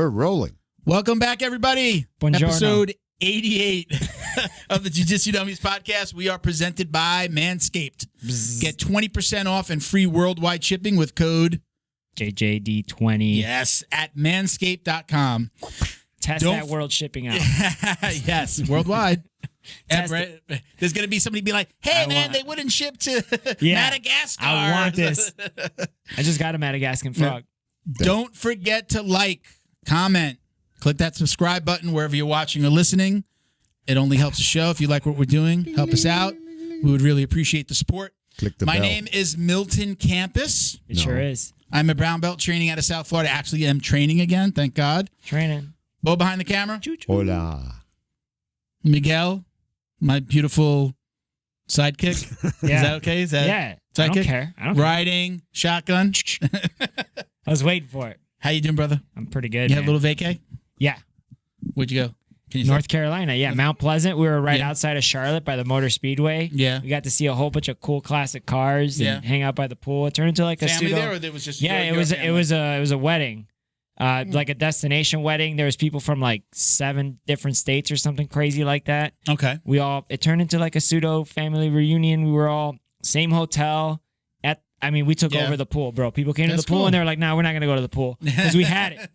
We're rolling. Welcome back, everybody. Buongiorno. Episode 88 of the Jiu Jitsu Dummies Podcast. We are presented by Manscaped. Bzz. Get 20% off and free worldwide shipping with code JJD20. yes at manscaped.com. Test Don't that world shipping out. Yes, worldwide. Test And there's going to be somebody be like, hey, man, they wouldn't ship to Madagascar. I want this. I just got a Madagascar frog. Don't forget to like, comment, click that subscribe button wherever you're watching or listening. It only helps the show. If you like what we're doing, help us out. We would really appreciate the support. Click the My bell. name is Milton Campus. It sure is. I'm a brown belt training out of South Florida. Actually, I'm training again, thank God. Training. Bo behind the camera. Hola. Miguel, my beautiful sidekick. Yeah. Is that okay? Is that Yeah. sidekick? I don't care. I don't care. Riding shotgun. I was waiting for it. How you doing, brother? I'm pretty good. You had a man. little vacay? Yeah. Where'd you go? Can you North Carolina. Yeah. Mount Pleasant. We were right Yeah. outside of Charlotte by the Motor Speedway. Yeah. We got to see a whole bunch of cool classic cars and hang out by the pool. It turned into like a family pseudo. there, or it was just Yeah, your it family? was a wedding. Like a destination wedding. There was people from like 7 different states or something crazy like that. Okay. It turned into like a pseudo family reunion. We were all same hotel we took over the pool, bro. People came to the pool cool. and they were like, "No, we're not gonna go to the pool," because we had it.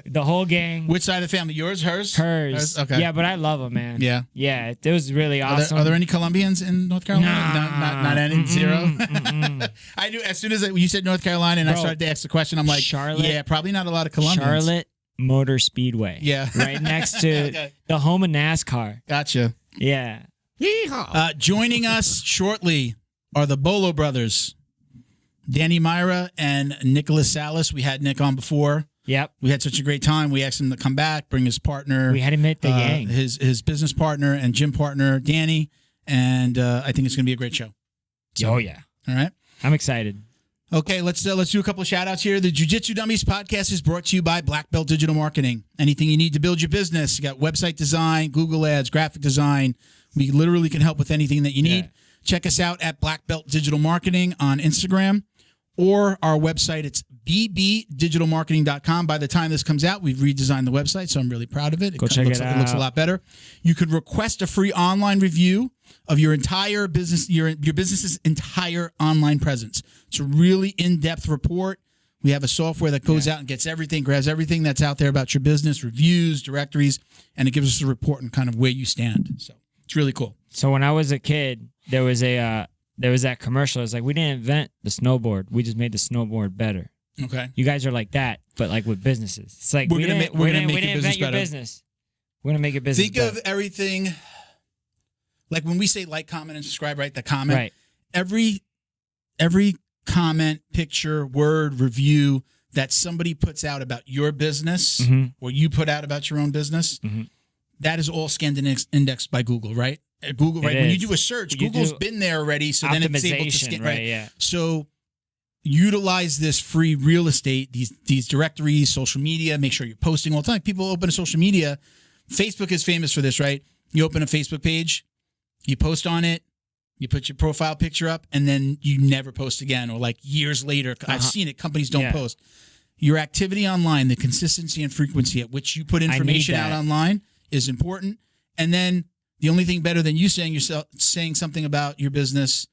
The whole gang. Which side of the family? Yours, hers? Hers. Okay. Yeah, but I love them, man. Yeah. Yeah, it was really awesome. Are there any Colombians in North Carolina? Nah. Not any. Zero. Mm-mm. I knew as soon as you said North Carolina and I Bro, started to ask the question, I'm like, Charlotte. yeah, probably not a lot of Colombians. Charlotte Motor Speedway. Yeah. Right next to the home of NASCAR. Gotcha. Yeah. Joining us shortly are the Bolo Brothers, Danny Maira and Nicholas Salles. We had Nick on before. Yep. We had such a great time. We asked him to come back, bring his partner. We had him meet the gang. His business partner and gym partner, Danny. And I think it's going to be a great show. Oh, yeah. All right. I'm excited. Okay, let's do a couple of shout outs here. The Jiu Jitsu Dummies Podcast is brought to you by Black Belt Digital Marketing. Anything you need to build your business. You got website design, Google Ads, graphic design. We literally can help with anything that you need. Yeah. Check us out at Black Belt Digital Marketing on Instagram or our website. It's bbdigitalmarketing.com. By the time this comes out, we've redesigned the website, so I'm really proud of it. Go check it out. It looks a lot better. You could request a free online review of your entire business, your business's entire online presence. It's a really in-depth report. We have a software that goes out and gets everything, grabs everything that's out there about your business, reviews, directories, and it gives us a report on kind of where you stand. So it's really cool. So when I was a kid, there was that commercial. It's like, we didn't invent the snowboard. We just made the snowboard better. Okay. You guys are like that, but like with businesses. It's like, We're gonna make your business invent your better. business. We're going to make your business Think better. of everything, like when we say like, comment, and subscribe, right? The comment. Right. Every comment, picture, word, review that somebody puts out about your business or you put out about your own business, that is all scanned and indexed by Google, right? Google, right? When you do a search, Google's been there already, so then it's able to scan, right? Yeah. So utilize this free real estate, these directories, social media, make sure you're posting all the time. People open a social media. Facebook is famous for this, right? You open a Facebook page, you post on it, you put your profile picture up, and then you never post again, or like years later. I've seen it. Companies don't post. Your activity online, the consistency and frequency at which you put information out online is important. And then the only thing better than you saying something about your business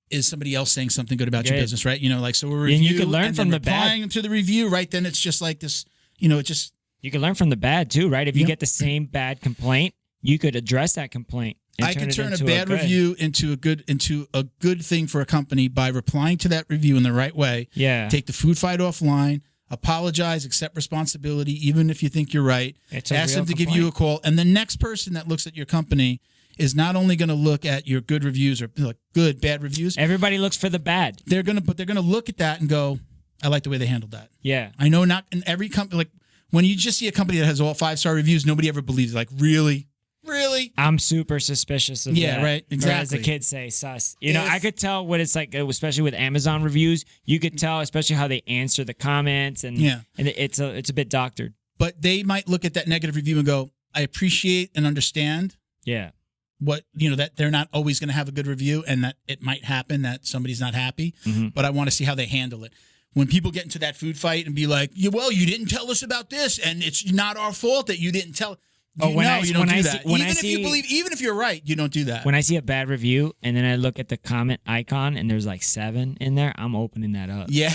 is somebody else saying something good about your business, right? You know, like, so a review, and you can learn and from then the bad. replying to the review, right? Then it's just like this, you know, it just. You can learn from the bad too, right? If you get the same bad complaint, you could address that complaint. I can turn a bad review into a good thing for a company by replying to that review in the right way. Yeah. Take the food fight offline, apologize, accept responsibility, even if you think you're right. Ask them to give you a call. And the next person that looks at your company is not only going to look at your good reviews or like good, bad reviews. Everybody looks for the bad. They're going to look at that and go, I like the way they handled that. Yeah. I know not in every company, like when you just see a company that has all 5-star reviews, nobody ever believes it. Like, really? Really? I'm super suspicious of that. Yeah, right. Exactly. Or as the kids say, sus. You know, I could tell what it's like, especially with Amazon reviews. You could tell, especially how they answer the comments, and it's a bit doctored. But they might look at that negative review and go, I appreciate and understand. Yeah. What, you know, that they're not always going to have a good review, and that it might happen that somebody's not happy, but I want to see how they handle it. when people get into that food fight and be like, well, you didn't tell us about this, and it's not our fault that you didn't tell. You don't do that. Even if you're right, you don't do that. When I see a bad review and then I look at the comment icon and there's like 7 in there, I'm opening that up. Yeah,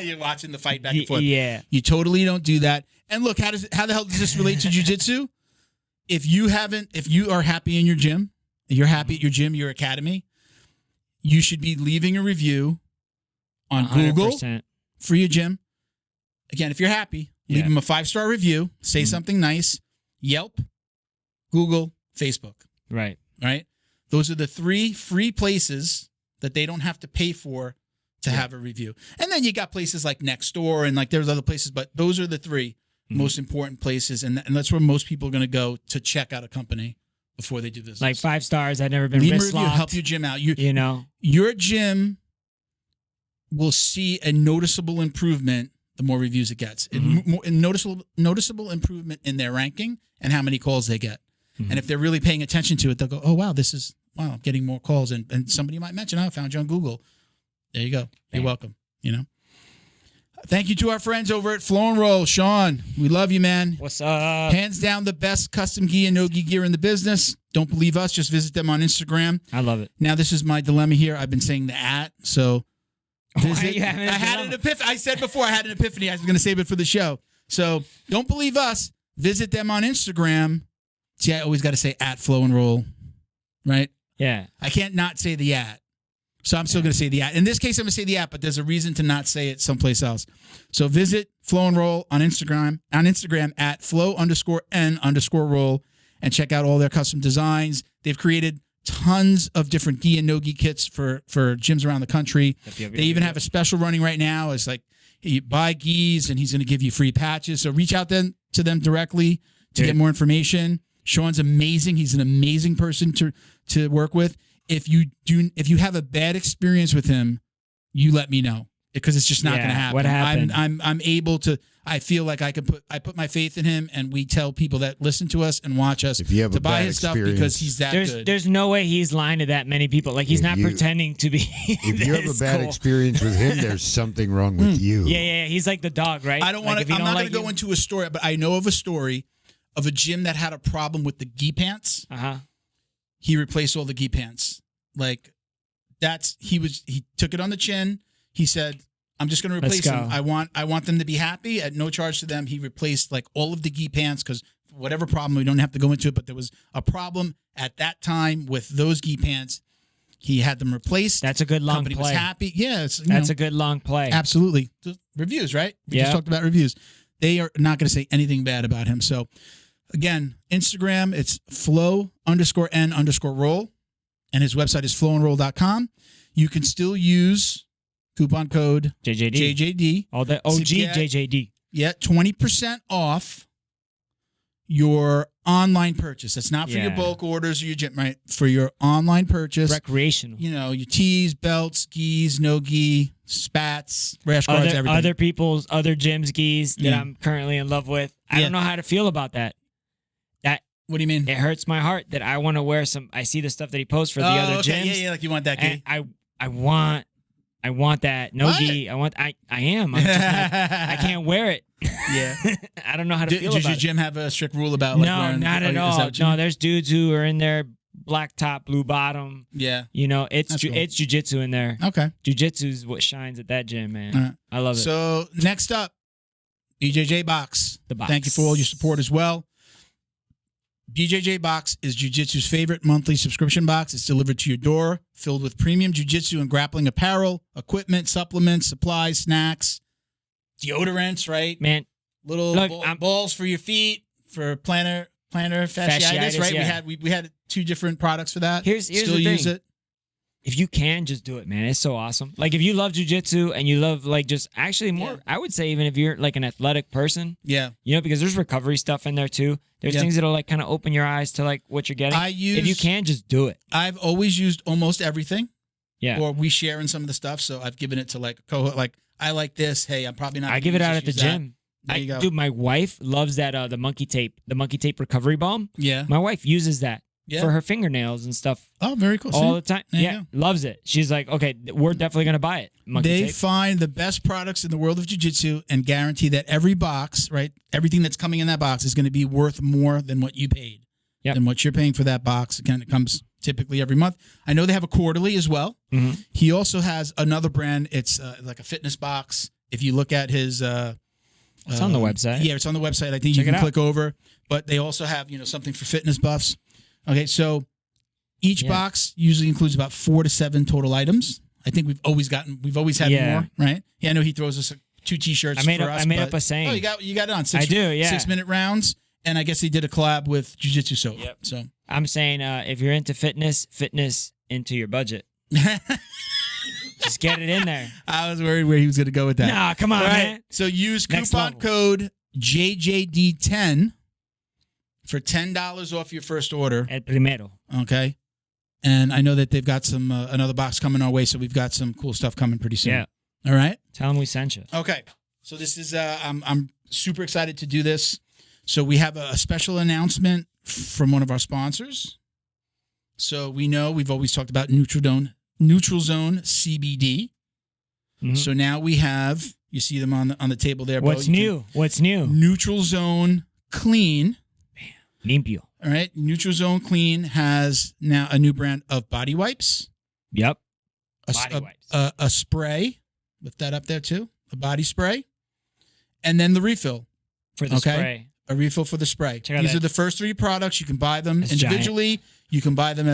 you're watching the fight back and forth. Yeah, you totally don't do that. And look, how the hell does this relate to jiu-jitsu? If you are happy in your gym, you're happy at your gym, your academy, you should be leaving a review on 100%. Google for your gym. Again, if you're happy, leave them a 5-star review, say something nice. Yelp, Google, Facebook. Right. Those are the 3 free places that they don't have to pay for to have a review. And then you got places like Nextdoor and like there's other places, but those are the 3 most important places. And that's where most people are going to go to check out a company before they do this. Like 5 stars. I've never been Leave wrist a review, locked. help your gym out. Your gym will see a noticeable improvement the more reviews it gets. And noticeable improvement in their ranking and how many calls they get. And if they're really paying attention to it, they'll go, oh, wow, I'm getting more calls. And somebody might mention, I found you on Google. There you go. You're welcome. Thank you to our friends over at Flow and Roll. Sean, we love you, man. What's up? Hands down the best custom gi and no-gi gear in the business. Don't believe us. Just visit them on Instagram. I love it. Now, this is my dilemma here. I've been saying the @ so... Visit. I had an epiphany. I said before I had an epiphany. I was going to save it for the show. So don't believe us. Visit them on Instagram. See, I always got to say @Flow and Roll, right? Yeah. I can't not say the @. So I'm still going to say the @. In this case, I'm going to say the @, but there's a reason to not say it someplace else. So visit Flow and Roll on Instagram @Flow_N_Roll and check out all their custom designs. They've created tons of different gi and no-gi kits for gyms around the country. They even have a special running right now. It's like you buy gis and he's going to give you free patches. So reach out then to them directly to get more information. Sean's amazing. He's an amazing person to work with. If you have a bad experience with him, you let me know because it's just not going to happen. What happened? I'm able to. I feel like I put my faith in him, and we tell people that listen to us and watch us to buy his stuff because he's that good. There's no way he's lying to that many people. Like he's not pretending to be. If you have a bad experience with him, there's something wrong with you. Yeah. He's like the dog, right? I don't want to. I'm not going to go into a story, but I know of a story of a gym that had a problem with the gi pants. He replaced all the gi pants. Like he took it on the chin. He said, I'm just going to replace them. I want them to be happy at no charge to them. He replaced like all of the gi pants because whatever problem, we don't have to go into it, but there was a problem at that time with those gi pants. He had them replaced. That's a good long Company play. was happy. Yeah, that's a good long play. Absolutely. Reviews, right? We just talked about reviews. They are not going to say anything bad about him. So again, Instagram, it's Flow_N_Roll. And his website is flowandroll.com. You can still use coupon code JJD. All the OG JJD. Yeah, 20% off your online purchase. That's not for your bulk orders or your gym, right? For your online purchase. Recreational. Your tees, belts, gis, no gi, spats, rash guards, everything. Other people's, other gyms gis that I'm currently in love with. I don't know how to feel about that. What do you mean? It hurts my heart that I want to wear some. I see the stuff that he posts for the other gyms. Yeah, like you want that gi. I want that no gi. I am. I'm just not, I can't wear it. Yeah. I don't know how to feel about it. Does your gym have a strict rule about like wearing? No, not at all. No, there's dudes who are in there black top, blue bottom. Yeah. It's jiu-jitsu in there. Okay. Jiu-jitsu is what shines at that gym, man. I love it. So next up, BJJ Box. The box. Thank you for all your support as well. BJJ Box is Jiu-Jitsu's favorite monthly subscription box. It's delivered to your door, filled with premium Jiu-Jitsu and grappling apparel, equipment, supplements, supplies, snacks, deodorants, right? Man, little balls for your feet, for plantar fasciitis, right? Yeah. We had 2 different products for that. Here's Still the use thing. it. If you can, just do it, man. It's so awesome. Like, if you love jiu-jitsu and you love, like, just actually more, I would say even if you're, like, an athletic person. Yeah. Because there's recovery stuff in there, too. There's things that'll, like, kind of open your eyes to, like, what you're getting. If you can, just do it. I've always used almost everything. Yeah. Or we share in some of the stuff, so I've given it to, like, a cohort. Like, I like this. Hey, I'm probably not. I give it out at the gym. There you go. Dude, my wife loves that, the monkey tape recovery balm. Yeah. My wife uses that. for her fingernails and stuff. Oh, very cool. All the time. Yeah, loves it. She's like, okay, we're definitely going to buy it. They find the best products in the world of jiu-jitsu and guarantee that every box, right, everything that's coming in that box is going to be worth more than what you paid. Than what you're paying for that box. Again, it comes typically every month. I know they have a quarterly as well. Mm-hmm. He also has another brand. It's like a fitness box. If you look at his... it's on the website. Yeah, it's on the website. I think you can click over. But they also have, something for fitness buffs. Okay, so each box usually includes about 4 to 7 total items. I think we've always had more, right? Yeah, I know he throws us 2 T-shirts I made up a saying. Oh, you got it on. I do, yeah. 6-minute rounds. And I guess he did a collab with Jiu-Jitsu Soap. Yep. So I'm saying if you're into fitness into your budget. Just get it in there. I was worried where he was going to go with that. Nah, come on, man. So use coupon code JJD10 for $10 off your first order. El primero. Okay. And I know that they've got some another box coming our way, so we've got some cool stuff coming pretty soon. Yeah. All right. Tell them we sent you. Okay. So this is I'm super excited to do this. So we have a special announcement from one of our sponsors. So we know we've always talked about Neutral Zone CBD. Mm-hmm. So now we have, you see them on the table there. What's new? What's new? Neutral Zone Clean. Limpio. All right. Neutral Zone Clean has now a new brand of body wipes. Yep. A spray. Lift that up there too. A body spray. And then the refill. For the spray. A refill for the spray. These are the first 3 products. You can buy them individually. Giant. You can buy them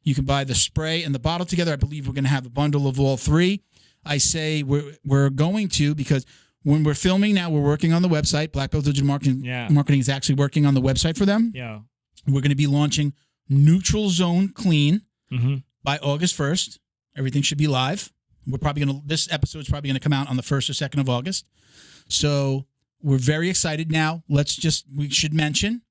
you can buy the spray and the bottle together. I believe we're going to have a bundle of all 3. I say we're going to, because when we're filming now, we're working on the website. Black Belt Digital Marketing is actually working on the website for them. Yeah. We're going to be launching Neutral Zone Clean by August 1st. Everything should be live. This episode is probably going to come out on the 1st or 2nd of August. So we're very excited now. We should mention,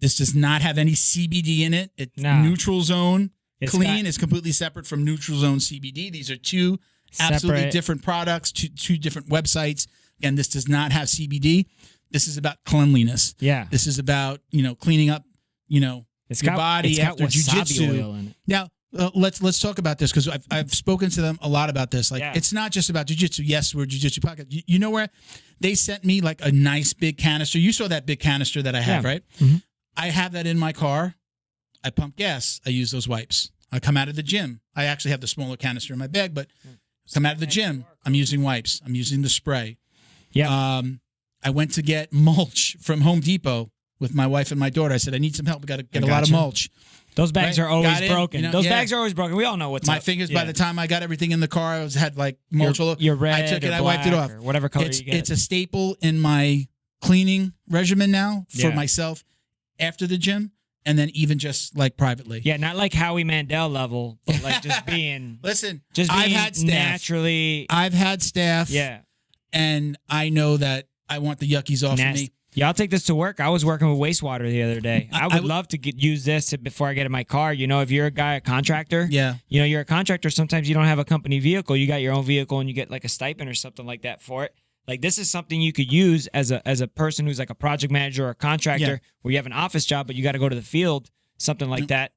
this does not have any CBD in it. Neutral Zone Clean is completely separate from Neutral Zone CBD. These are 2 absolutely different products, two different websites. Again, this does not have CBD. This is about cleanliness. Yeah. This is about, cleaning up, your body after jiu-jitsu. Now, let's talk about this, because I've spoken to them a lot about this. It's not just about jiu-jitsu. Yes, we're a jiu-jitsu podcast. You know where they sent me like a nice big canister. You saw that big canister that I have, right? Mm-hmm. I have that in my car. I pump gas. I use those wipes. I come out of the gym. I actually have the smaller canister in my bag, but come out of the gym. I'm using wipes. I'm using the spray. Yeah. I went to get mulch from Home Depot with my wife and my daughter. I said, I need some help. We got to get a lot of mulch. Those bags are always broken. Those bags are always broken. We all know what's my fingers. By the time I got everything in the car, I had like mulch all over. You're red. I took it. I wiped it off. Or whatever color you get. It's a staple in my cleaning regimen now for myself after the gym, and then even just like privately. Yeah, not like Howie Mandel level, but like just being. Listen, just being I've had staff. Naturally. I've had staff. Yeah, and I know that I want the yuckies off of me. Yeah, I'll take this to work. I was working with wastewater the other day. I would love to use this before I get in my car. If you're a contractor, you're a contractor. Sometimes you don't have a company vehicle. You got your own vehicle, and you get like a stipend or something like that for it. Like, this is something you could use as a person who's like a project manager or a contractor where you have an office job, but you got to go to the field, something like that.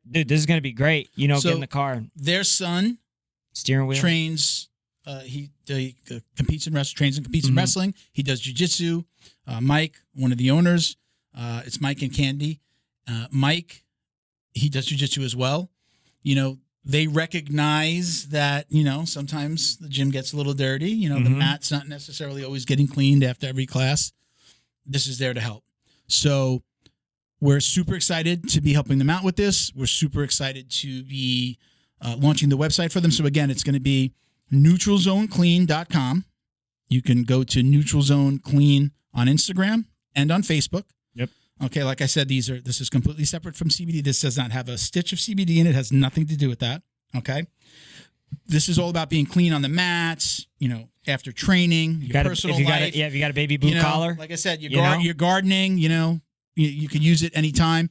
Dude, this is going to be great. Get in the car. Their son steering wheel trains. He competes in wrestling. Trains and competes in wrestling. He does jiu-jitsu. Mike, one of the owners, it's Mike and Candy. Mike, he does jiu-jitsu as well. They recognize that, sometimes the gym gets a little dirty. The mat's not necessarily always getting cleaned after every class. This is there to help. So we're super excited to be helping them out with this. We're super excited to be launching the website for them. So again, it's going to be neutralzoneclean.com. You can go to Neutral Zone Clean on Instagram and on Facebook. Yep. Okay, like I said, this is completely separate from CBD. This does not have a stitch of CBD in it. It has nothing to do with that. Okay. This is all about being clean on the mats, after training, your personal life. If you got a baby blue collar. Like I said, you're gardening, you can use it anytime.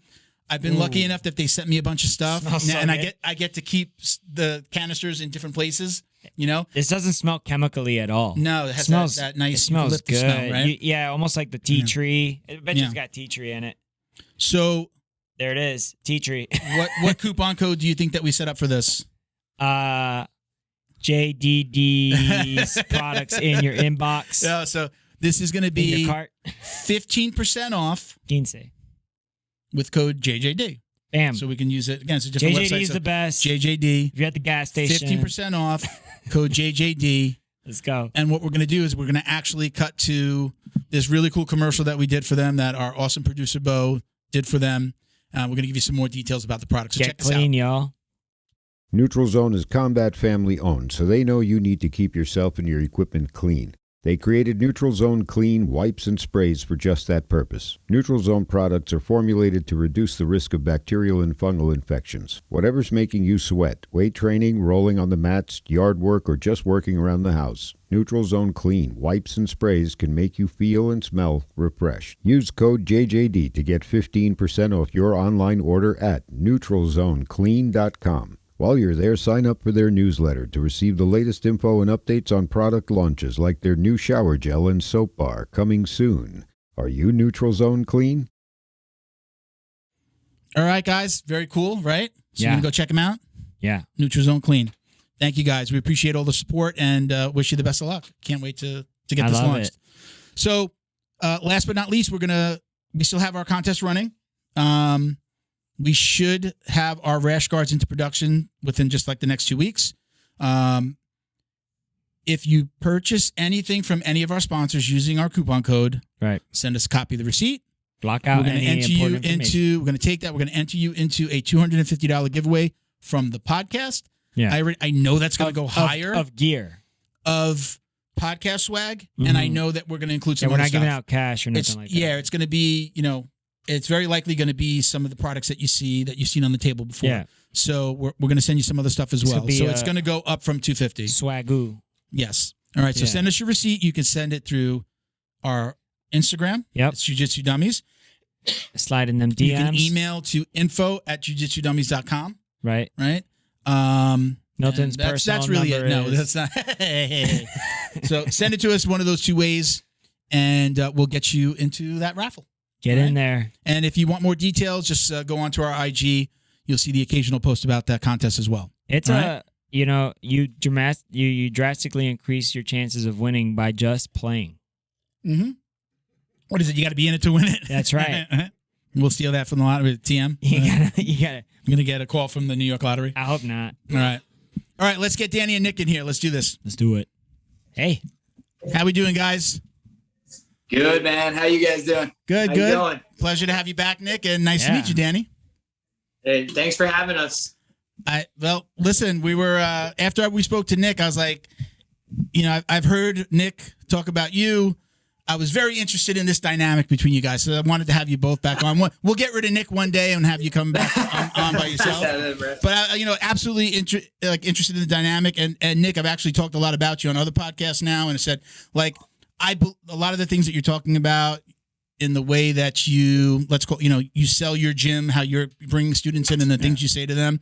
I've been lucky enough that they sent me a bunch of stuff, and I get to keep the canisters in different places. This doesn't smell chemically at all. No, it has that nice. It smells good. Smell, right? Almost like the tea tree. I bet it's got tea tree in it. So There it is. Tea tree. What coupon code do you think that we set up for this? JDD's products in your inbox. Yeah, so this is going to be your cart. 15% off 15 with code JJD. Bam. So we can use it again. It's a different website. JJD is the best. JJD. If you're at the gas station, 15% off code JJD. Let's go. And what we're going to do is we're going to actually cut to this really cool commercial that we did for them that our awesome producer Bo did for them. We're going to give you some more details about the product. So Get check this clean, out. y'all. Neutral Zone is combat family owned, so they know you need to keep yourself and your equipment clean. They created Neutral Zone Clean wipes and sprays for just that purpose. Neutral Zone products are formulated to reduce the risk of bacterial and fungal infections. Whatever's making you sweat, weight training, rolling on the mats, yard work, or just working around the house, Neutral Zone Clean wipes and sprays can make you feel and smell refreshed. Use code JJD to get 15% off your online order at neutralzoneclean.com. While you're there, sign up for their newsletter to receive the latest info and updates on product launches like their new shower gel and soap bar coming soon. Are you Neutral Zone Clean? All right, guys. Very cool, right? So Yeah. you can go check them out. Yeah. Neutral Zone Clean. Thank you, guys. We appreciate all the support and wish you the best of luck. Can't wait to get this launched. It. So last but not least, we still have our contest running. We should have our rash guards into production within just like the next 2 weeks. If you purchase anything from any of our sponsors using our coupon code, right, send us a copy of the receipt. Block out. We're going to enter you into. We're going to take that. We're going to enter you into a $250 giveaway from the podcast. Yeah, I know that's going to go higher of gear of podcast swag, and I know that we're going to include some. We're not stuff. giving out cash or nothing like that. Yeah, it's going to be it's very likely going to be some of the products that you've seen on the table before. Yeah. So we're going to send you some other stuff as well. So it's going to go up from $250. Swagoo. Yes. All right. So send us your receipt. You can send it through our Instagram. Yep. It's Jiu Jitsu Dummies. Slide in them DMs. You can email to info@jiujitsudummies.com. Right. Right. Milton's personal That's really number it. No, that's not. So send it to us one of those two ways, and we'll get you into that raffle. Get in there. And if you want more details, just go onto our IG. You'll see the occasional post about that contest as well. It's you drastically increase your chances of winning by just playing. Mm-hmm. What is it? You got to be in it to win it. That's right. We'll steal that from the lottery. TM. You gotta. I'm gonna get a call from the New York Lottery. I hope not. All right. Let's get Danny and Nick in here. Let's do this. Let's do it. Hey, how we doing, guys? Good, man. How you guys doing? Good. How you doing? Pleasure to have you back, Nick, and nice to meet you, Danny. Hey, thanks for having us. Listen, we were after we spoke to Nick, I was like, I've heard Nick talk about you. I was very interested in this dynamic between you guys, so I wanted to have you both back on. We'll get rid of Nick one day and have you come back on by yourself. But absolutely interested in the dynamic. And Nick, I've actually talked a lot about you on other podcasts now, and I said a lot of the things that you're talking about in the way that you sell your gym, how you're bringing students in, and the things you say to them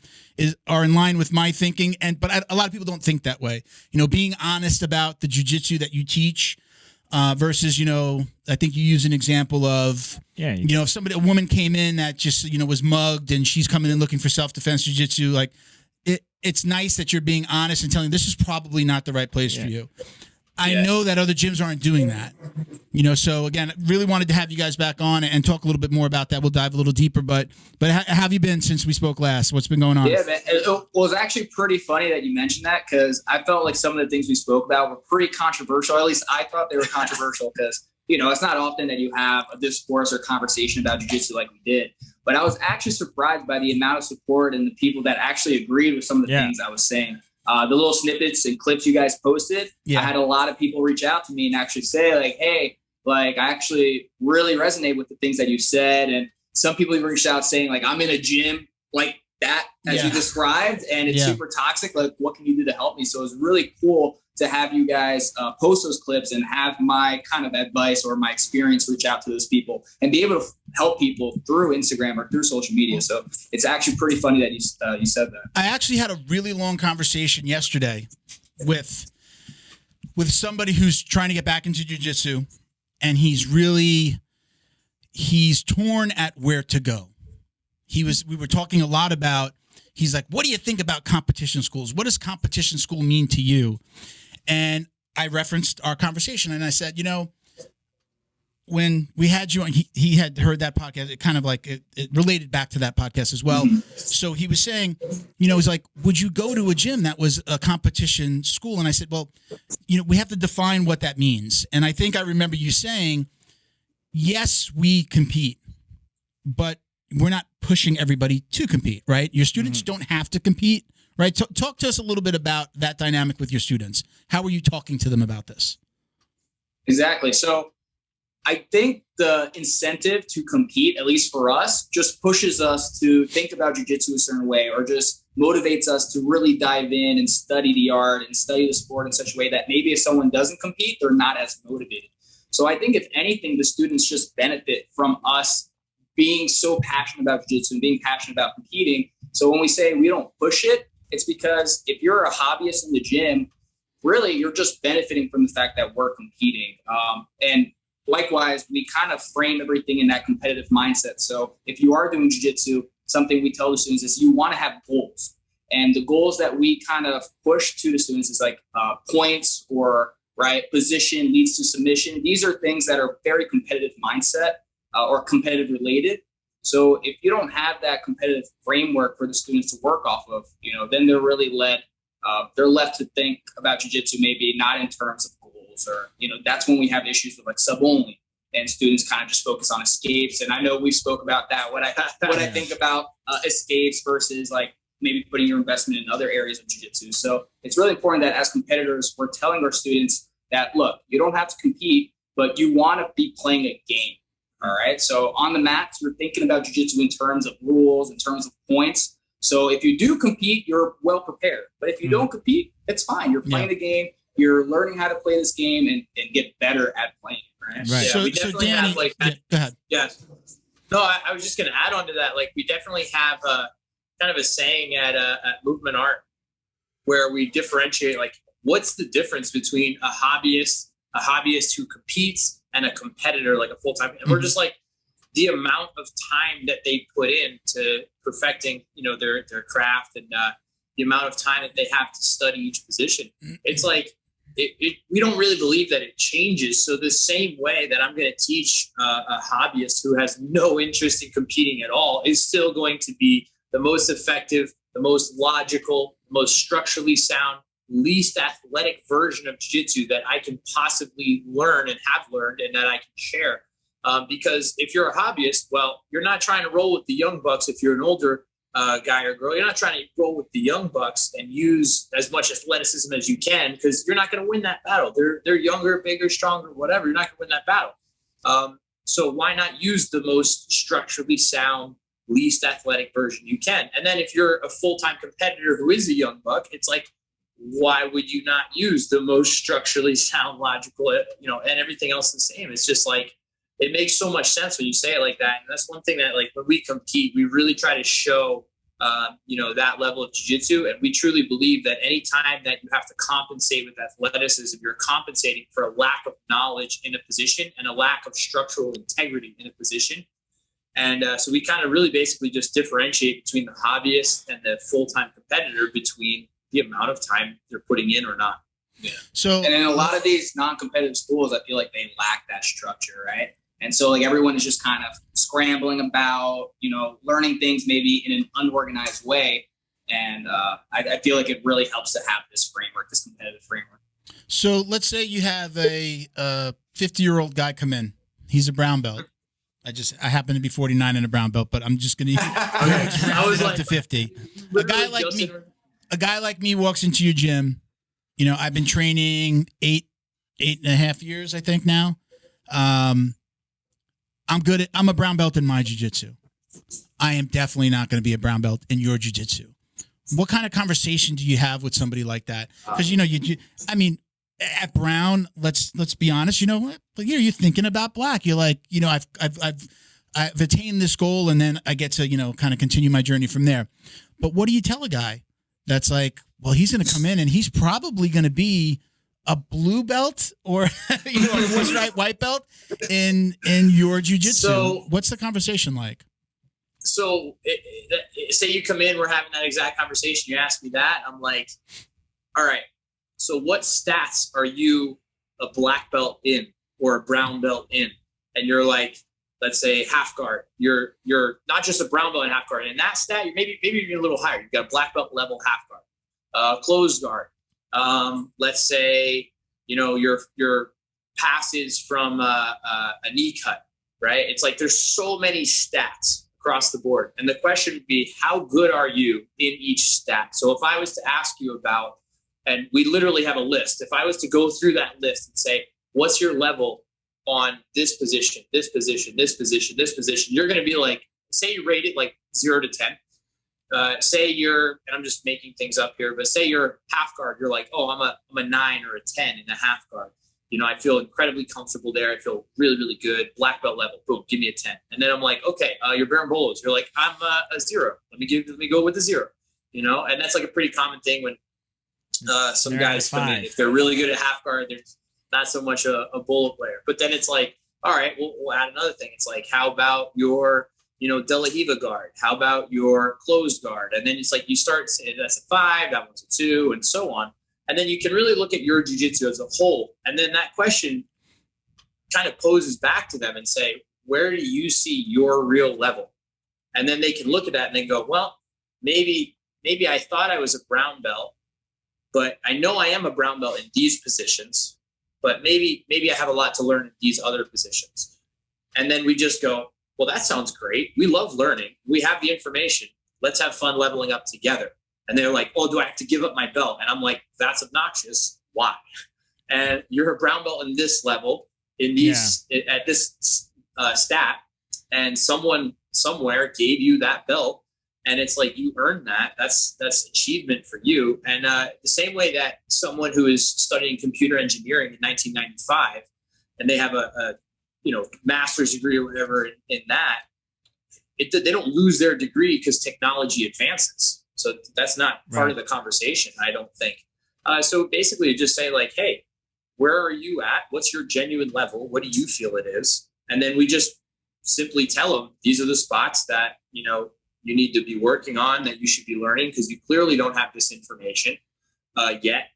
are in line with my thinking. But a lot of people don't think that way. Being honest about the jiu-jitsu that you teach. Versus, I think you use an example of, if a woman came in that just, was mugged and she's coming in looking for self-defense jiu-jitsu, it's nice that you're being honest and telling this is probably not the right place for you. I know that other gyms aren't doing that, so again, really wanted to have you guys back on and talk a little bit more about that. We'll dive a little deeper, but how have you been since we spoke last? What's been going on? Yeah, man. It was actually pretty funny that you mentioned that because I felt like some of the things we spoke about were pretty controversial. At least I thought they were controversial because, it's not often that you have a discourse or conversation about jiu-jitsu like we did. But I was actually surprised by the amount of support and the people that actually agreed with some of the things I was saying. The little snippets and clips you guys posted, I had a lot of people reach out to me and actually say hey, I actually really resonate with the things that you said. And some people even reached out saying I'm in a gym like that, as you described, and it's super toxic. What can you do to help me? So it was really cool to have you guys post those clips and have my kind of advice or my experience reach out to those people and be able to help people through Instagram or through social media. So it's actually pretty funny that you said that. I actually had a really long conversation yesterday with somebody who's trying to get back into jiu-jitsu, and he's torn at where to go. we were talking a lot about, he's like, what do you think about competition schools? What does competition school mean to you? And I referenced our conversation and I said, when we had you on, he had heard that podcast. It kind of like it related back to that podcast as well. So he was saying, he's like, would you go to a gym that was a competition school? And I said, well, we have to define what that means. And I think I remember you saying, yes, we compete, but we're not pushing everybody to compete, right? Your students don't have to compete, right? Talk to us a little bit about that dynamic with your students. How are you talking to them about this? Exactly. So I think the incentive to compete, at least for us, just pushes us to think about jiu-jitsu a certain way, or just motivates us to really dive in and study the art and study the sport in such a way that maybe if someone doesn't compete, they're not as motivated. So I think if anything, the students just benefit from us being so passionate about jiu-jitsu and being passionate about competing. So when we say we don't push it, it's because if you're a hobbyist in the gym, really you're just benefiting from the fact that we're competing. And likewise, we kind of frame everything in that competitive mindset. So if you are doing jiu-jitsu, something we tell the students is you want to have goals. And the goals that we kind of push to the students is like points or position leads to submission. These are things that are very competitive mindset or competitive related. So if you don't have that competitive framework for the students to work off of, then they're really they're left to think about jiu-jitsu maybe not in terms of goals, or, that's when we have issues with like sub only and students kind of just focus on escapes. And I know we spoke about that. What I think about escapes versus like maybe putting your investment in other areas of jiu-jitsu. So it's really important that as competitors, we're telling our students that, look, you don't have to compete, but you want to be playing a game. All right. So on the mats, you're thinking about jiu-jitsu in terms of rules, in terms of points. So if you do compete, you're well prepared. But if you don't compete, it's fine. You're playing the game. You're learning how to play this game and get better at playing. Right. Right. Yeah, So Danny, go ahead. Yes. No, I was just going to add on to that. Like, we definitely have kind of a saying at Movement Art where we differentiate, like, what's the difference between a hobbyist who competes and a competitor, like a full-time. And we're just like, the amount of time that they put in to perfecting, their craft, and the amount of time that they have to study each position. It's like, we don't really believe that it changes. So the same way that I'm going to teach a hobbyist who has no interest in competing at all is still going to be the most effective, the most logical, most structurally sound, least athletic version of jiu-jitsu that I can possibly learn and have learned and that I can share. Because if you're a hobbyist, well, you're not trying to roll with the young bucks. If you're an older guy or girl, you're not trying to roll with the young bucks and use as much athleticism as you can, because you're not going to win that battle. They're younger, bigger, stronger, whatever. You're not going to win that battle. So why not use the most structurally sound, least athletic version you can? And then if you're a full-time competitor who is a young buck, it's like, why would you not use the most structurally sound, logical, and everything else the same? It's just like, it makes so much sense when you say it like that. And that's one thing that, like, when we compete, we really try to show, that level of jiu-jitsu. And we truly believe that any time that you have to compensate with athleticism, you're compensating for a lack of knowledge in a position and a lack of structural integrity in a position. And so we kind of really basically just differentiate between the hobbyist and the full-time competitor between the amount of time they're putting in or not. Yeah. So, and in a lot of these non-competitive schools, I feel like they lack that structure, right? And so, like, everyone is just kind of scrambling about, learning things maybe in an unorganized way. And I feel like it really helps to have this framework, this competitive framework. So let's say you have a 50-year-old guy come in. He's a brown belt. I happen to be 49 and a brown belt, but I'm just going to round it up to 50. A guy like me walks into your gym. I've been training 8.5 years, I think now. I'm a brown belt in my jiu-jitsu. I am definitely not going to be a brown belt in your jiu-jitsu. What kind of conversation do you have with somebody like that? Because at brown, let's be honest. You're thinking about black. You're like, I've attained this goal, and then I get to kind of continue my journey from there. But what do you tell a guy that's like, well, he's going to come in and he's probably going to be a blue belt or a 4-stripe white belt in your jiu-jitsu? So, what's the conversation like? So say you come in, we're having that exact conversation. You ask me that. I'm like, all right, so what stats are you a black belt in or a brown belt in? And you're like, let's say half guard. You're not just a brown belt in half guard. In that stat, maybe you're a little higher. You've got a black belt level half guard, closed guard. Let's say, your passes from a knee cut, right? It's like there's so many stats across the board. And the question would be, how good are you in each stat? So if I was to ask you about, and we literally have a list, if I was to go through that list and say, what's your level on this position, this position, this position, this position, you're going to be like, say you rate it like 0 to 10. Say you're, and I'm just making things up here, but say you're half guard, you're like, oh, I'm a 9 or a 10 in a half guard. I feel incredibly comfortable there. I feel really, really good. Black belt level, boom, give me a 10. And then I'm like, okay, you're berimbolos. You're like, I'm a 0. Let me go with the 0. And that's like a pretty common thing when some guys come in. If they're really good at half guard, they're not so much a bolo player. But then it's like, all right, we'll add another thing. It's like, how about your, De La Hiva guard? How about your closed guard? And then it's like you start saying that's a 5, that one's a 2, and so on. And then you can really look at your jiu-jitsu as a whole. And then that question kind of poses back to them and say, where do you see your real level? And then they can look at that and they go, well, maybe I thought I was a brown belt, but I know I am a brown belt in these positions, but maybe I have a lot to learn in these other positions. And then we just go, well, that sounds great. We love learning. We have the information. Let's have fun leveling up together. And they're like, oh, do I have to give up my belt? And I'm like, that's obnoxious. Why? And you're a brown belt in this level, in these at this stat, and someone somewhere gave you that belt, and it's like you earned that. That's achievement for you. And the same way that someone who is studying computer engineering in 1995, and they have a master's degree or whatever in that, they don't lose their degree because technology advances. So that's not part of the conversation, I don't think. So basically just say like, hey, where are you at? What's your genuine level? What do you feel it is? And then we just simply tell them, these are the spots that, you need to be working on, that you should be learning, because you clearly don't have this information yet.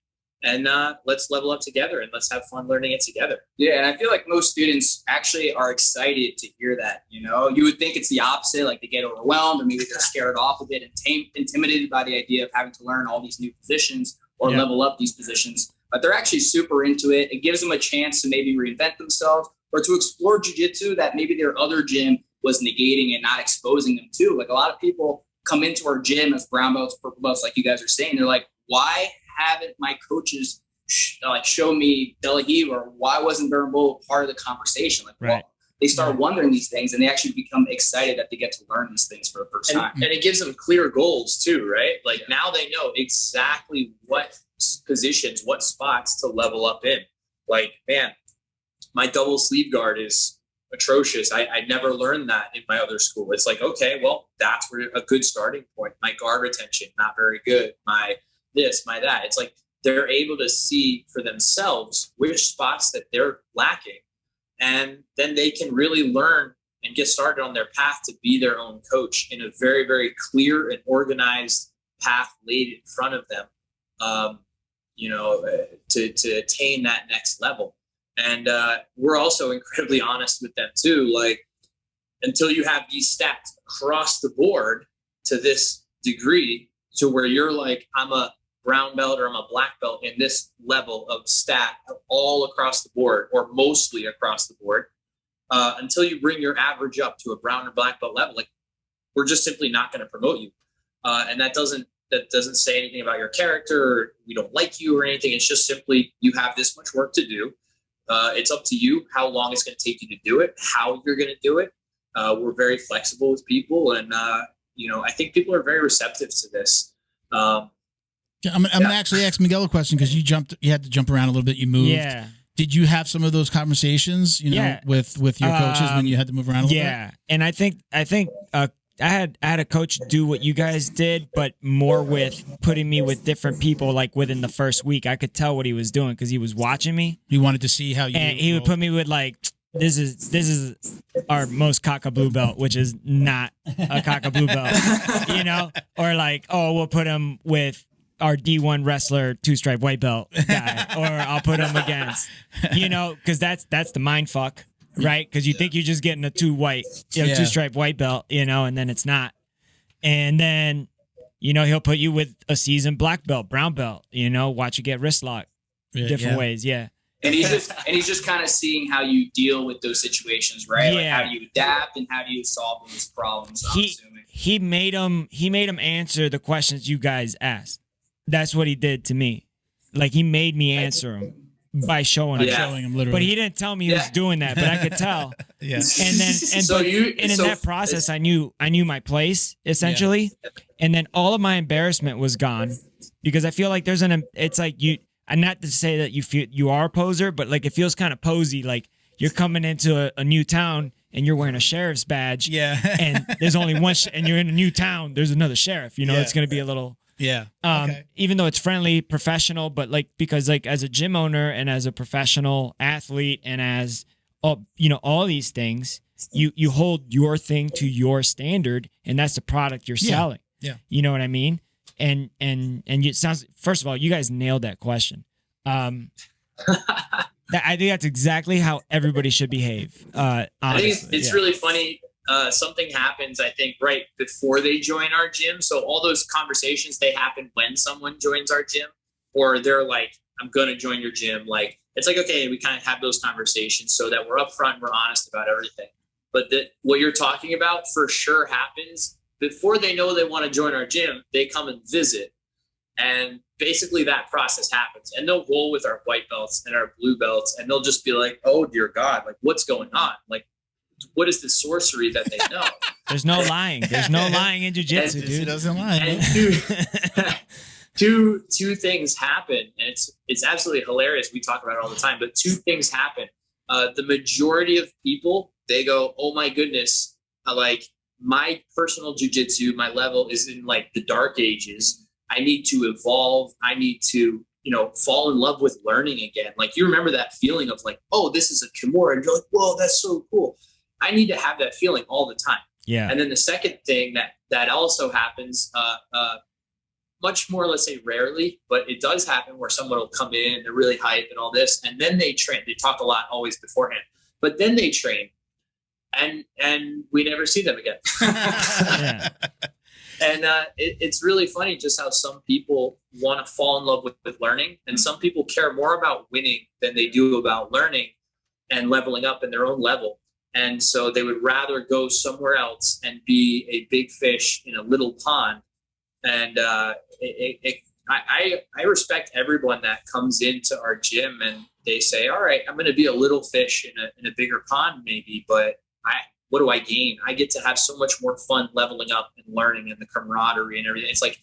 And let's level up together and let's have fun learning it together. Yeah, and I feel like most students actually are excited to hear that. You would think it's the opposite, like they get overwhelmed or maybe they're scared off a bit and intimidated by the idea of having to learn all these new positions or level up these positions. But they're actually super into it. It gives them a chance to maybe reinvent themselves or to explore jiu-jitsu that maybe their other gym was negating and not exposing them to. Like a lot of people come into our gym as brown belts, purple belts, like you guys are saying. They're like, why haven't my coaches show me De La Hiva, or why wasn't berimbolo part of the conversation? Well, they start wondering these things, and they actually become excited that they get to learn these things for the first time. And it gives them clear goals too, right? Like now they know exactly what positions, what spots to level up in. Like, man, my double sleeve guard is atrocious. I never learned that in my other school. It's like, okay, well, that's where a good starting point. My guard retention, not very good. My this, my that. It's like they're able to see for themselves which spots that they're lacking, and then they can really learn and get started on their path to be their own coach in a very, very clear and organized path laid in front of them, to attain that next level. And we're also incredibly honest with them too. Like, until you have these stats across the board to this degree, to where you're like, I'm a brown belt or I'm a black belt in this level of stat all across the board, or mostly across the board, until you bring your average up to a brown or black belt level, like, we're just simply not going to promote you. And that doesn't say anything about your character, or we don't like you or anything. It's just simply, you have this much work to do. It's up to you how long it's going to take you to do it, how you're going to do it. We're very flexible with people, and I think people are very receptive to this. I'm going to actually ask Miguel a question, because you had to jump around a little bit. You moved. Yeah. Did you have some of those conversations, with your coaches when you had to move around a little bit? Yeah. And I think I had a coach do what you guys did, but more with putting me with different people. Like within the first week, I could tell what he was doing because he was watching me. He wanted to see how you. And he would put me with like this is our most cock blue belt, which is not a cock blue belt, you know, or like, oh, we'll put him with our D1 wrestler 2-stripe white belt guy, or I'll put him against, you know, because that's the mind fuck, right? Because you think you're just getting a 2-stripe white belt, you know, and then it's not. And then, you know, he'll put you with a seasoned black belt, brown belt, you know, watch you get wrist locked different ways. Yeah. And he's just kind of seeing how you deal with those situations, right? Yeah. Like how do you adapt and how do you solve those problems? He made him answer the questions you guys asked. That's what he did to me. Like he made me answer them by showing him literally. But he didn't tell me he was doing that, but I could tell. Yeah. And then in that process I knew my place essentially. Yeah. And then all of my embarrassment was gone because I feel like it's like you. And not to say that you are a poser, but like it feels kind of posy. Like you're coming into a new town and you're wearing a sheriff's badge. Yeah. And there's only one, and you're in a new town. There's another sheriff. You know, it's going to be a little. Yeah. Even though it's friendly, professional, but like because like as a gym owner and as a professional athlete and as all these things, you hold your thing to your standard, and that's the product you're selling. Yeah. You know what I mean? And it sounds, first of all, you guys nailed that question. I think that's exactly how everybody should behave. Honestly. I think it's really funny. Something happens, I think, right before they join our gym. So all those conversations, they happen when someone joins our gym, or they're like, I'm going to join your gym. Like, it's like, okay, we kind of have those conversations so that we're upfront, we're honest about everything. But what you're talking about for sure happens before they know they want to join our gym. They come and visit, and basically that process happens, and they'll roll with our white belts and our blue belts, and they'll just be like, oh dear God, like what's going on? Like, what is the sorcery that they know? There's no lying. There's no lying in jiu-jitsu, dude. It doesn't lie. And two things happen, and it's absolutely hilarious. We talk about it all the time, but two things happen. The majority of people, they go, oh my goodness, like my personal jiu-jitsu, my level is in like the dark ages. I need to evolve. I need to, fall in love with learning again. Like you remember that feeling of like, oh, this is a Kimura. And you're like, whoa, that's so cool. I need to have that feeling all the time. Yeah. And then the second thing that also happens, much more, let's say rarely, but it does happen where someone will come in, they're really hype and all this, and then they train. They talk a lot always beforehand, but then they train and we never see them again. Yeah. And it's really funny just how some people want to fall in love with learning, and some people care more about winning than they do about learning and leveling up in their own level. And so they would rather go somewhere else and be a big fish in a little pond. And I respect everyone that comes into our gym and they say, all right, I'm going to be a little fish in a bigger pond maybe, but what do I gain? I get to have so much more fun leveling up and learning and the camaraderie and everything. It's like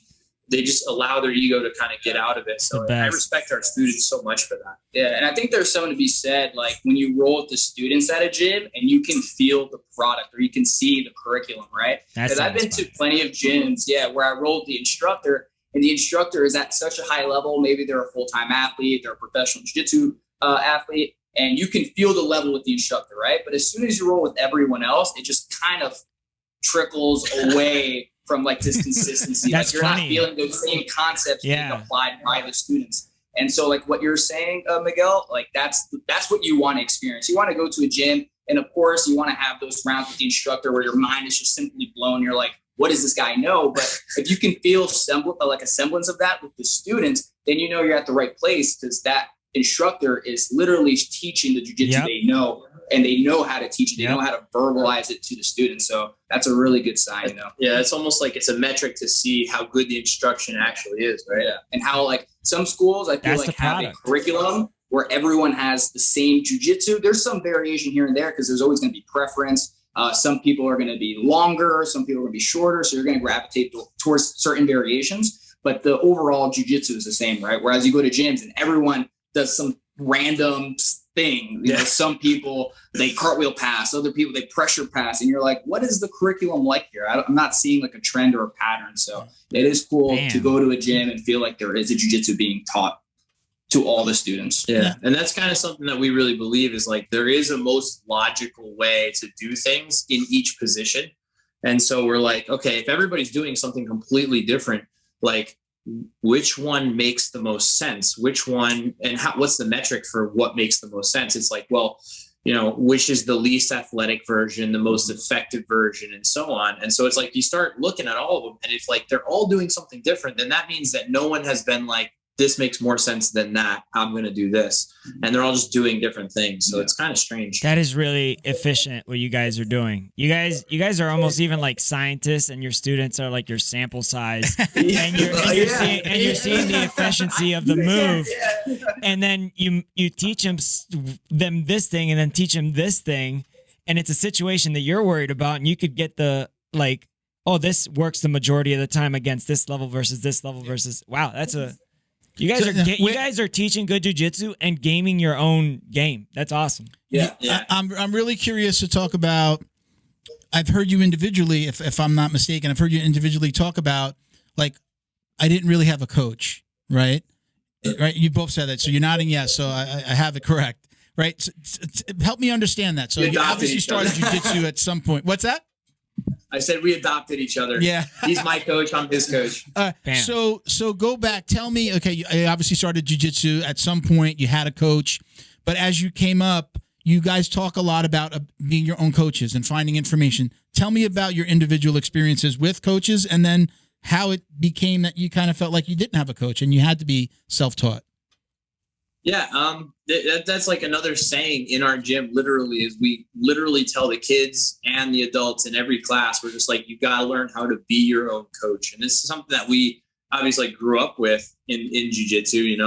they just allow their ego to kind of get out of it. So I respect our students so much for that. Yeah, and I think there's something to be said, like when you roll with the students at a gym and you can feel the product or you can see the curriculum, right? Because I've been to plenty of gyms, where I rolled the instructor, and the instructor is at such a high level. Maybe they're a full-time athlete, they're a professional jiu-jitsu athlete, and you can feel the level with the instructor, right? But as soon as you roll with everyone else, it just kind of trickles away from like this consistency. That's like you're funny. Not feeling those same concepts being applied by the students. And so like what you're saying, Miguel, like that's what you want to experience. You want to go to a gym, and of course you want to have those rounds with the instructor where your mind is just simply blown. You're like, what does this guy know? But if you can feel like a semblance of that with the students, then you know you're at the right place, because that instructor is literally teaching the jiu-jitsu they know, and they know how to teach it. They know how to verbalize it to the students. So that's a really good sign, Yeah, it's almost like it's a metric to see how good the instruction actually is, right? Yeah. And how like some schools, I feel like have a curriculum where everyone has the same jiu-jitsu. There's some variation here and there because there's always going to be preference. Some people are going to be longer, some people are going to be shorter. So you're going to gravitate towards certain variations, but the overall jiu-jitsu is the same, right? Whereas you go to gyms and everyone does some random thing. You know, some people, they cartwheel pass, other people, they pressure pass. And you're like, what is the curriculum like here? I'm not seeing like a trend or a pattern. So it is cool to go to a gym and feel like there is a jiu-jitsu being taught. to all the students. Yeah. And that's kind of something that we really believe is like, there is a most logical way to do things in each position. And so we're like, okay, if everybody's doing something completely different, like which one makes the most sense? Which one, and what's the metric for what makes the most sense? It's like, well, which is the least athletic version, the most effective version, and so on. And so it's like, you start looking at all of them, and if like they're all doing something different, then that means that no one has been like, this makes more sense than that, I'm going to do this. And they're all just doing different things. So it's kind of strange. That is really efficient what you guys are doing. You guys are almost even like scientists, and your students are like your sample size. And you're seeing the efficiency of the move. And then you teach them this thing and then teach them this thing. And it's a situation that you're worried about, and you could get the like, oh, this works the majority of the time against this level versus this level versus, wow, that's a... You guys are teaching good jiu-jitsu and gaming your own game. That's awesome. Yeah. I'm really curious to talk about. I've heard you individually, if I'm not mistaken, I've heard you individually talk about like, I didn't really have a coach, right? Right. You both said that, so you're nodding yes. So I have it correct, right? Help me understand that. So you obviously started jiu-jitsu at some point. What's that? I said we adopted each other. Yeah. He's my coach. I'm his coach. So go back. Tell me, okay, you obviously started jiu-jitsu at some point. You had a coach. But as you came up, you guys talk a lot about being your own coaches and finding information. Tell me about your individual experiences with coaches, and then how it became that you kind of felt like you didn't have a coach and you had to be self-taught. Yeah, that's like another saying in our gym, literally, is we literally tell the kids and the adults in every class, we're just like, you got to learn how to be your own coach. And this is something that we obviously grew up with in jiu-jitsu,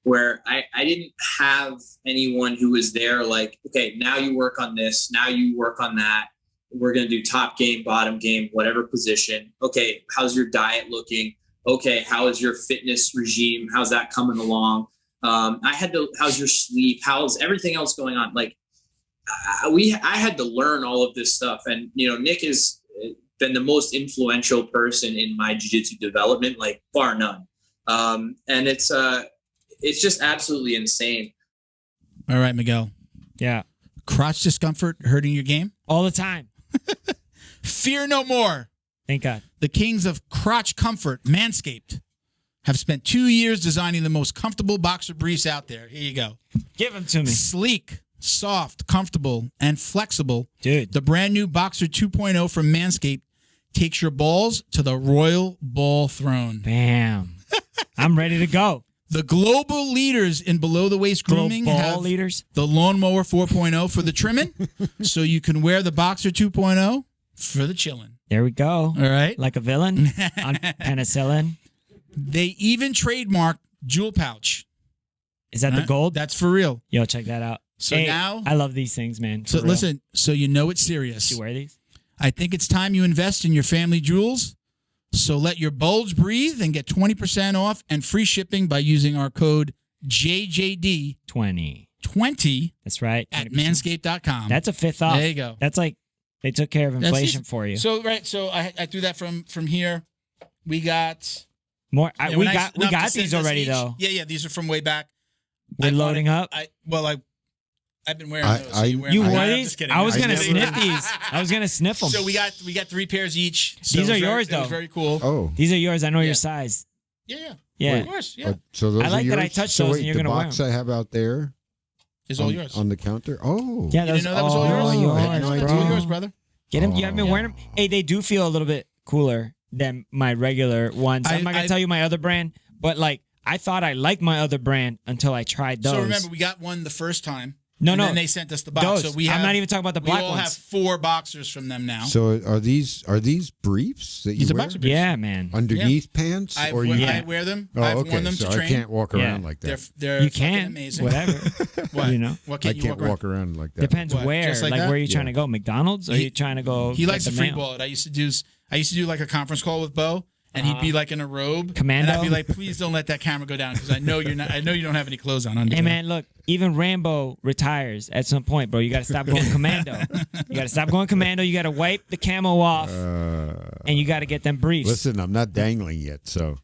where I didn't have anyone who was there like, okay, now you work on this, now you work on that. We're going to do top game, bottom game, whatever position. Okay, how's your diet looking? Okay, how is your fitness regime? How's that coming along? How's your sleep? How's everything else going on? Like, I had to learn all of this stuff. And, Nick has been the most influential person in my jiu-jitsu development, like bar none. And it's just absolutely insane. All right, Miguel. Yeah. Crotch discomfort hurting your game? All the time. Fear no more. Thank God. The kings of crotch comfort, Manscaped, have spent 2 years designing the most comfortable boxer briefs out there. Here you go. Give them to me. Sleek, soft, comfortable, and flexible. Dude. The brand new Boxer 2.0 from Manscaped takes your balls to the royal ball throne. Bam. I'm ready to go. The global leaders in below-the-waist grooming have the Lawnmower 4.0 for the trimming, so you can wear the Boxer 2.0 for the chilling. There we go. All right. Like a villain on penicillin. They even trademarked Jewel Pouch. Is that the gold? That's for real. Yo, check that out. So now... I love these things, man. So listen, so you know it's serious. You wear these? I think it's time you invest in your family jewels. So let your bulge breathe and get 20% off and free shipping by using our code JJD 20. That's right. At manscaped.com. That's a fifth off. There you go. That's like they took care of inflation for you. So I threw that from here. We got more. We got these already though. Yeah. These are from way back. We're loading up. I've been wearing those. You wore these? I was gonna sniff these. I was gonna sniff them. So we got 3 pairs each. So these are yours though. Very cool. Oh, these are yours. I know your size. Yeah. Well, of course. Yeah. So those I like are yours? that I touched so those wait, and you're gonna wear them. The box I have out there is all yours on the counter. Oh, yeah. You didn't know that was all yours? I had no idea. All yours, brother. Get them. You haven't been wearing them. Hey, they do feel a little bit cooler than my regular ones. I'm not gonna tell you my other brand, but like I thought I liked my other brand until I tried those. So remember, we got one the first time. No. And they sent us the box. Those. So I'm not even talking about the black ones. We all have 4 boxers from them now. So are these briefs that you These are wear? boxer briefs. Yeah, man. Underneath pants? I wear them. I've worn them to so train. I can't walk around like that. They're you can. amazing. Whatever. What? You know? What I can't can't walk around like that. Depends where. Just like that? Where are you trying to go? McDonald's? Or are you trying to go? He likes to free mail? ball it. I used to do like a conference call with Bo. And he'd be like in a robe. Commando? And I'd be like, please don't let that camera go down because I know you don't have any clothes on under. Hey man, look, even Rambo retires at some point, bro. You gotta stop going commando. You gotta stop going commando. You gotta wipe the camo off, and you gotta get them briefs. Listen, I'm not dangling yet, so.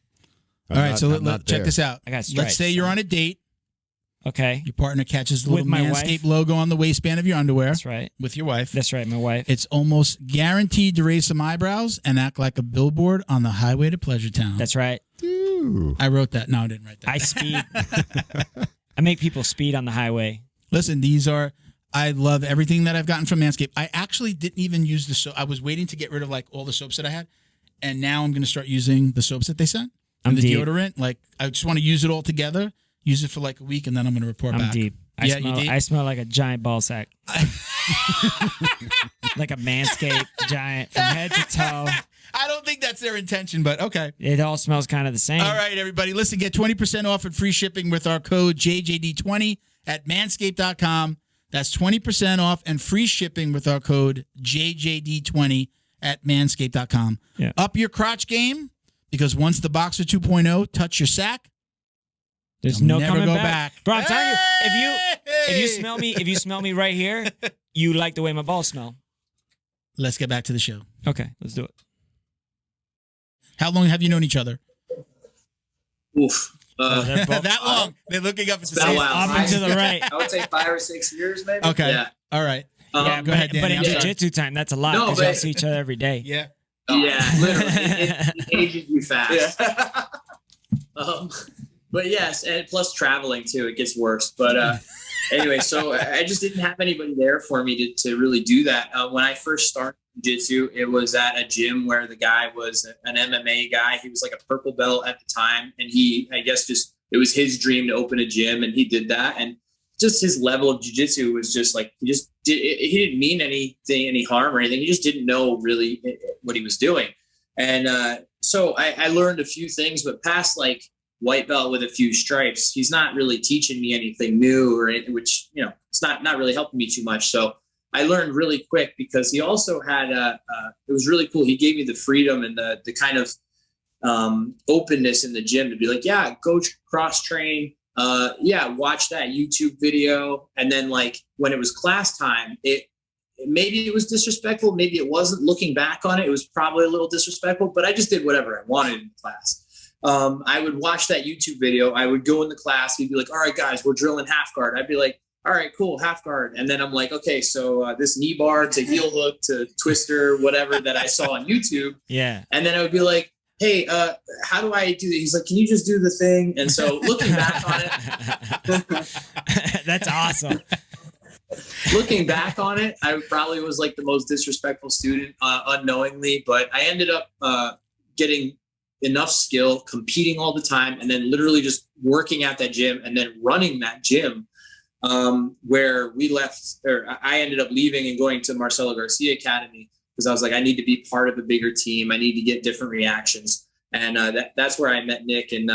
All right, so check this out. I got stripes, Let's say you're on a date Okay. Your partner catches the With little my Manscaped wife. logo on the waistband of your underwear. That's right. With your wife. That's right, my wife. It's almost guaranteed to raise some eyebrows and act like a billboard on the highway to Pleasure Town. That's right. Ooh. I wrote that. No, I didn't write that. I speed. I make people speed on the highway. Listen, I love everything that I've gotten from Manscaped. I actually didn't even use the soap. I was waiting to get rid of like all the soaps that I had. And now I'm going to start using the soaps that they sent. And the deodorant. Like, I just want to use it all together. Use it for like a week, and then I'm going to report back. I'm deep. I smell like a giant ball sack. Like a Manscaped giant from head to toe. I don't think that's their intention, but okay. It all smells kind of the same. All right, everybody. Listen, get 20% off and free shipping with our code JJD20 at manscaped.com. That's 20% off and free shipping with our code JJD20 at manscaped.com. Yeah. Up your crotch game, because once the Boxer 2.0 touch your sack, there's you'll no never coming go back. Bro, I'm telling you, if you smell me right here, you like the way my balls smell. Let's get back to the show. Okay, let's do it. How long have you known each other? Oof. That long. They're looking up at the been a same while. Up and to the right. I would say 5 or 6 years, maybe. Okay. Yeah. All right. Yeah, go ahead, Danny. But in I'm sorry. jiu-jitsu time, that's a lot No, because but- y'all see each other every day. Yeah. Yeah, literally. It ages you fast. Yeah. But yes, and plus traveling too, it gets worse. But anyway, so I just didn't have anybody there for me to really do that. When I first started jiu-jitsu, it was at a gym where the guy was an MMA guy. He was like a purple belt at the time. And it was his dream to open a gym, and he did that. And just his level of jiu-jitsu was just like, he didn't mean any harm or anything. He just didn't know really what he was doing. And so I learned a few things, but past like white belt with a few stripes, he's not really teaching me anything new or anything, which, it's not really helping me too much. So I learned really quick, because he also had it was really cool. He gave me the freedom and the kind of openness in the gym to be like, yeah, go cross train. Watch that YouTube video. And then like when it was class time, maybe it was disrespectful. Maybe it wasn't. Looking back on it, it was probably a little disrespectful, but I just did whatever I wanted in class. I would watch that YouTube video. I would go in the class. He'd be like, all right, guys, we're drilling half guard. I'd be like, all right, cool, half guard. And then I'm like, okay, so this knee bar to heel hook to twister, whatever that I saw on YouTube. Yeah. And then I would be like, hey, how do I do that? He's like, can you just do the thing? And so looking back on it. That's awesome. Looking back on it, I probably was like the most disrespectful student unknowingly, but I ended up getting enough skill, competing all the time, and then literally just working at that gym and then running that gym where I ended up leaving and going to Marcelo Garcia Academy, because I was like, I need to be part of a bigger team. I need to get different reactions. And that's where I met Nick. And,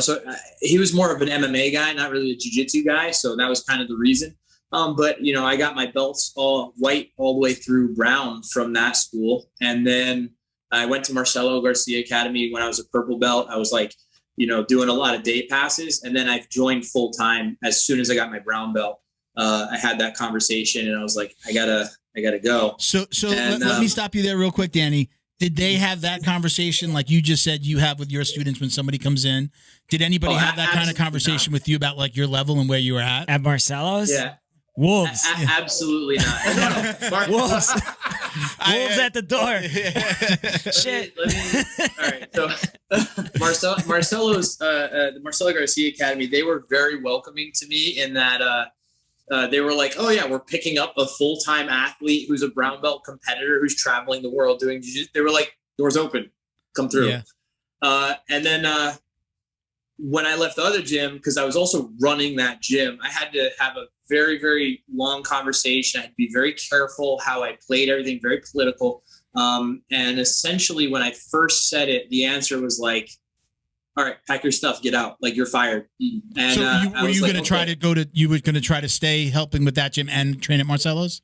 so he was more of an MMA guy, not really a jiu-jitsu guy. So that was kind of the reason. But I got my belts all white all the way through brown from that school. And then I went to Marcelo Garcia Academy when I was a purple belt. I was like, doing a lot of day passes. And then I joined full time as soon as I got my brown belt. I had that conversation and I was like, I gotta go. So let me stop you there real quick, Danny. Did they have that conversation like you just said you have with your students when somebody comes in? Did anybody have that kind of conversation with you about like your level and where you were at? At Marcelo's? Yeah. Wolves. Absolutely not. No. Wolves. Wolves at the door. Shit. All right. So Marcelo's the Marcelo Garcia Academy, they were very welcoming to me in that they were like, oh yeah, we're picking up a full-time athlete who's a brown belt competitor who's traveling the world doing jiu-jitsu. They were like, doors open, come through. Yeah. And then when I left the other gym, because I was also running that gym, I had to have a very, very long conversation. I had to be very careful how I played everything, very political. And essentially when I first said it, the answer was like, all right, pack your stuff, get out. Like, you're fired. And so were you going to try to go to, you were going to try to stay helping with that gym and train at Marcelo's?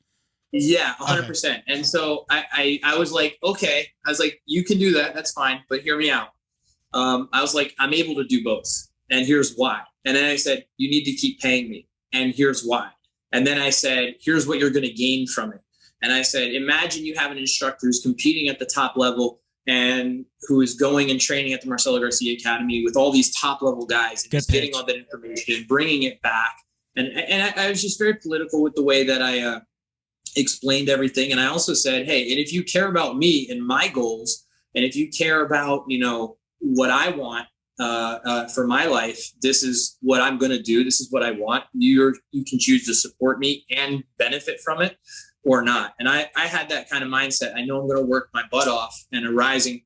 Yeah, 100%. Okay. And so I was like, okay. I was like, you can do that. That's fine. But hear me out. I was like, I'm able to do both. And here's why. And then I said, you need to keep paying me. And here's why. And then I said, here's what you're going to gain from it. And I said, imagine you have an instructor who's competing at the top level. and who is going and training at the Marcelo Garcia Academy with all these top level guys and just getting all that information, bringing it back. And I was just very political with the way that I explained everything. And I also said, hey, and if you care about me and my goals, and if you care about, you know, what I want for my life, this is what I'm going to do. This is what I want. You can choose to support me and benefit from it or not. And I had that kind of mindset. I know I'm going to work my butt off, and a rising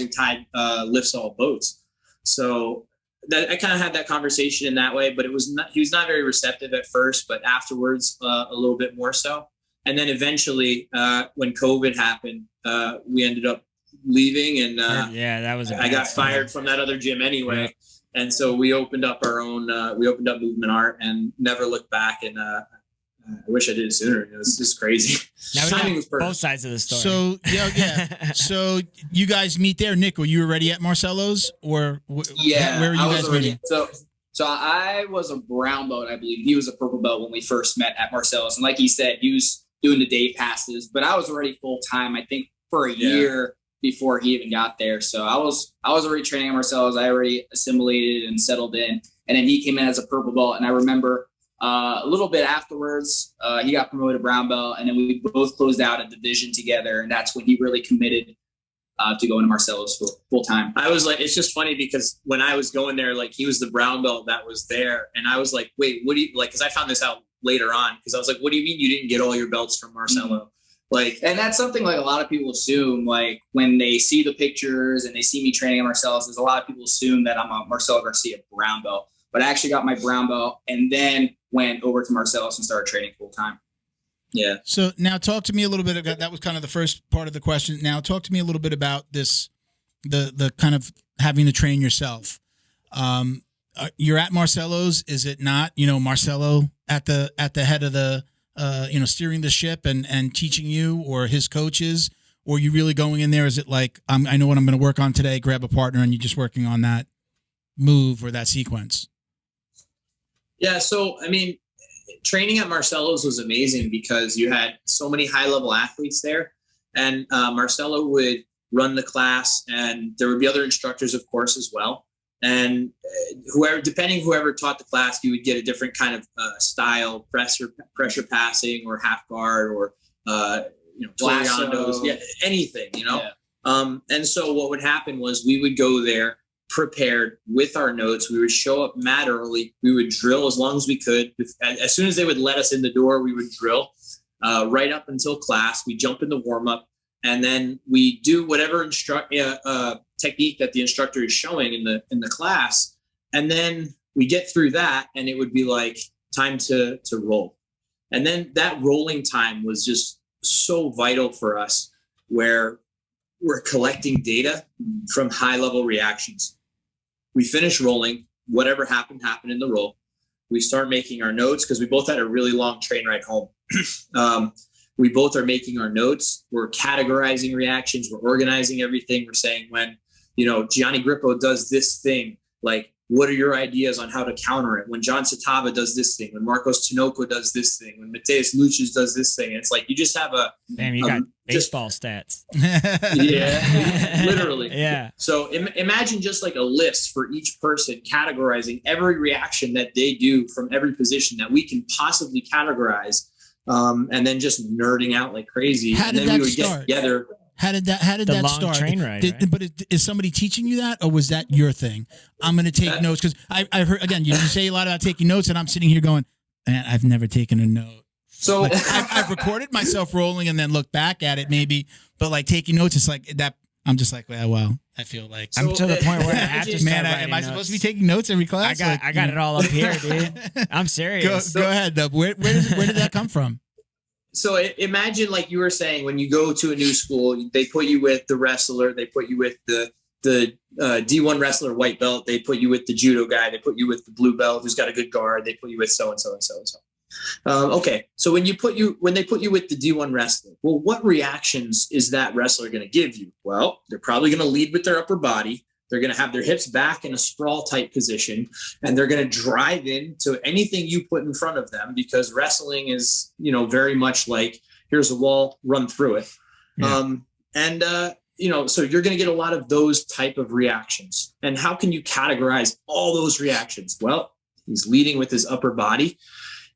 tide lifts all boats. So that I kind of had that conversation in that way, but he was not very receptive at first, but afterwards a little bit more so. And then eventually when COVID happened, we ended up leaving, and that was I got fired from that other gym anyway. Yeah. And so we opened up our own, Movement Art, and never looked back. And I wish I did it sooner. It was just crazy. Now timing was perfect. Both sides of the story. So yeah. So you guys meet there. Nick, were you already at Marcelo's, or where were you guys meeting? So I was a brown belt, I believe. He was a purple belt when we first met at Marcelo's, and like he said, he was doing the day passes. But I was already full time, I think, for a year before he even got there. So I was already training at Marcelo's. I already assimilated and settled in, and then he came in as a purple belt. And I remember a little bit afterwards, he got promoted to brown belt, and then we both closed out a division together. And that's when he really committed to going to Marcelo's full time. I was like, it's just funny because when I was going there, like he was the brown belt that was there. And I was like, wait, what do you like? Cause I found this out later on. Cause I was like, what do you mean you didn't get all your belts from Marcelo? Mm-hmm. Like, and that's something like a lot of people assume, like when they see the pictures and they see me training at Marcelo's, there's a lot of people assume that I'm a Marcelo Garcia brown belt, but I actually got my brown belt and then went over to Marcelo's and started training full time. Yeah. So now talk to me a little bit about, that was kind of the first part of the question. Now talk to me a little bit about this, the kind of having to train yourself. You're at Marcelo's. Is it not, Marcelo at the head of the, steering the ship and teaching you, or his coaches, or you really going in there? Is it like, I know what I'm going to work on today, grab a partner, and you're just working on that move or that sequence? Yeah. So, I mean, training at Marcelo's was amazing because you had so many high-level athletes there, and Marcelo would run the class, and there would be other instructors, of course, as well. And whoever taught the class, you would get a different kind of style, pressure passing, or half guard, or Toriandos, anything, Yeah. And so what would happen was we would go there prepared with our notes. We would show up mad early. We would drill as long as we could. As soon as they would let us in the door, we would drill right up until class. We jump in the warm up, and then we do whatever technique that the instructor is showing in the class. And then we get through that, and it would be like time to roll. And then that rolling time was just so vital for us, where we're collecting data from high level reactions. We finish rolling, whatever happened in the roll. We start making our notes because we both had a really long train ride home. We both are making our notes. We're categorizing reactions. We're organizing everything. We're saying when, Gianni Grippo does this thing, like, what are your ideas on how to counter it? When John Satava does this thing, when Marcos Tinoco does this thing, when Mateus Lucius does this thing, it's like you just have you got baseball stats. Yeah, literally. Yeah. So imagine just like a list for each person, categorizing every reaction that they do from every position that we can possibly categorize, and then just nerding out like crazy. How did and then that we would start? get together. How did that start? Train ride, right? But is somebody teaching you that, or was that your thing? I'm going to take notes, because I've heard, again, you say a lot about taking notes, and I'm sitting here going, man, I've never taken a note. So like, I've recorded myself rolling and then looked back at it maybe, but like taking notes, it's like that. I'm just like, well, I feel like I'm to the point where I have to start writing am I notes. supposed to be taking notes every class? I got it all up here, dude. I'm serious. Go ahead, Dub. Where did that come from? So imagine, like you were saying, when you go to a new school, they put you with the wrestler, they put you with the D1 wrestler white belt, they put you with the judo guy, they put you with the blue belt who's got a good guard, they put you with so and so and so and so. Okay, so when they put you with the D1 wrestler, well, what reactions is that wrestler going to give you? Well, they're probably going to lead with their upper body. They're going to have their hips back in a sprawl type position, and they're going to drive into anything you put in front of them, because wrestling is, very much like, here's a wall, run through it. Yeah. so you're going to get a lot of those type of reactions. And how can you categorize all those reactions? Well, he's leading with his upper body.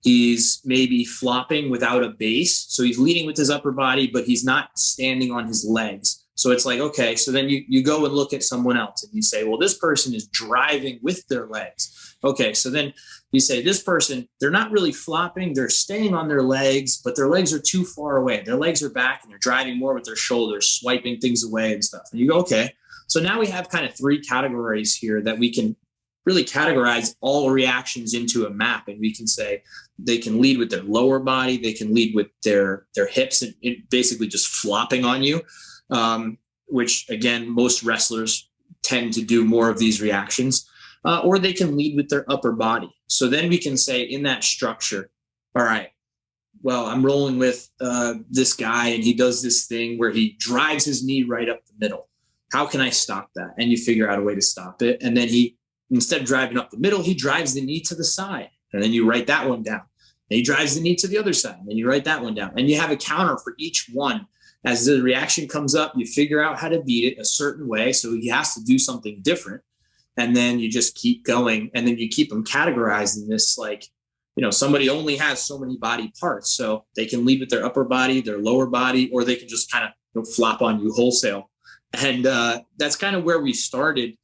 He's maybe flopping without a base. So he's leading with his upper body, but he's not standing on his legs. So it's like, okay, so then you go and look at someone else and you say, well, this person is driving with their legs. Okay, so then you say this person, they're not really flopping. They're staying on their legs, but their legs are too far away. Their legs are back and they're driving more with their shoulders, swiping things away and stuff. And you go, okay. So now we have kind of 3 categories here that we can really categorize all reactions into a map. And we can say they can lead with their lower body. They can lead with their hips and basically just flopping on you, which again, most wrestlers tend to do more of these reactions, or they can lead with their upper body. So then we can say in that structure, all right, well, I'm rolling with this guy and he does this thing where he drives his knee right up the middle. How can I stop that? And you figure out a way to stop it. And then instead of driving up the middle, he drives the knee to the side. And then you write that one down. And he drives the knee to the other side. And then you write that one down. And you have a counter for each one. As the reaction comes up, you figure out how to beat it a certain way. So he has to do something different. And then you just keep going. And then you keep them categorized in this, like, somebody only has so many body parts. So they can lead with their upper body, their lower body, or they can just kind of flop on you wholesale. And that's kind of where we started.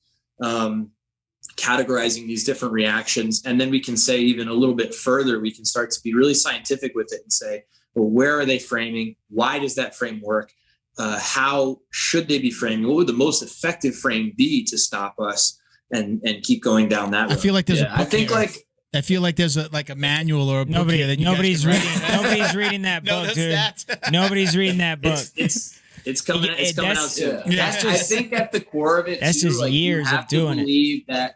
Categorizing these different reactions. And then we can say even a little bit further, we can start to be really scientific with it and say, well, where are they framing? Why does that frame work? How should they be framing? What would the most effective frame be to stop us and keep going down that road? I feel like there's I feel like there's a manual or a book here that nobody's reading that book, dude. Nobody's reading that book. It's coming out soon. Yeah. I think at the core of it, that's just years of doing it. Believe that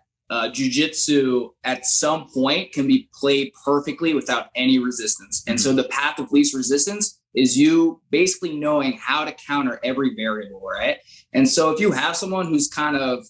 jiu-jitsu at some point can be played perfectly without any resistance. And so the path of least resistance is you basically knowing how to counter every variable, right? And so if you have someone who's kind of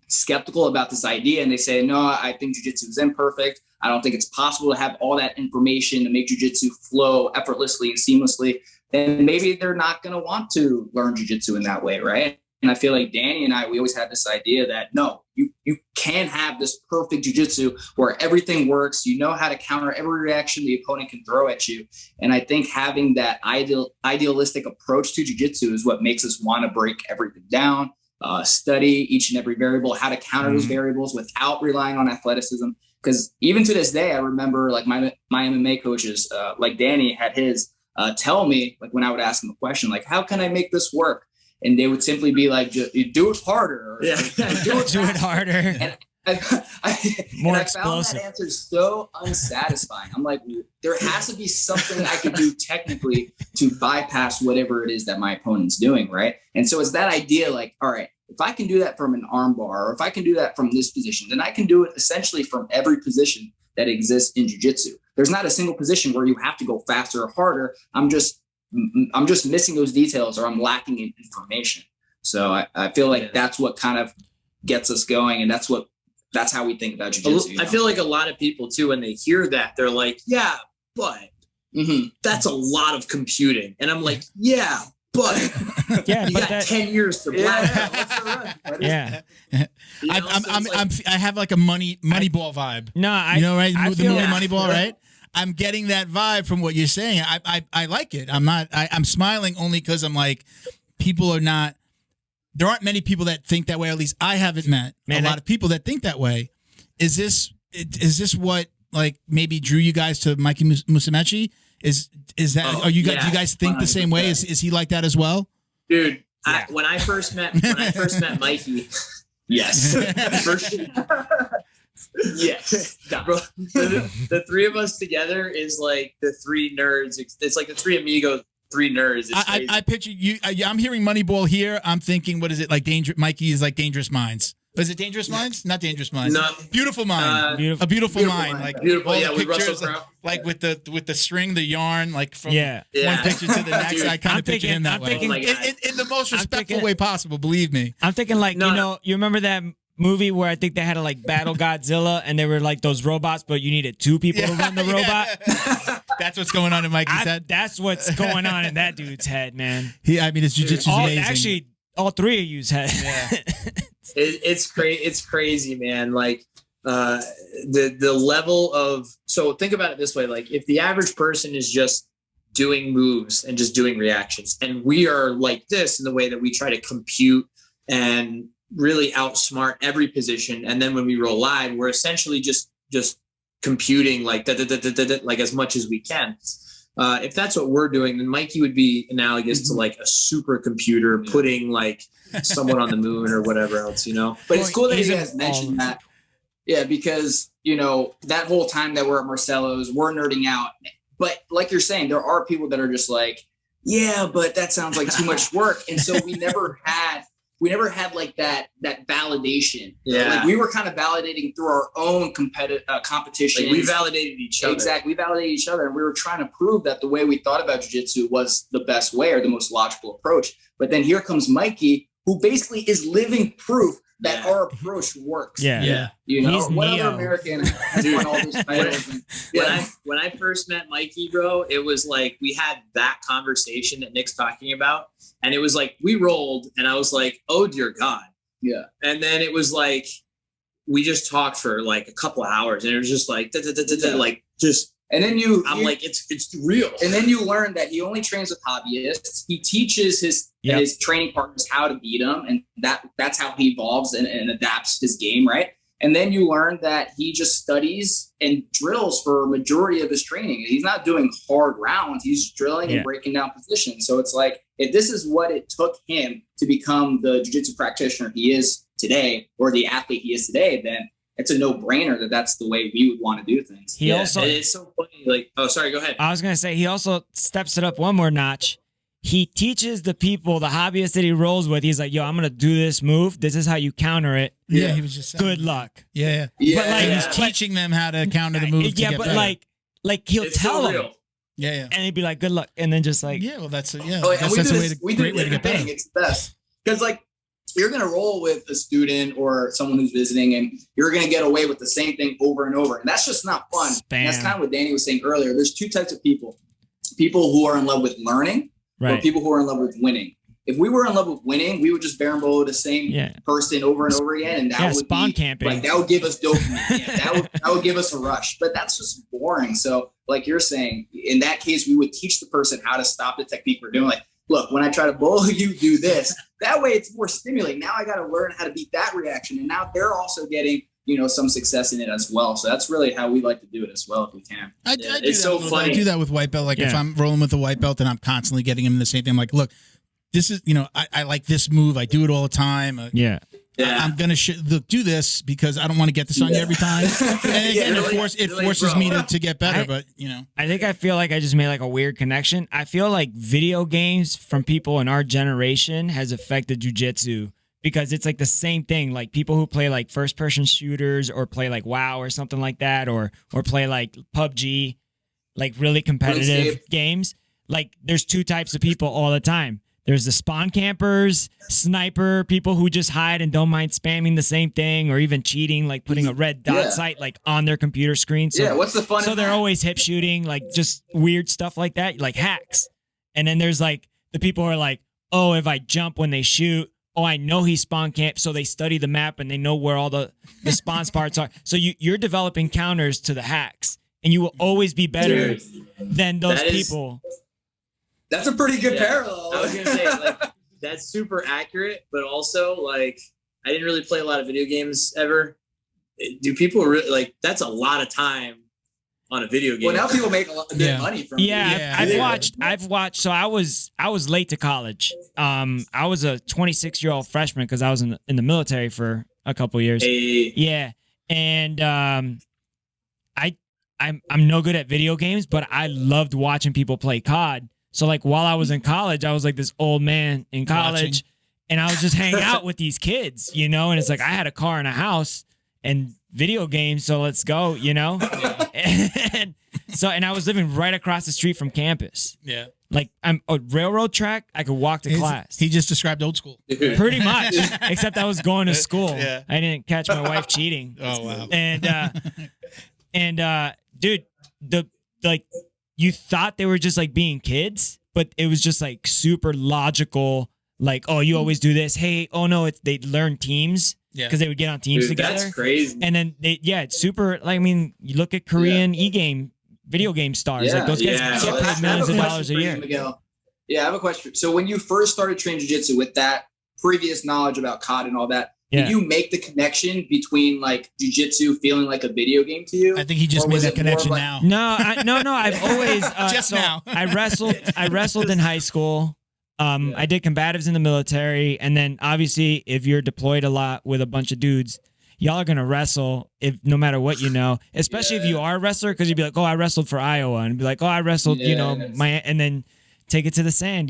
skeptical about this idea and they say, no, I think jiu-jitsu is imperfect. I don't think it's possible to have all that information to make jiu-jitsu flow effortlessly and seamlessly, then maybe they're not going to want to learn jiu-jitsu in that way, right? And I feel like Danny and I, we always had this idea that, no, you can have this perfect jiu-jitsu where everything works. You know how to counter every reaction the opponent can throw at you. And I think having that idealistic approach to jiu-jitsu is what makes us want to break everything down, study each and every variable, how to counter those variables without relying on athleticism. Because even to this day, I remember like my MMA coaches, like Danny had his, tell me, like when I would ask him a question, like, how can I make this work? And they would simply be like, you do it harder. Or, do it harder. And More explosive. I found that answer so unsatisfying. I'm like, there has to be something I could do technically to bypass whatever it is that my opponent's doing, right? And so it's that idea like, all right, if I can do that from an arm bar, or if I can do that from this position, then I can do it essentially from every position that exists in jiu-jitsu. There's not a single position where you have to go faster or harder. I'm just missing those details, or I'm lacking in information. So I feel like that's what kind of gets us going. And that's how we think about jiu-jitsu. I feel like a lot of people too, when they hear that, they're like, yeah, but that's a lot of computing. And I'm like, yeah, but you got 10 years to black belt. Yeah. I have like a Moneyball vibe. No, right? I the movie Moneyball, right? I'm getting that vibe from what you're saying. I like it. I'm smiling only because I'm like, there aren't many people that think that way. At least I haven't met a lot of people that think that way. Is this what like maybe drew you guys to Mikey Musumeci? Is that do you guys think the same way? Is he like that as well? Dude, when I first met Mikey, yes. Yes, bro. The three of us together is like the three nerds. It's like the three amigos, three nerds. I picture you. I'm hearing Moneyball here. I'm thinking, what is it like? Mikey is like Dangerous Minds. Was it Dangerous Minds? Not Dangerous Minds. No. Beautiful Mind. A beautiful mind. Like beautiful. all Yeah, the with Russell pictures, Crowe. like with the string, the yarn, like from one picture to the next. Dude, I kind of picture him that way. In the most respectful way possible. Believe me. I'm thinking like you remember that movie where I think they had to like battle Godzilla and they were like those robots, but you needed two people to run the robot. That's what's going on in Mikey's head. That's what's going on in that dude's head, man. His jiu-jitsu is amazing. Actually, all three of you's had. Yeah. It's crazy, man. Like the level of, so think about it this way. Like if the average person is just doing moves and just doing reactions, and we are like this in the way that we try to compute and really outsmart every position. And then when we roll live, we're essentially just computing like like as much as we can. If that's what we're doing, then Mikey would be analogous to like a supercomputer putting like someone on the moon or whatever else, you know? But it's cool that you guys mentioned that. Yeah, because, you know, that whole time that we're at Marcelo's, we're nerding out. But like you're saying, there are people that are just like, yeah, but that sounds like too much work. And so we never had like that validation. Yeah. Like we were kind of validating through our own competition. Like we validated each other. Exactly. We validated each other. And we were trying to prove that the way we thought about jiu-jitsu was the best way or the most logical approach. But then here comes Mikey, who basically is living proof that our approach works. Yeah. You know, He's what Neo. other American has won all these titles? When I first met Mikey, bro, it was like we had that conversation that Nick's talking about. And it was like we rolled and I was like, oh, dear God. Yeah. And then it was like we just talked for like a couple of hours and it was just like, like just. And then like, it's real. And then you learn that he only trains with hobbyists. He teaches his training partners how to beat him. And that's how he evolves and adapts his game, right? And then you learn that he just studies and drills for a majority of his training. He's not doing hard rounds. He's drilling and breaking down positions. So it's like, if this is what it took him to become the jiu-jitsu practitioner he is today, or the athlete he is today, then it's a no-brainer that that's the way we would want to do things. He also, it's so funny. Like, oh, sorry, go ahead. I was gonna say he also steps it up one more notch. He teaches the people, the hobbyists that he rolls with. He's like, "Yo, I'm gonna do this move. This is how you counter it. Yeah, he was just saying, good luck." Yeah. But like he's teaching them how to counter the move. Yeah, but better. like he'll tell them. Real. Yeah. And he'd be like, "Good luck," and then just like, yeah, well, that's and we do way to get better. It's the best because like you're gonna roll with a student or someone who's visiting, and you're gonna get away with the same thing over and over, and that's just not fun. And that's kind of what Danny was saying earlier. There's two types of people: people who are in love with learning, or people who are in love with winning. If we were in love with winning, we would just bear and bow the same person over and over again, and that would spawn camping. Like that would give us dopamine. that would give us a rush. But that's just boring. So, like you're saying, in that case, we would teach the person how to stop the technique we're doing. Like, look, when I try to bowl, you do this. That way, it's more stimulating. Now I got to learn how to beat that reaction, and now they're also getting some success in it as well. So that's really how we like to do it as well if we can. I do so funny. I do that with white belt. Like if I'm rolling with a white belt and I'm constantly getting him the same thing, I'm like, look, this is, I like this move. I do it all the time. I'm going to do this because I don't want to get this on you every time. And again, it forces me to get better. I feel like I just made like a weird connection. I feel like video games from people in our generation has affected jiu-jitsu because it's like the same thing. Like people who play like first person shooters or play like WoW or something like that, or play like PUBG, like really competitive games. Like there's two types of people all the time. There's the spawn campers, sniper, people who just hide and don't mind spamming the same thing or even cheating, like putting a red dot sight like on their computer screen. So, what's the fun? So they're always hip shooting, like just weird stuff like that, like hacks. And then there's like the people who are like, oh, if I jump when they shoot, oh, I know he spawn camp. So they study the map and they know where all the spawn parts are. So you're developing counters to the hacks, and you will always be better than those people. That's a pretty good parallel. I was going to say, like, that's super accurate, but also, like, I didn't really play a lot of video games ever. Do people really, like, that's a lot of time on a video game. Well, now people make a lot of good money from it. I've watched, so I was late to college. I was a 26-year-old freshman because I was in the military for a couple years. Yeah. And I'm no good at video games, but I loved watching people play COD. So like while I was in college, I was like this old man in college and I was just hanging out with these kids, and it's like I had a car and a house and video games. So let's go, and I was living right across the street from campus. Yeah. Like I'm a railroad track. I could walk to class. He just described old school. Pretty much, except I was going to school. Yeah. I didn't catch my wife cheating. Oh, wow. And dude, you thought they were just like being kids, but it was just like super logical, Like, oh, you always do this. Hey, oh no, they learn teams because they would get on teams together. That's crazy. And then it's super. Like, I mean, you look at Korean e-game video game stars. Like those guys get paid millions of dollars a year. Miguel. Yeah, I have a question. So when you first started training jiu-jitsu with that previous knowledge about COD and all that, did you make the connection between like jiu-jitsu feeling like a video game to you? I think he just made that connection now. No. I've always now. I wrestled in high school. I did combatives in the military, and then obviously if you're deployed a lot with a bunch of dudes, y'all are gonna wrestle if no matter what you know. Especially if you are a wrestler, because you'd be like, oh, I wrestled for Iowa, and be like, oh, I wrestled, and then take it to the sand,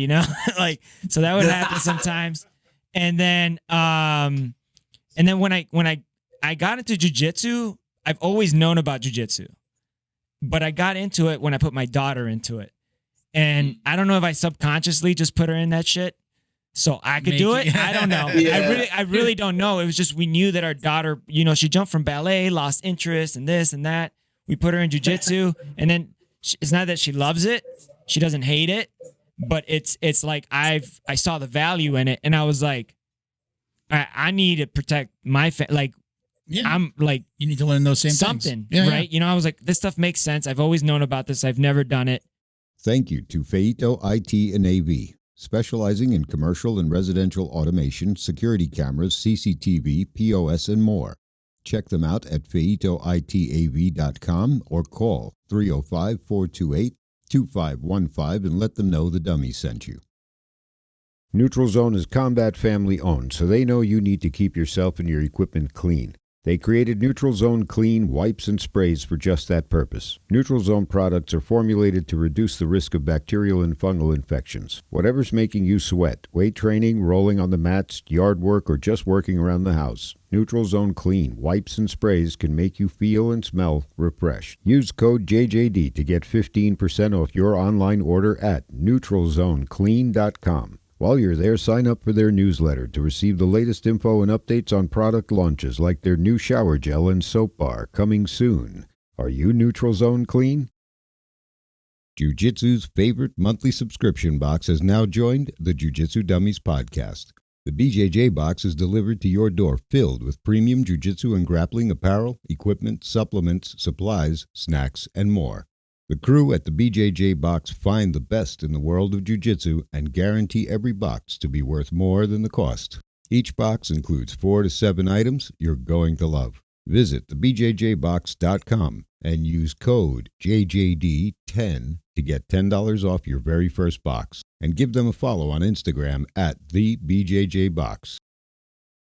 like so that would happen sometimes. And then when I got into jiu-jitsu, I've always known about jiu-jitsu, but I got into it when I put my daughter into it. And I don't know if I subconsciously just put her in that shit so I could do it. I don't know. I really don't know. It was just we knew that our daughter, she jumped from ballet, lost interest, and this and that. We put her in jiu-jitsu, and then it's not that she loves it. She doesn't hate it, but it's like I saw the value in it, and I was like, I need to protect my I'm like, you need to learn those same something, things. right? I was like, this stuff makes sense. I've always known about this. I've never done it. Thank you to Feito IT and AV, specializing in commercial and residential automation, security cameras, CCTV, POS, and more. Check them out at feitoitav.com or call 305-428-2515 and let them know the dummy sent you. Neutral Zone is combat family owned, so they know you need to keep yourself and your equipment clean. They created Neutral Zone Clean wipes and sprays for just that purpose. Neutral Zone products are formulated to reduce the risk of bacterial and fungal infections. Whatever's making you sweat, weight training, rolling on the mats, yard work, or just working around the house, Neutral Zone Clean wipes and sprays can make you feel and smell refreshed. Use code JJD to get 15% off your online order at neutralzoneclean.com. While you're there, sign up for their newsletter to receive the latest info and updates on product launches like their new shower gel and soap bar coming soon. Are you Neutral Zone Clean? Jiu-Jitsu's favorite monthly subscription box has now joined the Jiu Jitsu Dummies Podcast. The BJJ Box is delivered to your door filled with premium jiu-jitsu and grappling apparel, equipment, supplements, supplies, snacks, and more. The crew at the BJJ Box find the best in the world of jiu-jitsu and guarantee every box to be worth more than the cost. Each box includes 4 to 7 items you're going to love. Visit thebjjbox.com and use code JJD10 to get $10 off your very first box. And give them a follow on Instagram at thebjjbox.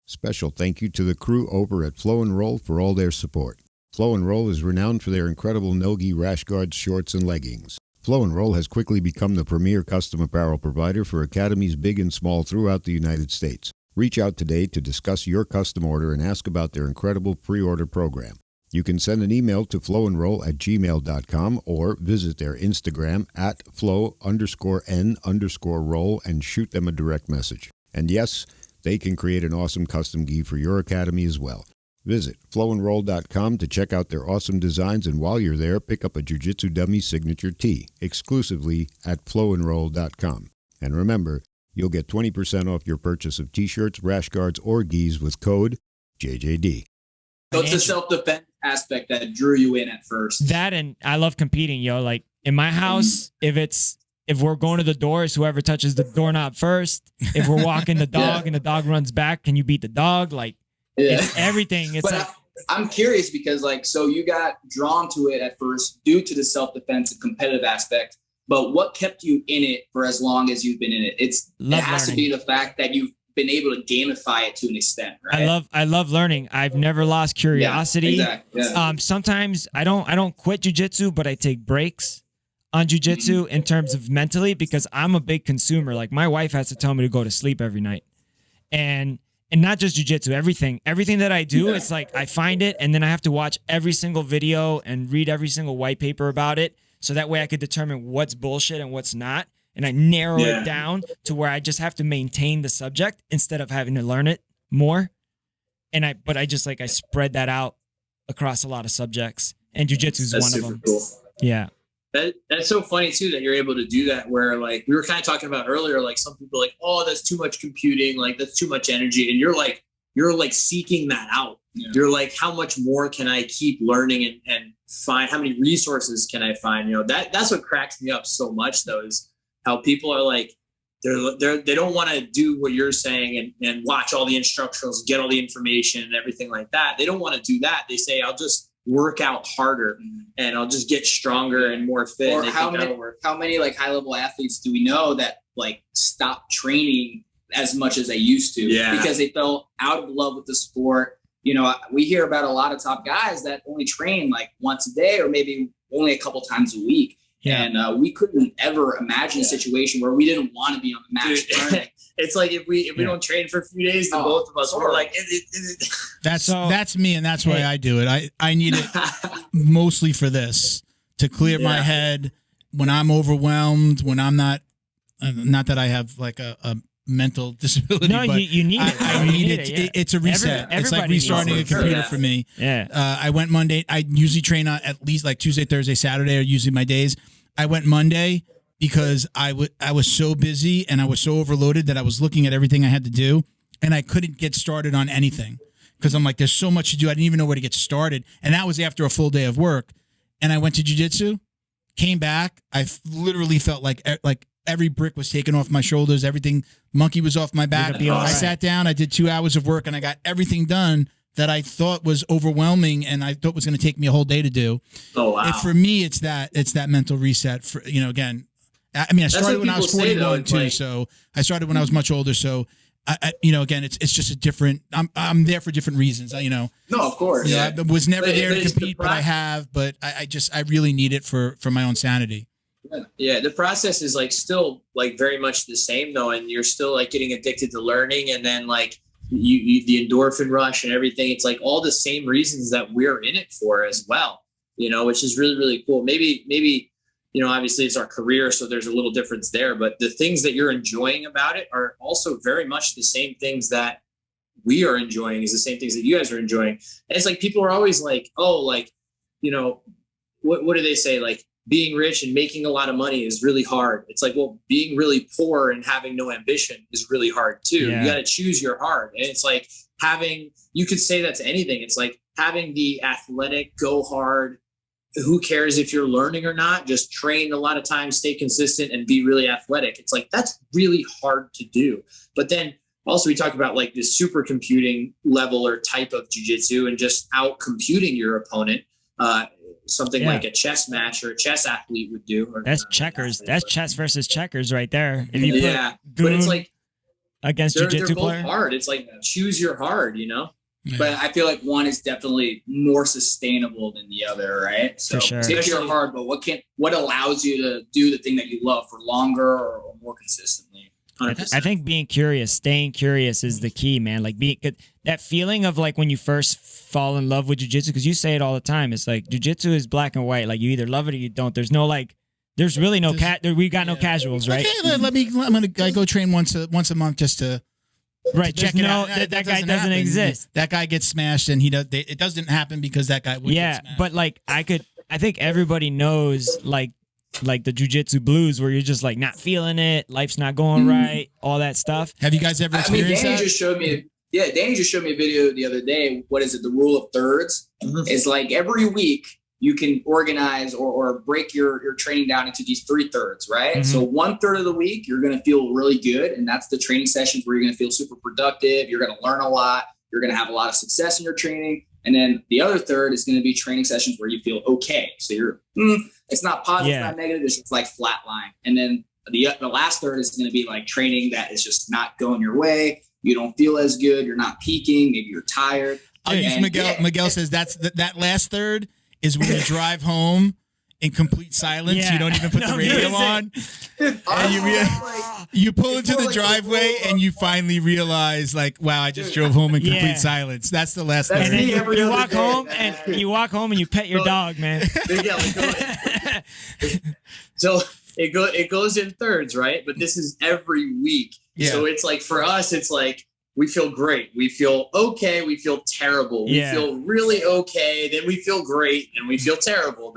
Special thank you to the crew over at Flow and Roll for all their support. Flow and Roll is renowned for their incredible no-gi rash guards, shorts, and leggings. Flow and Roll has quickly become the premier custom apparel provider for academies big and small throughout the United States. Reach out today to discuss your custom order and ask about their incredible pre-order program. You can send an email to flowandroll@gmail.com or visit their Instagram at flow_n_roll and shoot them a direct message. And yes, they can create an awesome custom gi for your academy as well. Visit flowandroll.com to check out their awesome designs, and while you're there, pick up a Jiu Jitsu Dummies signature tee exclusively at flowandroll.com. And remember, you'll get 20% off your purchase of t-shirts, rash guards, or gis with code JJD. So it's the self-defense aspect that drew you in at first. That, and I love competing, yo. Like in my house, if we're going to the doors, whoever touches the doorknob first. If we're walking the dog and the dog runs back, can you beat the dog? Like, it's everything. It's but I'm curious because, so you got drawn to it at first due to the self-defense and competitive aspect. But what kept you in it for as long as you've been in it? It has to be the fact that you've been able to gamify it to an extent, right? I love learning. I've never lost curiosity. Yeah, exactly. Yeah. Sometimes I don't quit jiu-jitsu, but I take breaks on jiu-jitsu in terms of mentally, because I'm a big consumer. Like my wife has to tell me to go to sleep every night. And not just jiu-jitsu, everything that I do, it's like I find it and then I have to watch every single video and read every single white paper about it. So that way I could determine what's bullshit and what's not. And I narrow it down to where I just have to maintain the subject instead of having to learn it more. But I spread that out across a lot of subjects, and jiu-jitsu is one of them. Cool. Yeah. That's so funny too that you're able to do that, where like we were kind of talking about earlier, like some people are like, oh, that's too much computing, like that's too much energy, and you're like seeking that out. Yeah. You're like, how much more can I keep learning and find, how many resources can I find? You know, that's what cracks me up so much though, is how people are like, they don't want to do what you're saying and watch all the instructionals, get all the information and everything like that. They don't want to do that. They say, I'll just work out harder and I'll just get stronger and more fit. Or how many like high level athletes do we know that like stop training as much as they used to because they fell out of love with the sport? You know, we hear about a lot of top guys that only train like once a day or maybe only a couple times a week. Yeah. And we couldn't ever imagine a situation where we didn't want to be on the mat. It's like if we don't train for a few days, then both of us were like, that's me, and that's why I do it. I need it mostly for this, to clear my head when I'm overwhelmed, when I'm not that I have like a mental disability. No, but you need it. I need it. It's a reset. It's like restarting a computer for me. Yeah. I went Monday. I usually train on at least like Tuesday, Thursday, Saturday are usually my days. I went Monday because I was so busy and I was so overloaded that I was looking at everything I had to do and I couldn't get started on anything because I'm like, there's so much to do. I didn't even know where to get started. And that was after a full day of work. And I went to jiu-jitsu, came back. I literally felt like every brick was taken off my shoulders. Everything, monkey was off my back. I sat down, I did 2 hours of work and I got everything done that I thought was overwhelming and I thought was going to take me a whole day to do. Oh, wow. And for me, it's that mental reset. For, you know, again, I mean, I started when I was 41 too. So I started when I was much older. So you know, again, it's just a different, I'm there for different reasons. You know, no, of course. Yeah. I was never there to compete, but I have, but I really need it for my own sanity. Yeah, the process is like still like very much the same though, and you're still like getting addicted to learning, and then like you the endorphin rush and everything. It's like all the same reasons that we're in it for as well, you know, which is really, really cool. Maybe you know, obviously it's our career, so there's a little difference there, but the things that you're enjoying about it are also very much the same things that we are enjoying, is the same things that you guys are enjoying. And it's like people are always like, oh, like, you know, what do they say, like, being rich and making a lot of money is really hard. It's like, well, being really poor and having no ambition is really hard too. You got to choose your hard. And it's like you could say that to anything. It's like having the athletic, go hard. Who cares if you're learning or not? Just train a lot of times, stay consistent and be really athletic. It's like, that's really hard to do. But then also we talk about like this supercomputing level or type of jiu-jitsu and just out computing your opponent. Something like a chess match or a chess athlete would do. Or that's checkers. That's chess versus checkers right there. If you but it's like against jiu-jitsu player, hard. It's like choose your hard, you know. Yeah. But I feel like one is definitely more sustainable than the other, right? So for sure. Pick your hard, but what allows you to do the thing that you love for longer or more consistently? 100%. I think being curious, staying curious is the key, man. Like that feeling of like when you first fall in love with jiu-jitsu, because you say it all the time. It's like jiu-jitsu is black and white. Like you either love it or you don't. There's no like, there's really no we got no casuals, right? Okay, I'm gonna go train once a month just to check it out. That guy doesn't exist. That guy gets smashed, and it doesn't happen because that guy would get smashed. But like I think everybody knows like the jiu-jitsu blues where you're just like not feeling it, life's not going right, all that stuff. Have you guys ever experienced that? Danny just showed me a video the other day. What is it? The rule of thirds. It's like every week you can organize or break your training down into these 3 thirds, right? So 1/3 of the week, you're going to feel really good. And that's the training sessions where you're going to feel super productive. You're going to learn a lot. You're going to have a lot of success in your training. And then the other third is going to be training sessions where you feel okay. So you're, it's not positive, not negative. It's just like flat line. And then the last third is going to be like training that is just not going your way. You don't feel as good. You're not peaking. Maybe you're tired. I'll use Miguel. Miguel says that last third is when you drive home in complete silence. Yeah. You don't even put the radio on. And you pull into the driveway and you finally realize, like, wow, I just drove home in complete silence. That's the last third. And then you walk home and you pet your dog, man. So it goes in thirds, right? But this is every week. Yeah. So it's like for us, it's like we feel great. We feel okay. We feel terrible. We feel really okay. Then we feel great. Then we feel terrible.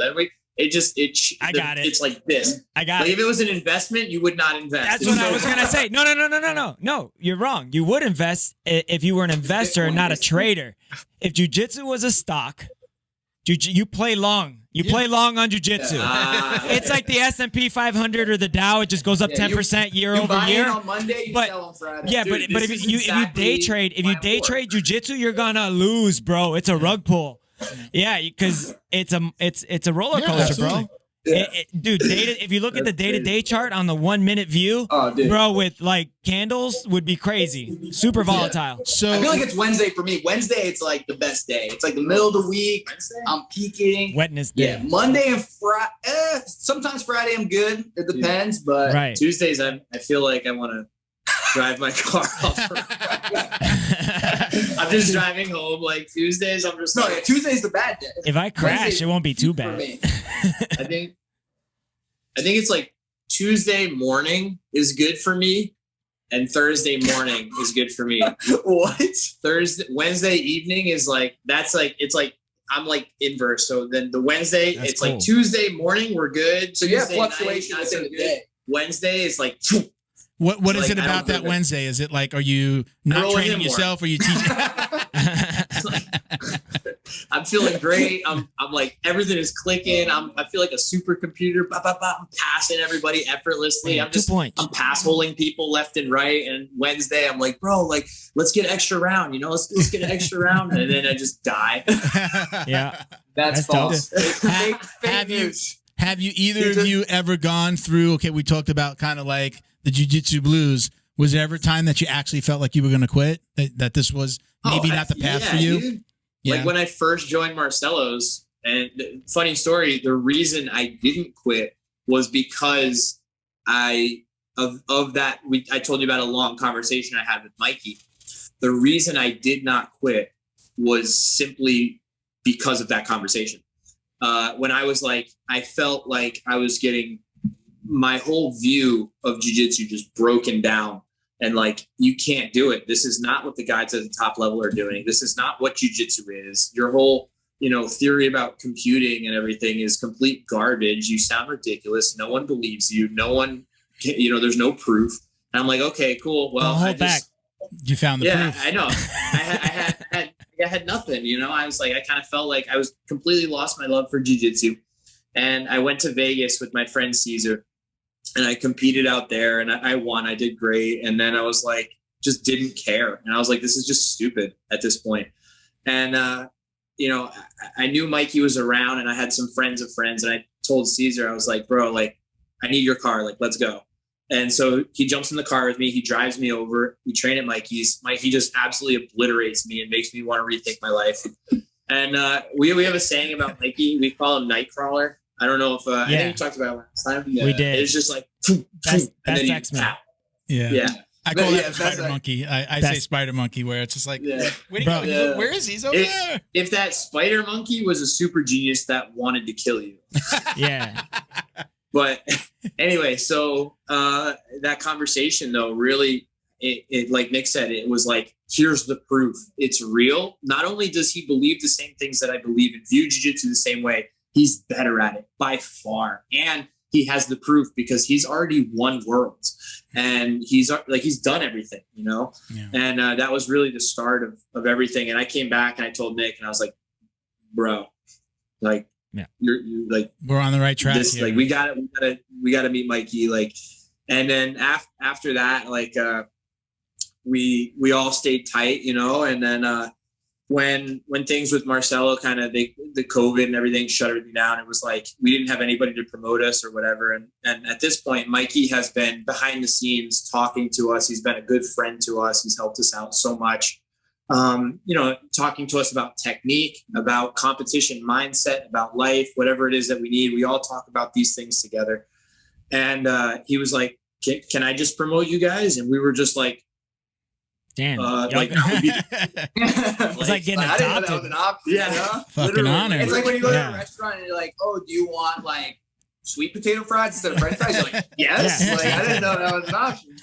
I got it. It's like this. I got like it. If it was an investment, you would not invest. That's what I was going to say. No. You're wrong. You would invest if you were an investor, not a trader. If jiu-jitsu was a stock, you play long. You play long on jiu-jitsu. It's like the S&P 500 or the Dow. It just goes up 10% year over year. On Monday, you sell on Friday. Yeah, Dude, but if you day trade, jiu-jitsu, you're gonna lose, bro. It's a rug pull. Yeah, because it's a roller coaster, bro. Yeah. Dude, if you look at the day-to-day chart on the 1 minute view, bro, with like candles would be crazy. Super volatile. So I feel like it's Wednesday for me. Wednesday, it's like the best day. It's like the middle of the week. Wednesday? I'm peaking. Wednesday. Yeah, Monday and Friday. Sometimes Friday I'm good. It depends, but right. Tuesdays I feel like I want to drive my car off. I'm just driving home. Like Tuesdays, I'm just Tuesday's the bad day. If I crash, Wednesday, it won't be too bad. I think it's like Tuesday morning is good for me, and Thursday morning is good for me. What? Wednesday evening is like it's like I'm like inverse. So then the Wednesday, That's it's cool. like Tuesday morning we're good. So you have Tuesday fluctuation night, within the good. day. Wednesday is like. what is like, it I about don't that know. Wednesday? Is it like, are you not Rolling training in more. yourself? Or are you teaching? I'm feeling great. I'm like everything is clicking. I feel like a supercomputer. I'm passing everybody effortlessly. I'm 2 points. I'm pass holing people left and right. And Wednesday, I'm like, bro, like let's get an extra round. Let's get an extra round, and then I just die. Yeah. That's false. Fake news. Have you either of you ever gone through? Okay, we talked about kind of like the jiu-jitsu blues. Was there ever a time that you actually felt like you were going to quit? That this was maybe not the path for you? Dude. Yeah. Like when I first joined Marcelo's, and funny story, the reason I didn't quit was because I told you about a long conversation I had with Mikey. The reason I did not quit was simply because of that conversation. When I was like, I felt like I was getting my whole view of jiu-jitsu just broken down. And like, you can't do it. This is not what the guys at the top level are doing. This is not what jiu-jitsu is. Your whole, theory about computing and everything is complete garbage. You sound ridiculous. No one believes you. No one, there's no proof. And I'm like, okay, cool. Well, Hold back. You found the proof. I know. I had nothing, I was like, I kind of felt like I was completely lost my love for jiu-jitsu. And I went to Vegas with my friend Caesar, and I competed out there, and I won. I did great. And then I was like, just didn't care. And I was like, this is just stupid at this point. And, I knew Mikey was around, and I had some friends of friends, and I told Caesar, I was like, bro, like, I need your car. Like, let's go. And so he jumps in the car with me. He drives me over. We train at Mikey's. Mikey just absolutely obliterates me and makes me want to rethink my life. And we have a saying about Mikey. We call him Nightcrawler. I don't know if I think we talked about it last time. We did. It's just like That's and then you X-Men. tap. Yeah. I call that spider like- monkey. I say spider monkey, where it's just like, where'd he Bro. go? Where is he? He's over there. If that spider monkey was a super genius that wanted to kill you. Yeah. But anyway, so that conversation though, really, it like Nick said, it was like, here's the proof. It's real. Not only does he believe the same things that I believe and view jiu-jitsu the same way, he's better at it by far. And he has the proof because he's already won worlds and he's done everything, Yeah. And that was really the start of everything. And I came back and I told Nick, and I was like, bro, like, you're like, we're on the right track here. Like, we gotta meet Mikey. Like, and then after that, like, we all stayed tight, and then, when things with Marcelo kind of the COVID and everything shut everything down, it was like we didn't have anybody to promote us or whatever. And at this point, Mikey has been behind the scenes talking to us. He's been a good friend to us. He's helped us out so much. Talking to us about technique, about competition mindset, about life, whatever it is that we need. We all talk about these things together. And he was like, can I just promote you guys? And we were just like, damn. It's like getting I didn't know that adopted. was an option. Yeah. Fucking Literally. honor. It's like when you go to Yeah. a restaurant and you're like, oh, do you want like sweet potato fries instead of French fries? You're like, yes. Yeah. Like, I didn't know that was an option.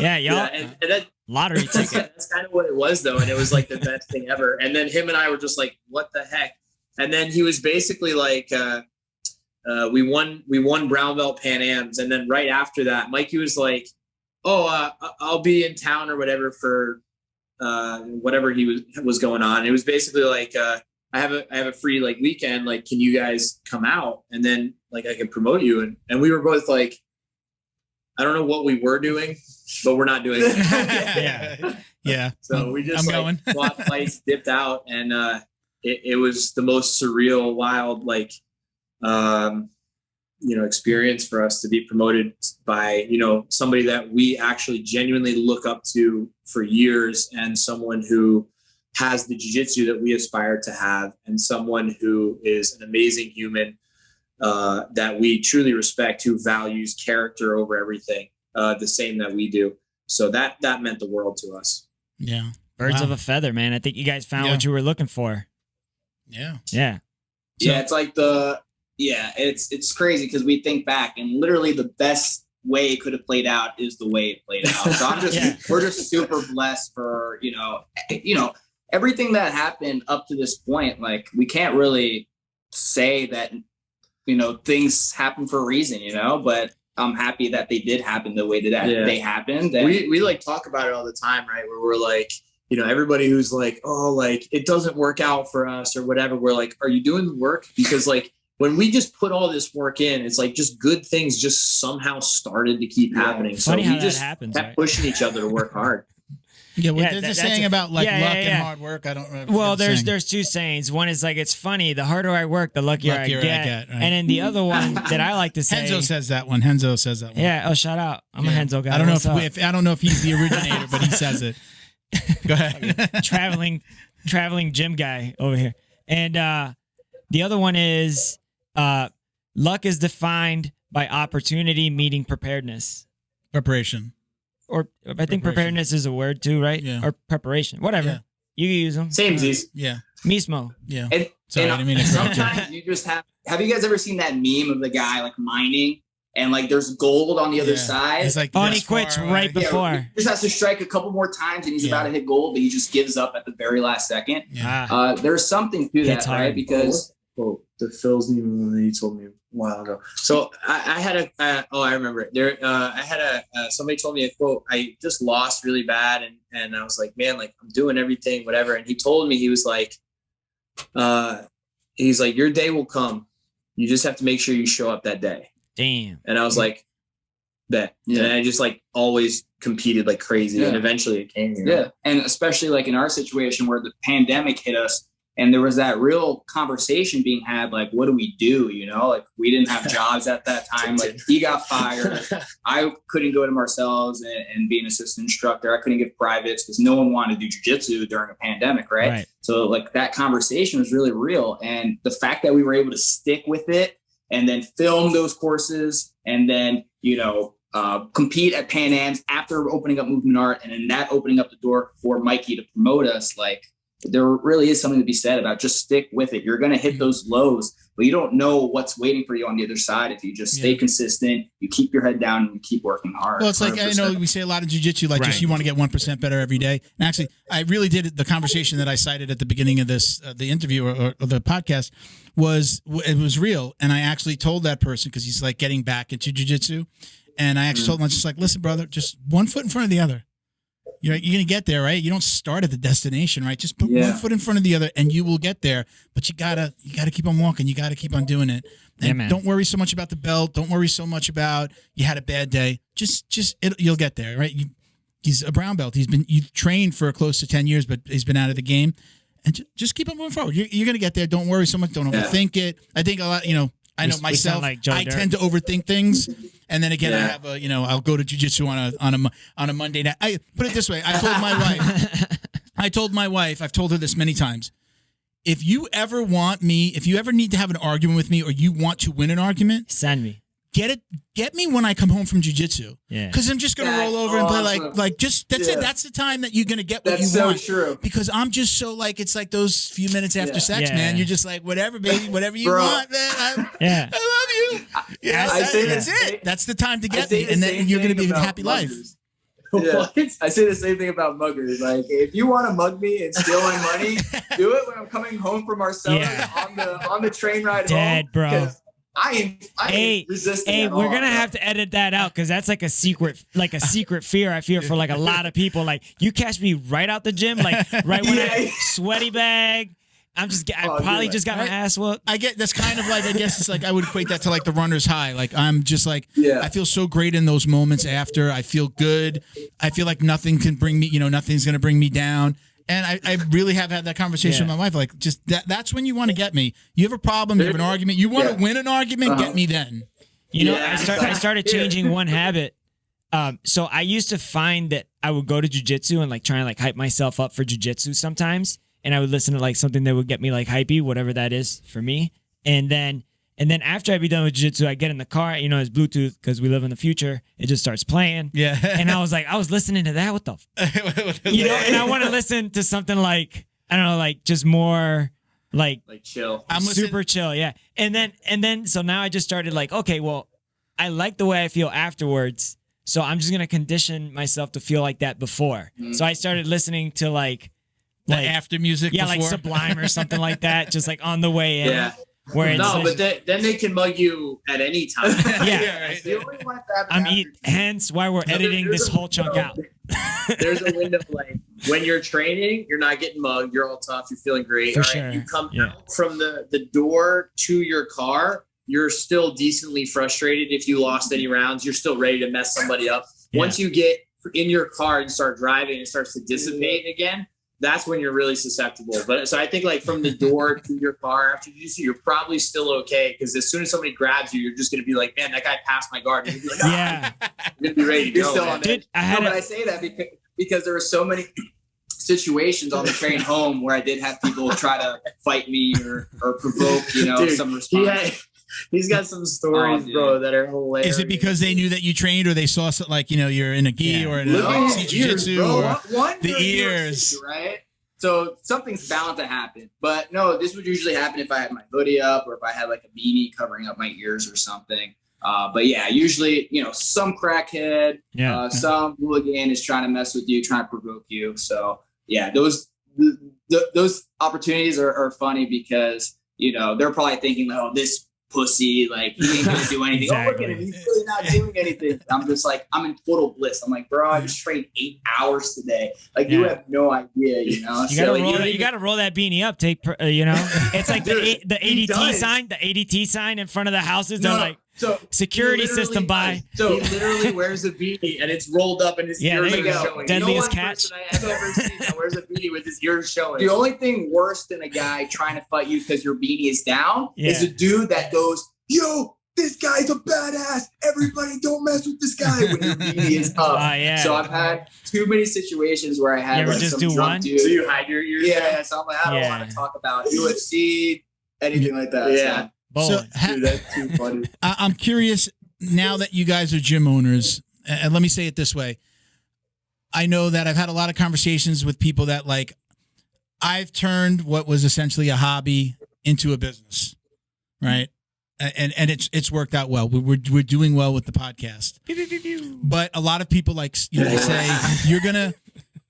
Yeah, y'all. and that, Lottery ticket. that's kind of what it was though. And it was like the best thing ever. And then him and I were just like, what the heck? And then he was basically like, we won brown belt Pan Ams, and then right after that, Mikey was like, "Oh, I'll be in town or whatever for whatever he was going on." It was basically like, "I have a free like weekend. Like, can you guys come out and then like I can promote you?" And we were both like, I don't know what we were doing, but we're not doing it. Yeah. So we just bought flights, dipped out, and it was the most surreal, wild, like, experience for us to be promoted by, somebody that we actually genuinely look up to for years, and someone who has the jiu-jitsu that we aspire to have, and someone who is an amazing human that we truly respect, who values character over everything, the same that we do. So that meant the world to us. Yeah. Birds of a feather, man. I think you guys found what you were looking for. Yeah. Yeah. Yeah, it's like it's crazy because we think back and literally the best way it could have played out is the way it played out. So we're just super blessed for, everything that happened up to this point. Like, we can't really say that, things happen for a reason, but I'm happy that they did happen the way that they happened. And we like talk about it all the time, right? Where we're like, everybody who's like, oh, like it doesn't work out for us or whatever. We're like, are you doing the work? Because like when we just put all this work in, it's like just good things just somehow started to keep happening. So we just happens, kept pushing each other to work hard. Yeah, there's a saying about like luck and hard work. I don't remember. Well, there's two sayings. One is like, it's funny, the harder I work, the luckier I get. Right? And then the other one that I like to say, Henzo says that one. Henzo says that one. Yeah. Oh, shout out. I'm a Henzo guy. I don't know if he's the originator, but he says it. Go ahead. traveling gym guy over here. And the other one is luck is defined by opportunity meeting preparedness. Preparation. Or I think preparedness is a word too, right? Yeah. Or preparation, whatever. Yeah. You can use them. Samesies. Yeah. Mismo. Yeah. Sorry, I didn't mean to sometimes you just have you guys ever seen that meme of the guy like mining and like there's gold on the other side? It's like, and he quits right before. He just has to strike a couple more times and he's about to hit gold, but he just gives up at the very last second. Yeah. There's something to that, right? Because the Phil's name he told me a while ago. So I had I remember it. There, I had somebody told me a quote. I just lost really bad, and I was like, man, like I'm doing everything, whatever. And he told me, he was like, your day will come. You just have to make sure you show up that day. Damn. And I was like, bet. Yeah. And I just like always competed like crazy, and eventually it came. Yeah, and especially like in our situation where the pandemic hit us. And there was that real conversation being had, like, what do we do? Like we didn't have jobs at that time. Like he got fired. I couldn't go to Marcel's and be an assistant instructor. I couldn't give privates because no one wanted to do jiu-jitsu during a pandemic, right? So like that conversation was really real. And the fact that we were able to stick with it and then film those courses and then, compete at Pan Ams after opening up Movement Art and then that opening up the door for Mikey to promote us, like, there really is something to be said about just stick with it. You're going to hit those lows, but you don't know what's waiting for you on the other side if you just stay consistent, you keep your head down, and you keep working hard. Well, it's like, 100%. I know we say a lot of jiu-jitsu, like just you want to get 1% better every day. And actually, I really did the conversation that I cited at the beginning of this, the interview or the podcast, it was real. And I actually told that person, because he's like getting back into jiu-jitsu, and I actually told him, I was just like, listen, brother, just one foot in front of the other. You're going to get there, right? You don't start at the destination, right? Just put one foot in front of the other and you will get there. But you gotta keep on walking. You got to keep on doing it. And don't worry so much about the belt. Don't worry so much about you had a bad day. You'll get there, right? He's a brown belt. You've trained for close to 10 years, but he's been out of the game. And just keep on moving forward. You're going to get there. Don't worry so much. Don't overthink it. I think a lot, I know myself, I tend to overthink things. And then again, I have I'll go to jiu-jitsu on a Monday night. I put it this way. I told my wife, I've told her this many times. If you ever need to have an argument with me or you want to win an argument, send me. Get me when I come home from jiu-jitsu. Yeah. Because I'm just going to roll over and play that's it. That's the time that you're going to get what you want. That's so true. Because I'm just so like, it's like those few minutes after sex, man. You're just like, whatever, baby, whatever you want, man. I love you. Yeah, that's it. That's the time to get me. And then you're going to be a happy life. Yeah. I say the same thing about muggers. Like, if you want to mug me and steal my money, do it when I'm coming home from Marcellus on the train ride home. Bro. I ain't resisting. Hey, we're gonna have to edit that out because that's like a secret fear I fear for like a lot of people. Like you catch me right out the gym, like right when I sweaty bag. I probably just got my ass whooped. I get that's kind of like, I guess it's like I would equate that to like the runner's high. Like I'm just like, I feel so great in those moments after. I feel good. I feel like nothing can bring me, nothing's going to bring me down. And I really have had that conversation with my wife. Like just that's when you want to get me. You have a problem, you have an argument, you want to win an argument, get me then. I started changing one habit. So I used to find that I would go to jiu-jitsu and like try and like hype myself up for jiu-jitsu sometimes. And I would listen to like something that would get me like hypey, whatever that is for me. And then after I'd be done with jiu-jitsu, I get in the car, it's Bluetooth because we live in the future. It just starts playing. Yeah. And I was listening to that. What the and I want to listen to something like, I don't know, like just more like chill. I'm super chill. Yeah. And then, so now I just started like, okay, well, I like the way I feel afterwards. So I'm just going to condition myself to feel like that before. So I started listening to like after music, like Sublime or something like that, just like on the way in. Yeah. But then they can mug you at any time. Right. Hence why we're editing this whole chunk out. There's a window like when you're training, you're not getting mugged. You're all tough. You're feeling great. For all sure. right. You come out from the door to your car. You're still decently frustrated. If you lost any rounds, you're still ready to mess somebody up. Yeah. Once you get in your car and start driving, it starts to dissipate again. That's when you're really susceptible. But so I think like from the door to your car after jiu-jitsu, you're probably still okay. Because as soon as somebody grabs you, you're just going to be like, man, that guy passed my guard. And you're going to be like, you're going to be ready to go. Still on Dude, but I say that because there were so many situations on the train home where I did have people try to fight me or provoke, some response. He's got some stories, bro, that are hilarious. Is it because they knew that you trained, or they saw like you're in a gi or in a jiu-jitsu, or the ears, right? So something's bound to happen. But no, this would usually happen if I had my hoodie up or if I had like a beanie covering up my ears or something. But yeah, usually some crackhead, some hooligan is trying to mess with you, trying to provoke you. So yeah, those opportunities are funny because they're probably thinking, oh, this pussy, like he ain't gonna do anything. Exactly. Oh, look at him, he's really not doing anything. I'm just like, I'm in total bliss. I'm like, bro, I just trained 8 hours today. Like you have no idea, You gotta roll that beanie up. It's like the ADT sign, the ADT sign in front of the houses. They're like, security system by. So he literally wears a beanie and it's rolled up and his ears are showing. Deadliest catch. I've ever seen that wears a beanie with his ears showing. The only thing worse than a guy trying to fight you because your beanie is down is a dude that goes, yo, this guy's a badass. Everybody don't mess with this guy when your beanie is up. So I've had too many situations where I had like just some do drunk one? dude. So you hide your ears? Yeah, so I'm like, I don't want to talk about UFC, anything like that. Yeah. So, dude, that's too funny. I'm curious, now that you guys are gym owners, and let me say it this way. I know that I've had a lot of conversations with people that like, I've turned what was essentially a hobby into a business, right? And it's worked out well. We're doing well with the podcast. But a lot of people they say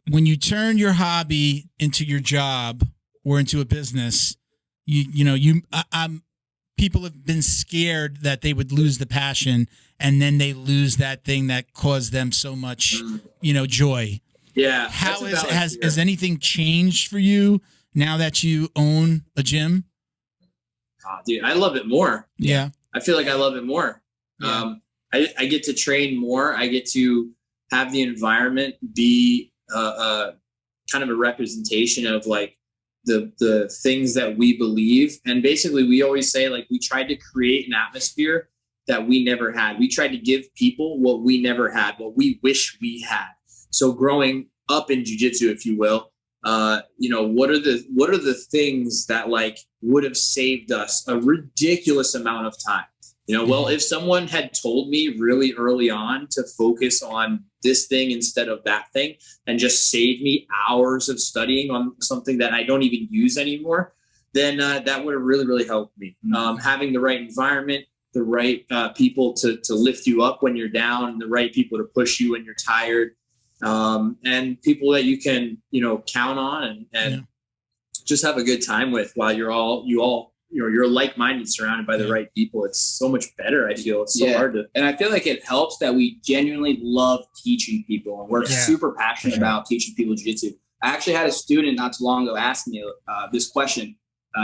when you turn your hobby into your job or into a business, people have been scared that they would lose the passion, and then they lose that thing that caused them so much, joy. Yeah. Has anything changed for you now that you own a gym? Oh, dude, I love it more. Yeah. I feel like I love it more. Yeah. I get to train more. I get to have the environment be kind of a representation of like the things that we believe. And basically we always say like we tried to create an atmosphere that we never had. We tried to give people what we never had, what we wish we had. So growing up in jiu-jitsu, if you will, what are the things that like would have saved us a ridiculous amount of time? If someone had told me really early on to focus on this thing instead of that thing and just save me hours of studying on something that I don't even use anymore, then that would have really, really helped me. Having the right environment, the right people to lift you up when you're down, the right people to push you when you're tired, and people that you can, count on and just have a good time with while you all you're like-minded, surrounded by the right people. It's so much better. I feel it's so hard to. And I feel like it helps that we genuinely love teaching people, and we're super passionate about teaching people jiu-jitsu. I actually had a student not too long ago ask me this question.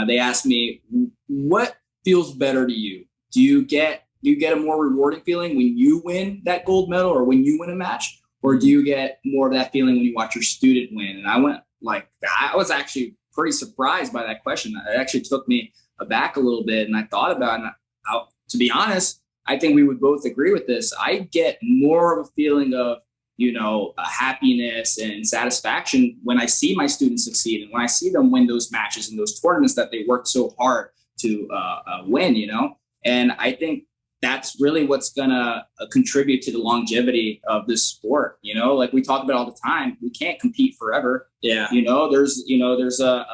They asked me, "What feels better to you? Do you get a more rewarding feeling when you win that gold medal or when you win a match, or do you get more of that feeling when you watch your student win?" And I went I was actually pretty surprised by that question. It actually took me aback a little bit, and I thought about it. And to be honest, I think we would both agree with this. I get more of a feeling of, a happiness and satisfaction when I see my students succeed and when I see them win those matches and those tournaments that they worked so hard to win, And I think that's really what's going to contribute to the longevity of this sport. Like we talk about all the time, we can't compete forever. Yeah. There's a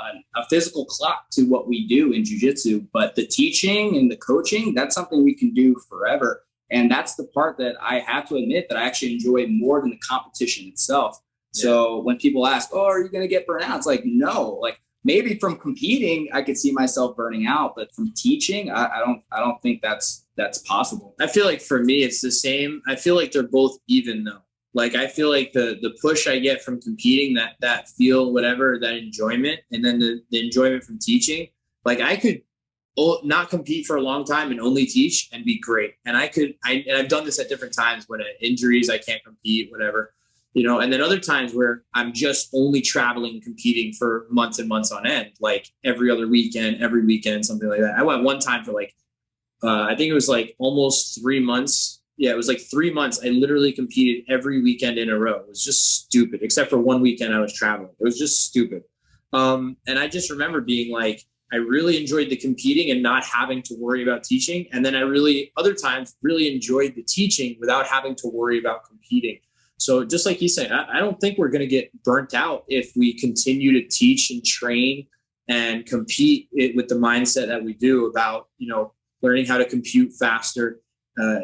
physical clock to what we do in jiu-jitsu, but the teaching and the coaching, that's something we can do forever. And that's the part that I have to admit that I actually enjoy more than the competition itself. Yeah. So when people ask, "Oh, are you going to get burnt out?" It's like, no, like maybe from competing, I could see myself burning out, but from teaching, I don't think that's possible. I feel like for me, it's the same. I feel like they're both even though. Like I feel like the push I get from competing, that feel, whatever, that enjoyment, and then the enjoyment from teaching, like I could not compete for a long time and only teach and be great. And I've done this at different times when injuries, I can't compete, whatever, and then other times where I'm just only traveling and competing for months and months on end, like every weekend, something like that. I went one time for I think it was almost 3 months. Yeah, it was 3 months. I literally competed every weekend in a row. It was just stupid, except for one weekend I was traveling. It was just stupid. And I just remember being I really enjoyed the competing and not having to worry about teaching. And then other times really enjoyed the teaching without having to worry about competing. So just like you said, I don't think we're going to get burnt out if we continue to teach and train and compete with the mindset that we do about, learning how to compute faster,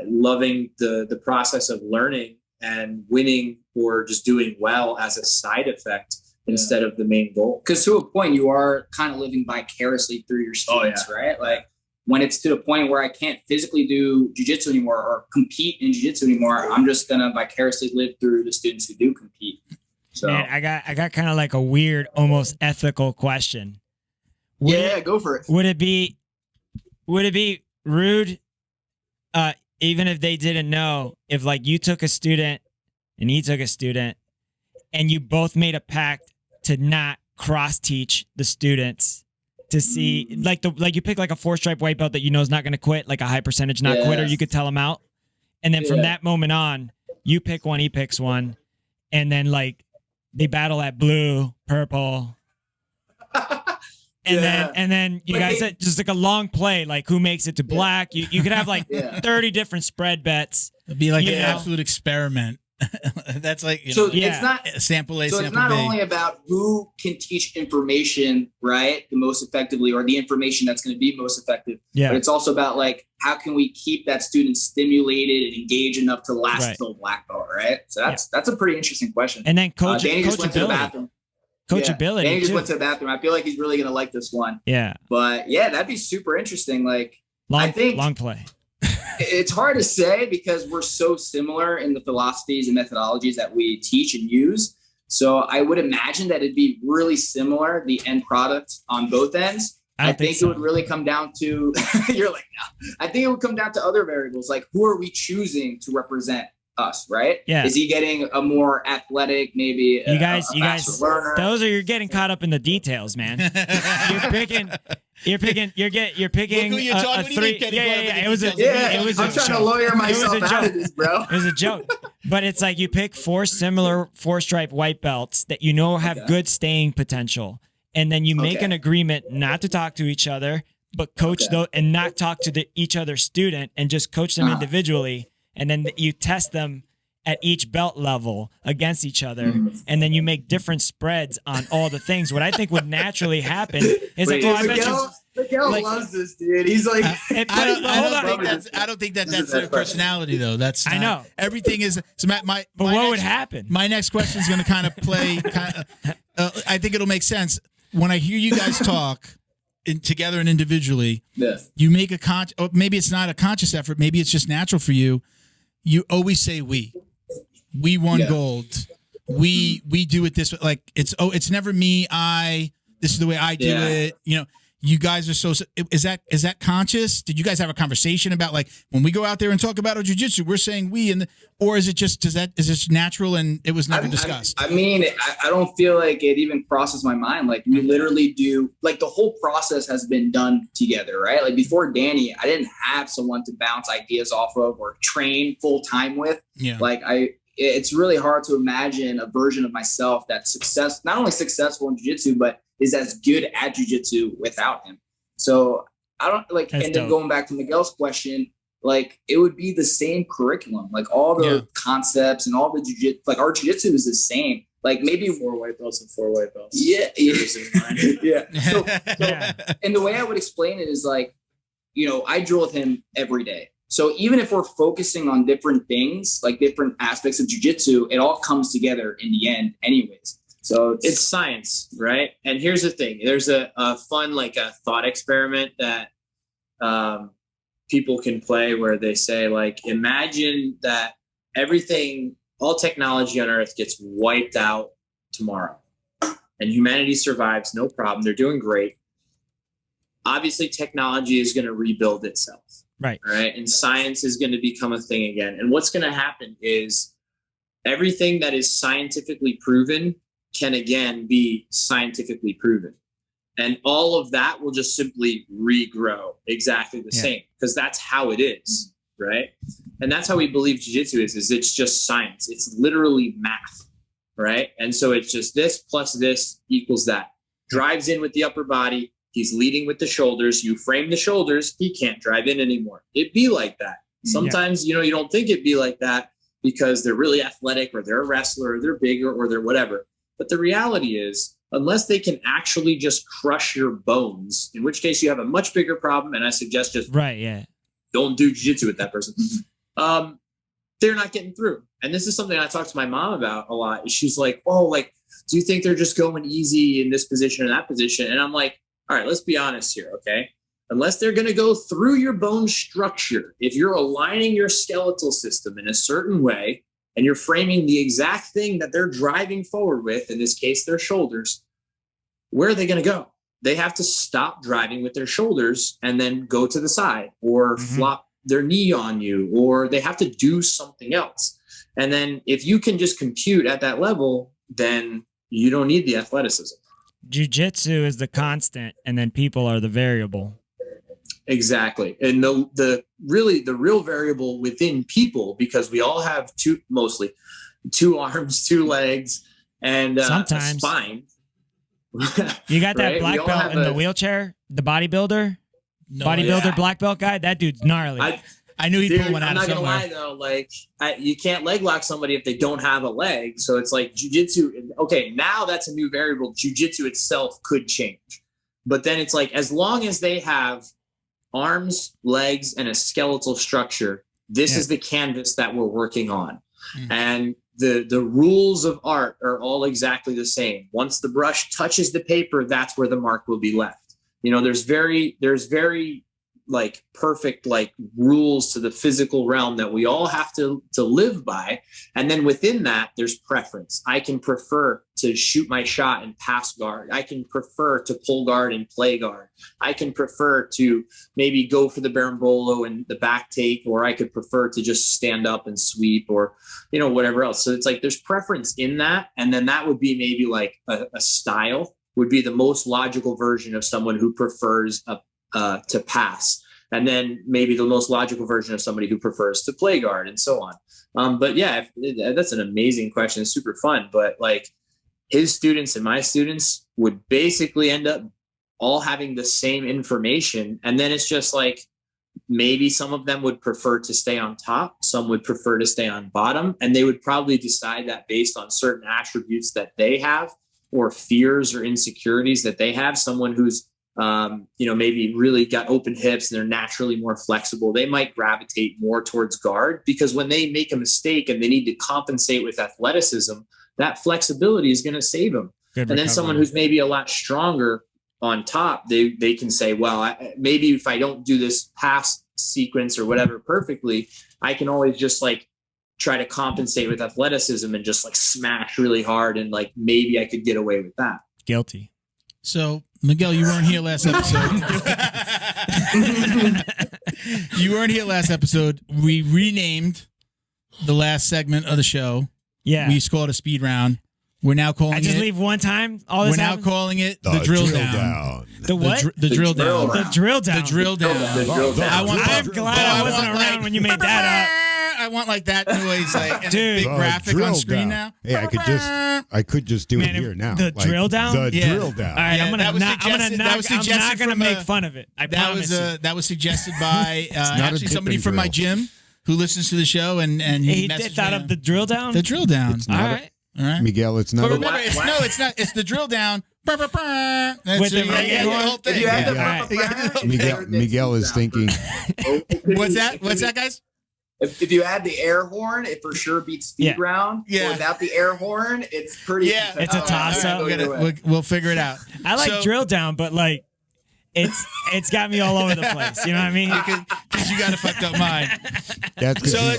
loving the process of learning and winning or just doing well as a side effect instead of the main goal. Because to a point, you are kind of living vicariously through your students, right? Like when it's to the point where I can't physically do jiu-jitsu anymore or compete in jiu-jitsu anymore, I'm just going to vicariously live through the students who do compete. So man, I got kind of like a weird, almost ethical question. Go for it. Would it be rude, even if they didn't know, if you took a student and he took a student and you both made a pact to not cross teach the students to see you pick a 4-stripe white belt that is not going to quit, like a high percentage not quitter, you could tell him out. And then from that moment on, you pick one, he picks one. And then they battle at blue, purple. And then you guys said just a long play, who makes it to black. You could have 30 different spread bets. It'd be an absolute experiment. That's it's not sample A, so sample it's not B. only about who can teach information the most effectively or the information that's going to be most effective, but it's also about how can we keep that student stimulated and engaged enough to last till black belt, right? So that's a pretty interesting question. And then Danny just went to the bathroom. Coachability. Danny just went to the bathroom. I feel like he's really going to like this one. Yeah. But that'd be super interesting. I think long play. It's hard to say because we're so similar in the philosophies and methodologies that we teach and use. So I would imagine that it'd be really similar, the end product on both ends. I think it would really come down to, you're like, no. I think it would come down to other variables, who are we choosing to represent us, right? Yeah. Is he getting a more athletic, maybe you guys, learner? You're getting caught up in the details, man. You're picking a 3. It was I'm trying to lawyer myself out of this, bro. It was a joke. But it's you pick 4 similar 4-stripe white belts that have good staying potential. And then you make an agreement not to talk to each other, but coach those and not talk to each other's student and just coach them individually. And then you test them at each belt level against each other. And then you make different spreads on all the things. What I think would naturally happen is Miguel loves this, dude. He's like, I don't think that's their personality, though. That's not, I know everything is. So but what would happen? My next question is going to kind of play. I think it'll make sense when I hear you guys talk. together and individually, you make or maybe it's not a conscious effort. Maybe it's just natural for you. You always say we won gold. We do it this way. Like it's never me. This is the way I do it. You know, you guys are so. Is that conscious? Did you guys have a conversation about like when we go out there and talk about our jiu-jitsu, we're saying we or is it just is this natural and it was never discussed? I mean, I don't feel like it even crosses my mind. Like we literally do. Like the whole process has been done together, right? Like before Danny, I didn't have someone to bounce ideas off of or train full time with. Yeah. Like it's really hard to imagine a version of myself that's not only successful in jiu-jitsu, but is as good at jiu-jitsu without him. So I don't like, that's and then going back to Miguel's question, like it would be the same curriculum, like all the concepts and all the jiu-jitsu, like our jiu-jitsu is the same. Like maybe 4 white belts and 4 white belts. Yeah. So, and the way I would explain it is like, you know, I drill with him every day. So even if we're focusing on different things, like different aspects of jiu-jitsu, it all comes together in the end anyways. So it's science, right? And here's the thing. There's a fun, like a thought experiment that people can play where they say, like, imagine that all technology on Earth gets wiped out tomorrow and humanity survives, no problem. They're doing great. Obviously, technology is going to rebuild itself. Right. And science is going to become a thing again. And what's going to happen is everything that is scientifically proven can again be scientifically proven. And all of that will just simply regrow exactly the same because that's how it is. Right. And that's how we believe jiu-jitsu is it's just science. It's literally math. Right. And so it's just this plus this equals that. Drives in with the upper body. He's leading with the shoulders. You frame the shoulders. He can't drive in anymore. It'd be like that. Sometimes, you know, you don't think it'd be like that because they're really athletic or they're a wrestler or they're bigger or they're whatever. But the reality is, unless they can actually just crush your bones, in which case you have a much bigger problem. And I suggest just don't do jiu-jitsu with that person. They're not getting through. And this is something I talk to my mom about a lot. She's like, oh, like, do you think they're just going easy in this position or that position? And I'm like, all right, let's be honest here, okay? Unless they're going to go through your bone structure, if you're aligning your skeletal system in a certain way and you're framing the exact thing that they're driving forward with, in this case, their shoulders, where are they going to go? They have to stop driving with their shoulders and then go to the side or flop their knee on you, or they have to do something else. And then if you can just compute at that level, then you don't need the athleticism. Jiu-jitsu is the constant, and then people are the variable. Exactly. And the real variable within people, because we all have two arms, 2 legs, and sometimes a spine. You got that black belt in the wheelchair, the bodybuilder, black belt guy. That dude's gnarly. I knew he'd pull one out of somewhere. I'm not gonna lie though, like you can't leg lock somebody if they don't have a leg. So it's like jiu-jitsu. Okay, now that's a new variable. Jiu-jitsu itself could change, but then it's like as long as they have arms, legs, and a skeletal structure, this is the canvas that we're working on, and the rules of art are all exactly the same. Once the brush touches the paper, that's where the mark will be left. You know, there's very like perfect like rules to the physical realm that we all have to live by. And then within that, there's preference. I can prefer to shoot my shot and pass guard. I can prefer to pull guard and play guard. I can prefer to maybe go for the berimbolo and the back take, or I could prefer to just stand up and sweep, or, you know, whatever else. So it's like there's preference in that. And then that would be maybe like a style would be the most logical version of someone who prefers to pass. And then maybe the most logical version of somebody who prefers to play guard, and so on. But yeah, that's an amazing question. It's super fun. But like his students and my students would basically end up all having the same information. And then it's just like, maybe some of them would prefer to stay on top. Some would prefer to stay on bottom. And they would probably decide that based on certain attributes that they have, or fears or insecurities that they have. Someone who's maybe really got open hips and they're naturally more flexible, they might gravitate more towards guard, because when they make a mistake and they need to compensate with athleticism, that flexibility is going to save them. And then someone who's maybe a lot stronger on top, they can say, well, maybe if I don't do this pass sequence or whatever perfectly, I can always just like try to compensate with athleticism and just like smash really hard. And like, maybe I could get away with that. Guilty. So Miguel, you weren't here last episode. You weren't here last episode. We renamed the last segment of the show. Yeah. We used to call it a speed round. We're now calling it. I just leave one time. All this We're now happens? calling it the drill down. The what? The drill down. The drill down. The drill down. I'm glad I wasn't around when you made that up. I want like that noise, like and Dude. a big graphic on screen now. Hey, I could just do it here now. The drill down. The drill down. All right, Yeah, I'm gonna that was not. I'm suggested not gonna from make fun of it. I promise you. That was suggested by actually a somebody dip and from my drill. gym who listens to the show, and He messaged thought me. of the drill down. The drill down. It's All not right. All right. Miguel, it's not But a remember, it's not. It's the drill down. That's With the the whole thing. If you had Miguel is thinking. What's that? What's that, guys? If you add the air horn, it for sure beats speed round. Yeah. Without the air horn, it's pretty. Yeah. It's a toss-up. We'll figure it out. I like drill down, but like, it's got me all over the place. You know what I mean? Because you got a fucked up mind. That's 'cause So you-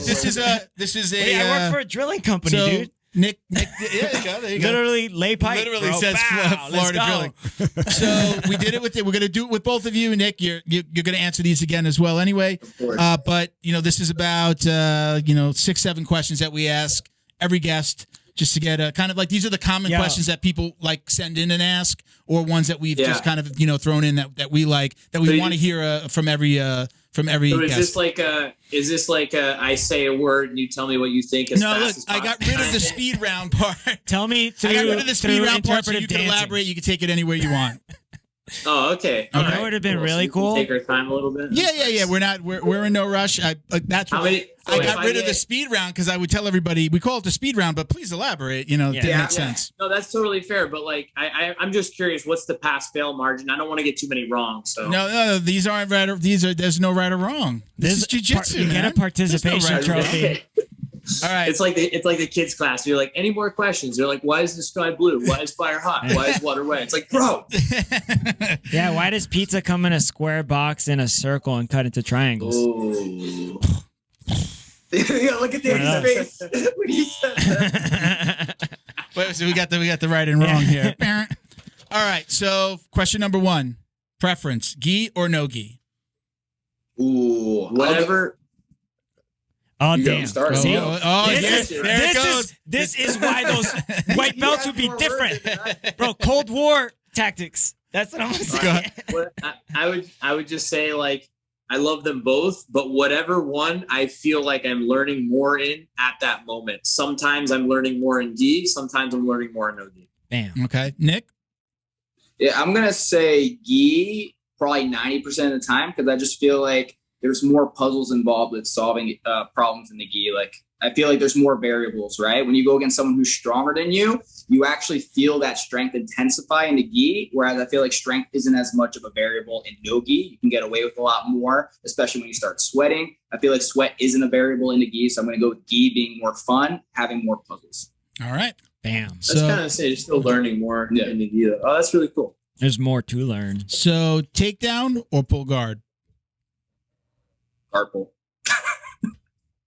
this is a. Wait, I work for a drilling company, so dude. Nick, there you go. Literally lay pipe. Literally bro. says Bow, Florida let's Drilling. go. So we did it with it. We're gonna do it with both of you, Nick. You're gonna answer these again as well, anyway. But this is about 6-7 questions that we ask every guest, just to get a kind of like these are the common questions that people like send in and ask, or ones that we've just kind of thrown in that we like that we want to hear from every So is guest. this like I say a word and you tell me what you think as No, fast look, as possible? I got rid of the speed round part. Tell me through. I got rid of the speed round part, so you can dancing. elaborate. You can take it anywhere you want. Oh, okay. You know what would have been really cool? Take our time a little bit. Yeah. We're in no rush. That's How what many? I got rid of the speed round because I would tell everybody we call it the speed round, but please elaborate. It didn't make sense. No, that's totally fair. But like, I'm just curious, what's the pass fail margin? I don't want to get too many wrong. So No, these aren't right. There's no right or wrong. This is jiu-jitsu. You get a participation trophy. Okay. All right. It's like the kids class. You're like, any more questions? They're like, why is the sky blue? Why is fire hot? Why is water wet? It's like, bro. Yeah, why does pizza come in a square box in a circle and cut into triangles? Ooh. Yeah, look at Danny's face when he said that. Wait, so we got the right and wrong here. All right. So question number 1: preference: gi or no gi? Ooh, whatever. Oh, You damn. start. See? There it goes. This is why those white belts would be different. Bro, Cold War tactics. That's what I'm saying. I would just say, like, I love them both, but whatever one I feel like I'm learning more in at that moment. Sometimes I'm learning more in gi, sometimes I'm learning more in no gi. Damn. Okay, Nick. Yeah, I'm gonna say gi probably 90% of the time because I just feel like there's more puzzles involved with solving problems in the gi. Like I feel like there's more variables, right? When you go against someone who's stronger than you, you actually feel that strength intensify in the gi, whereas I feel like strength isn't as much of a variable in no gi. You can get away with a lot more, especially when you start sweating. I feel like sweat isn't a variable in the gi, so I'm going to go with gi being more fun, having more puzzles. All right. Bam. That's kind of say you're still learning more in the gi. Oh, that's really cool. There's more to learn. So takedown or pull guard? Guard pull.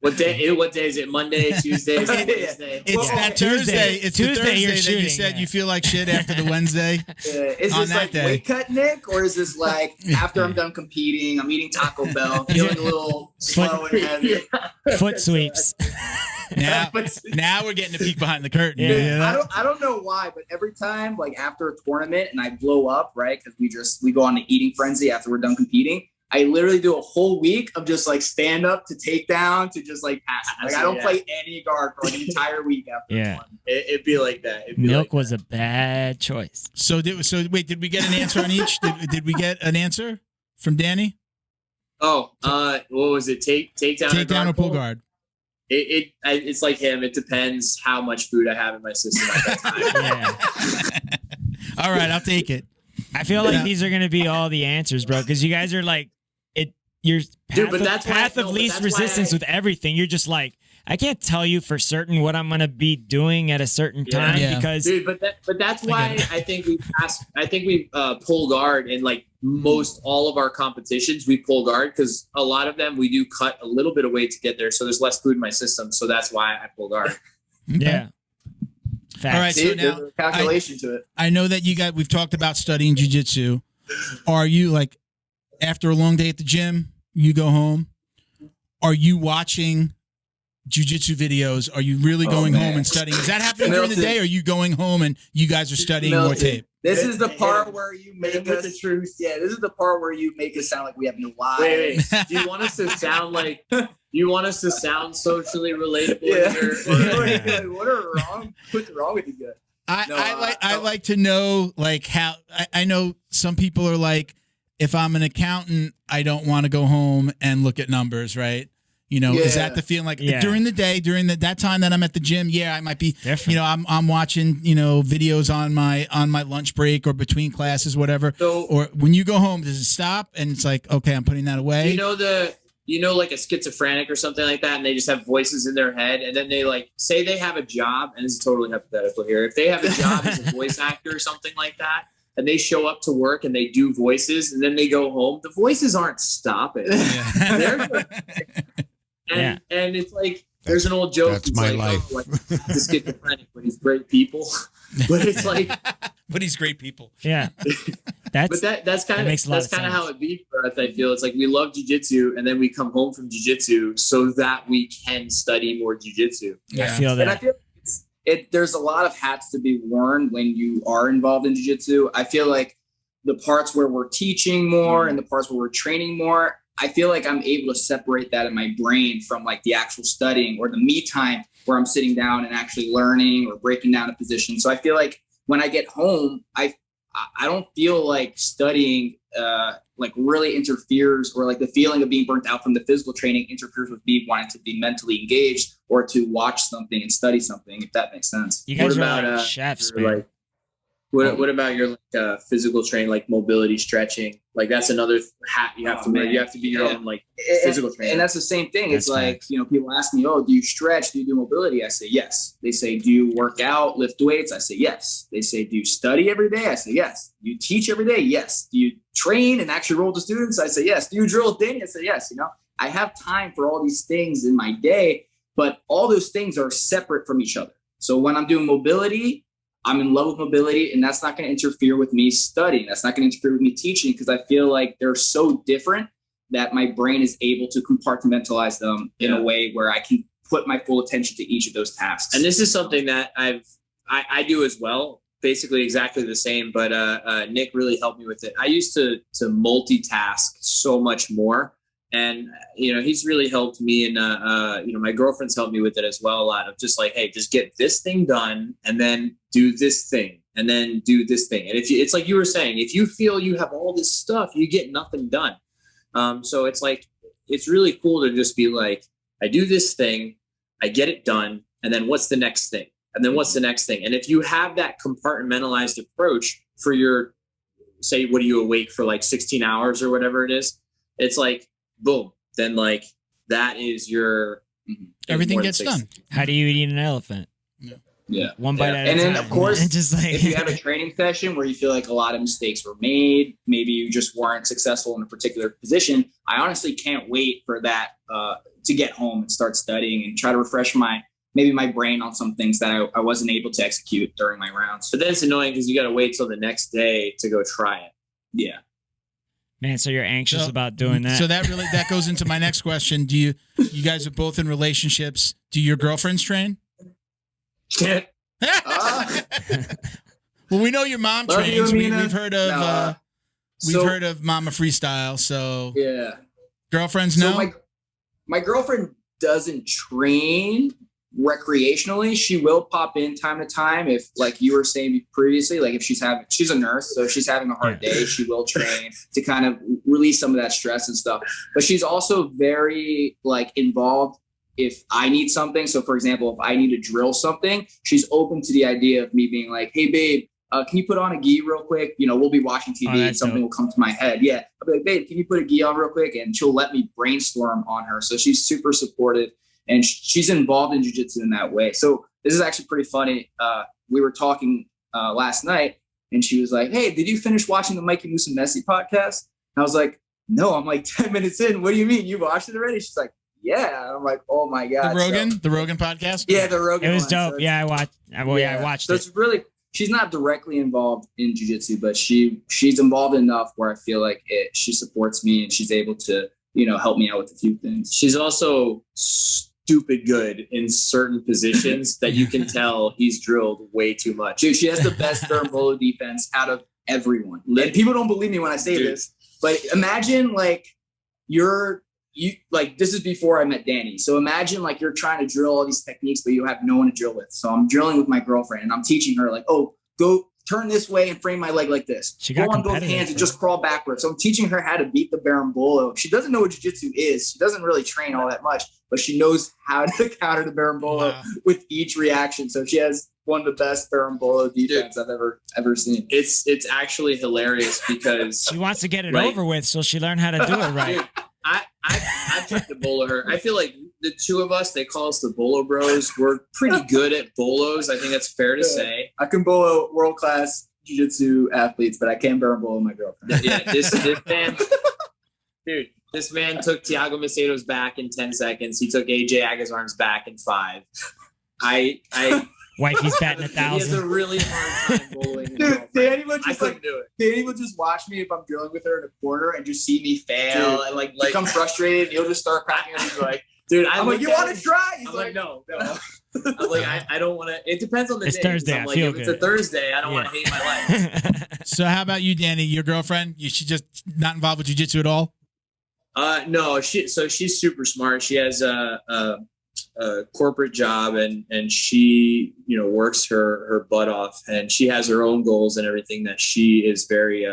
What day is it? Monday, Tuesday, Wednesday? It's that Thursday. It's Tuesday the Thursday you're that shooting, you said you feel like shit after the Wednesday. Is On this that like day. weight cut, Nick, or is this like after I'm done competing, I'm eating Taco Bell, feeling a little slow and heavy? Foot sweeps. Now we're getting a peek behind the curtain. Yeah. I don't know why, but every time like after a tournament and I blow up, right? Because we go on the eating frenzy after we're done competing. I literally do a whole week of just like stand up to take down to just like pass. Like I don't play any guard for like an entire week after one. It'd be like that. Milk was a bad choice. So wait, did we get an answer on each? Did we get an answer from Danny? Oh, what was it? Takedown or pull guard? It's like him. It depends how much food I have in my system at that time. Yeah. All right, I'll take it. I feel like these are going to be all the answers, bro, because you guys are like, you're path of least resistance with everything. You're just like, I can't tell you for certain what I'm going to be doing at a certain time because dude, but that's why I think we pull guard in like most all of our competitions. We pull guard because a lot of them we do cut a little bit of weight to get there, so there's less food in my system. So that's why I pull guard. Yeah. Facts. All right, so now there's a calculation to it. I know that we've talked about studying jiu-jitsu. Are you like, after a long day at the gym, you go home? Are you watching jiu-jitsu videos? Are you really going home and studying? Is that happening during the day, or are you going home and you guys are studying more tape? This is the part where you make us the truth. Yeah, this is the part where you make us sound like we have no lives. Wait. Do you want us to sound like? You want us to sound socially relatable? Yeah. What's wrong with you guys? I like to know like how. I know some people are like, if I'm an accountant, I don't want to go home and look at numbers, right? You know, is that the feeling? Like during the day, that time that I'm at the gym, I might be, you know, I'm watching, you know, videos on my lunch break or between classes, whatever. So, or when you go home, does it stop and it's like, okay, I'm putting that away? You know, like a schizophrenic or something like that, and they just have voices in their head, and then they like say they have a job, and this is totally hypothetical here. If they have a job as a voice actor or something like that, and they show up to work and they do voices, and then they go home, the voices aren't stopping. And it's like there's an old joke. That's my life. Oh, like, the schizophrenic, but he's great people. But it's like, but he's great people. Yeah, that's kind of how it be for us. I feel it's like we love jiu-jitsu, and then we come home from jiu-jitsu so that we can study more jiu-jitsu. I feel that. And I feel there's a lot of hats to be worn when you are involved in jiu-jitsu. I feel like the parts where we're teaching more and the parts where we're training more, I feel like I'm able to separate that in my brain from like the actual studying or the me time where I'm sitting down and actually learning or breaking down a position. So I feel like when I get home, I don't feel like studying like really interferes, or like the feeling of being burnt out from the physical training interferes with me wanting to be mentally engaged or to watch something and study something, if that makes sense. You guys are like chefs, man. Like, what about your physical training, like mobility, stretching? Like that's another hat you have to wear. You have to be your own like physical trainer. And that's the same thing. It's like, you know, people ask me, oh, do you stretch? Do you do mobility? I say, yes. They say, do you work out, lift weights? I say, yes. They say, do you study every day? I say, yes. Do you teach every day? Yes. Do you train and actually roll to students? I say, yes. Do you drill with Danny? I say, yes. You know, I have time for all these things in my day, but all those things are separate from each other. So when I'm doing mobility, I'm in love with mobility, and that's not going to interfere with me studying. That's not going to interfere with me teaching, because I feel like they're so different that my brain is able to compartmentalize them in a way where I can put my full attention to each of those tasks. And this is something that I do as well, basically exactly the same, but Nick really helped me with it. I used to multitask so much more. And, you know, he's really helped me, and, you know, my girlfriend's helped me with it as well a lot, of just like, hey, just get this thing done and then do this thing and then do this thing. And it's like you were saying, if you feel you have all this stuff, you get nothing done. So it's like, it's really cool to just be like, I do this thing, I get it done. And then what's the next thing? And then what's the next thing? And if you have that compartmentalized approach for your, say, what are you awake for like 16 hours or whatever it is? It's like, boom, then like that is your everything gets done. How do you eat an elephant? Yeah. One bite at a time. And then of course, just like, if you have a training session where you feel like a lot of mistakes were made, maybe you just weren't successful in a particular position, I honestly can't wait for that to get home and start studying and try to refresh my brain on some things that I wasn't able to execute during my rounds. But then it's annoying because you got to wait till the next day to go try it. Yeah. Man, so you're anxious about doing that. So that goes into my next question. Do you guys are both in relationships? Do your girlfriends train? Well, we know your mom trains. We've heard of heard of Mama Freestyle. So yeah, girlfriends know. So my girlfriend doesn't train recreationally. She will pop in time to time, if like you were saying previously, like if she's a nurse, so if she's having a hard day, she will train to kind of release some of that stress and stuff. But she's also very like involved if I need something. So for example, if I need to drill something, she's open to the idea of me being like, hey babe, can you put on a gi real quick? You know, we'll be watching TV and something will come to my head. Yeah. I'll be like, babe, can you put a gi on real quick? And she'll let me brainstorm on her. So she's super supportive. and she's involved in jiu-jitsu in that way. So this is actually pretty funny. We were talking last night, and she was like, "Hey, did you finish watching the Mikey Musumeci podcast?" And I was like, "No, I'm like 10 minutes in. What do you mean? You watched it already?" She's like, "Yeah." And I'm like, "Oh my God." The Rogan podcast? Yeah, the Rogan. It was dope. So I watched so it. it's really, she's not directly involved in jiu-jitsu, but she's involved enough where I feel like she supports me and she's able to, help me out with a few things. She's also stupid good in certain positions that you can tell he's drilled way too much. Dude, she has the best bolo defense out of everyone. And people don't believe me when I say this, but imagine like this is before I met Danny. So imagine like you're trying to drill all these techniques, but you have no one to drill with. So I'm drilling with my girlfriend and I'm teaching her like, oh, go turn this way and frame my leg like this. She got go on both hands and just crawl backwards. So I'm teaching her how to beat the berimbolo. She doesn't know what jiu-jitsu is. She doesn't really train all that much, but she knows how to counter the berimbolo with each reaction. So she has one of the best berimbolo defense I've ever seen. It's actually hilarious because she wants to get it over with, so she learned how to do it right. Dude, I tried to bolo her. I feel like the two of us, they call us the Bolo Bros. We're pretty good at bolos. I think that's fair to say. I can bolo world-class jiu-jitsu athletes, but I can't bolo my girlfriend. Yeah, this man, dude, this man took Thiago Macedo's back in 10 seconds. He took AJ Agazarm's back in 5. Wifey's batting 1,000. He has a really hard time bowling. Dude, Danny would just do it. Danny would just watch me if I'm drilling with her in a corner and just see me fail and like become frustrated. And he'll just start cracking up. He's like, dude, I'm like, you want to try? He's I'm like, no. I'm like, I don't want to. It depends on the day. It's Thursday. I'm like, if it's a Thursday, I don't want to hate my life. So how about you, Danny? Your girlfriend? She just not involved with jiu-jitsu at all? No. She's super smart. She has a corporate job and she works her butt off, and she has her own goals and everything that she is very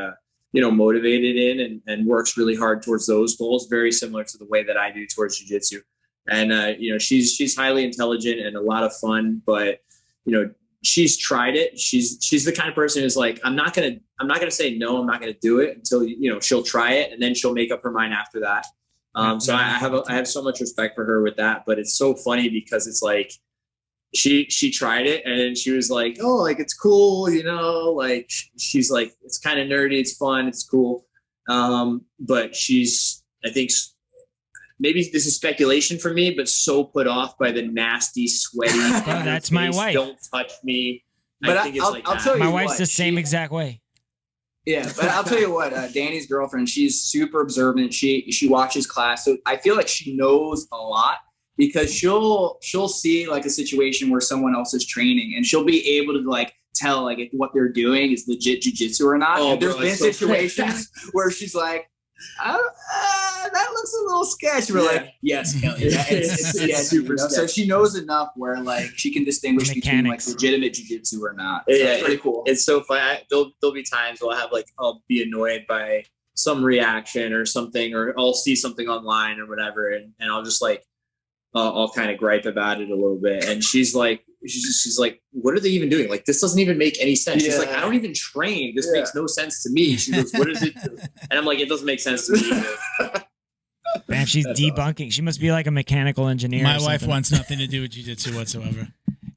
motivated in and works really hard towards those goals, very similar to the way that I do towards jiu-jitsu. And she's highly intelligent and a lot of fun, but she's tried it. She's the kind of person who's like, I'm not gonna say no, I'm not gonna do it until she'll try it, and then she'll make up her mind after that. So I have so much respect for her with that, but it's so funny because it's like she tried it and then she was like, oh, like it's cool, like she's like, it's kind of nerdy, it's fun, it's cool. But she's, I think maybe this is speculation for me, but so put off by the nasty, sweaty. That's my wife. Don't touch me. But I think it's like I'll tell you my wife's what, the same exact way. Yeah, but I'll tell you what, Danny's girlfriend, she's super observant. She watches class. So I feel like she knows a lot because she'll see like a situation where someone else is training and she'll be able to like tell like if what they're doing is legit jiu-jitsu or not. And there's been situations where she's like, that looks a little sketchy. We're like, yes, Kelly. It's super sketchy. So she knows enough where like she can distinguish between like legitimate jiu-jitsu or not. So it's pretty cool. It's so fun. There'll be times where I'll be annoyed by some reaction or something, or I'll see something online or whatever, and I'll just like I'll kind of gripe about it a little bit, and she's like, what are they even doing? Like, this doesn't even make any sense. She's like, I don't even train. This makes no sense to me. She goes, what does it do? And I'm like, it doesn't make sense to me either. Man, she's debunking. She must be like a mechanical engineer. My wife wants nothing to do with jiu-jitsu whatsoever.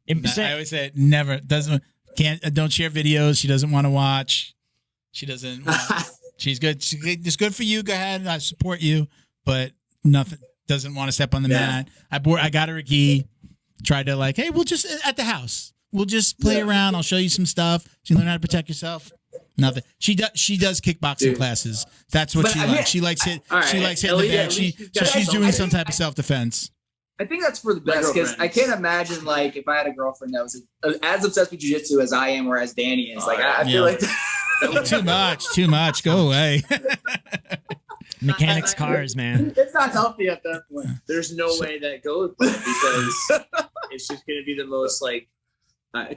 I always say don't share videos. She doesn't want to watch. She doesn't. She's good. It's good for you. Go ahead. I support you, but nothing. Doesn't want to step on the mat. I got her a gi. Tried to like, hey, we'll just at the house. We'll just play around. I'll show you some stuff. So you learn how to protect yourself. Nothing. She does kickboxing classes. That's what she likes. She likes it. She likes hitting the bag. She's doing some type of self-defense. I think that's for the best because I can't imagine like if I had a girlfriend that was as obsessed with jiu-jitsu as I am or as Danny is. Like I feel like too much. Go away. Mechanics cars, man. It's not healthy at that point. There's no way that goes because it's just going to be the most like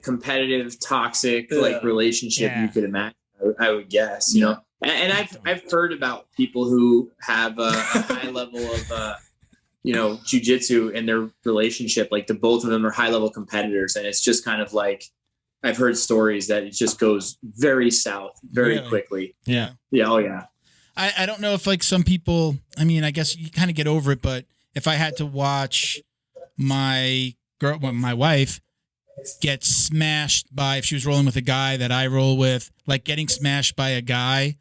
competitive, toxic like relationship you could imagine. I would guess, And I've heard about people who have a high level of jiu-jitsu in their relationship. Like the both of them are high level competitors, and it's just kind of like I've heard stories that it just goes very south very quickly. Yeah. Yeah. Oh yeah. I don't know if like some people, I mean, I guess you kind of get over it, but if I had to watch my wife gets smashed by, if she was rolling with a guy that I roll with, like getting smashed by a guy,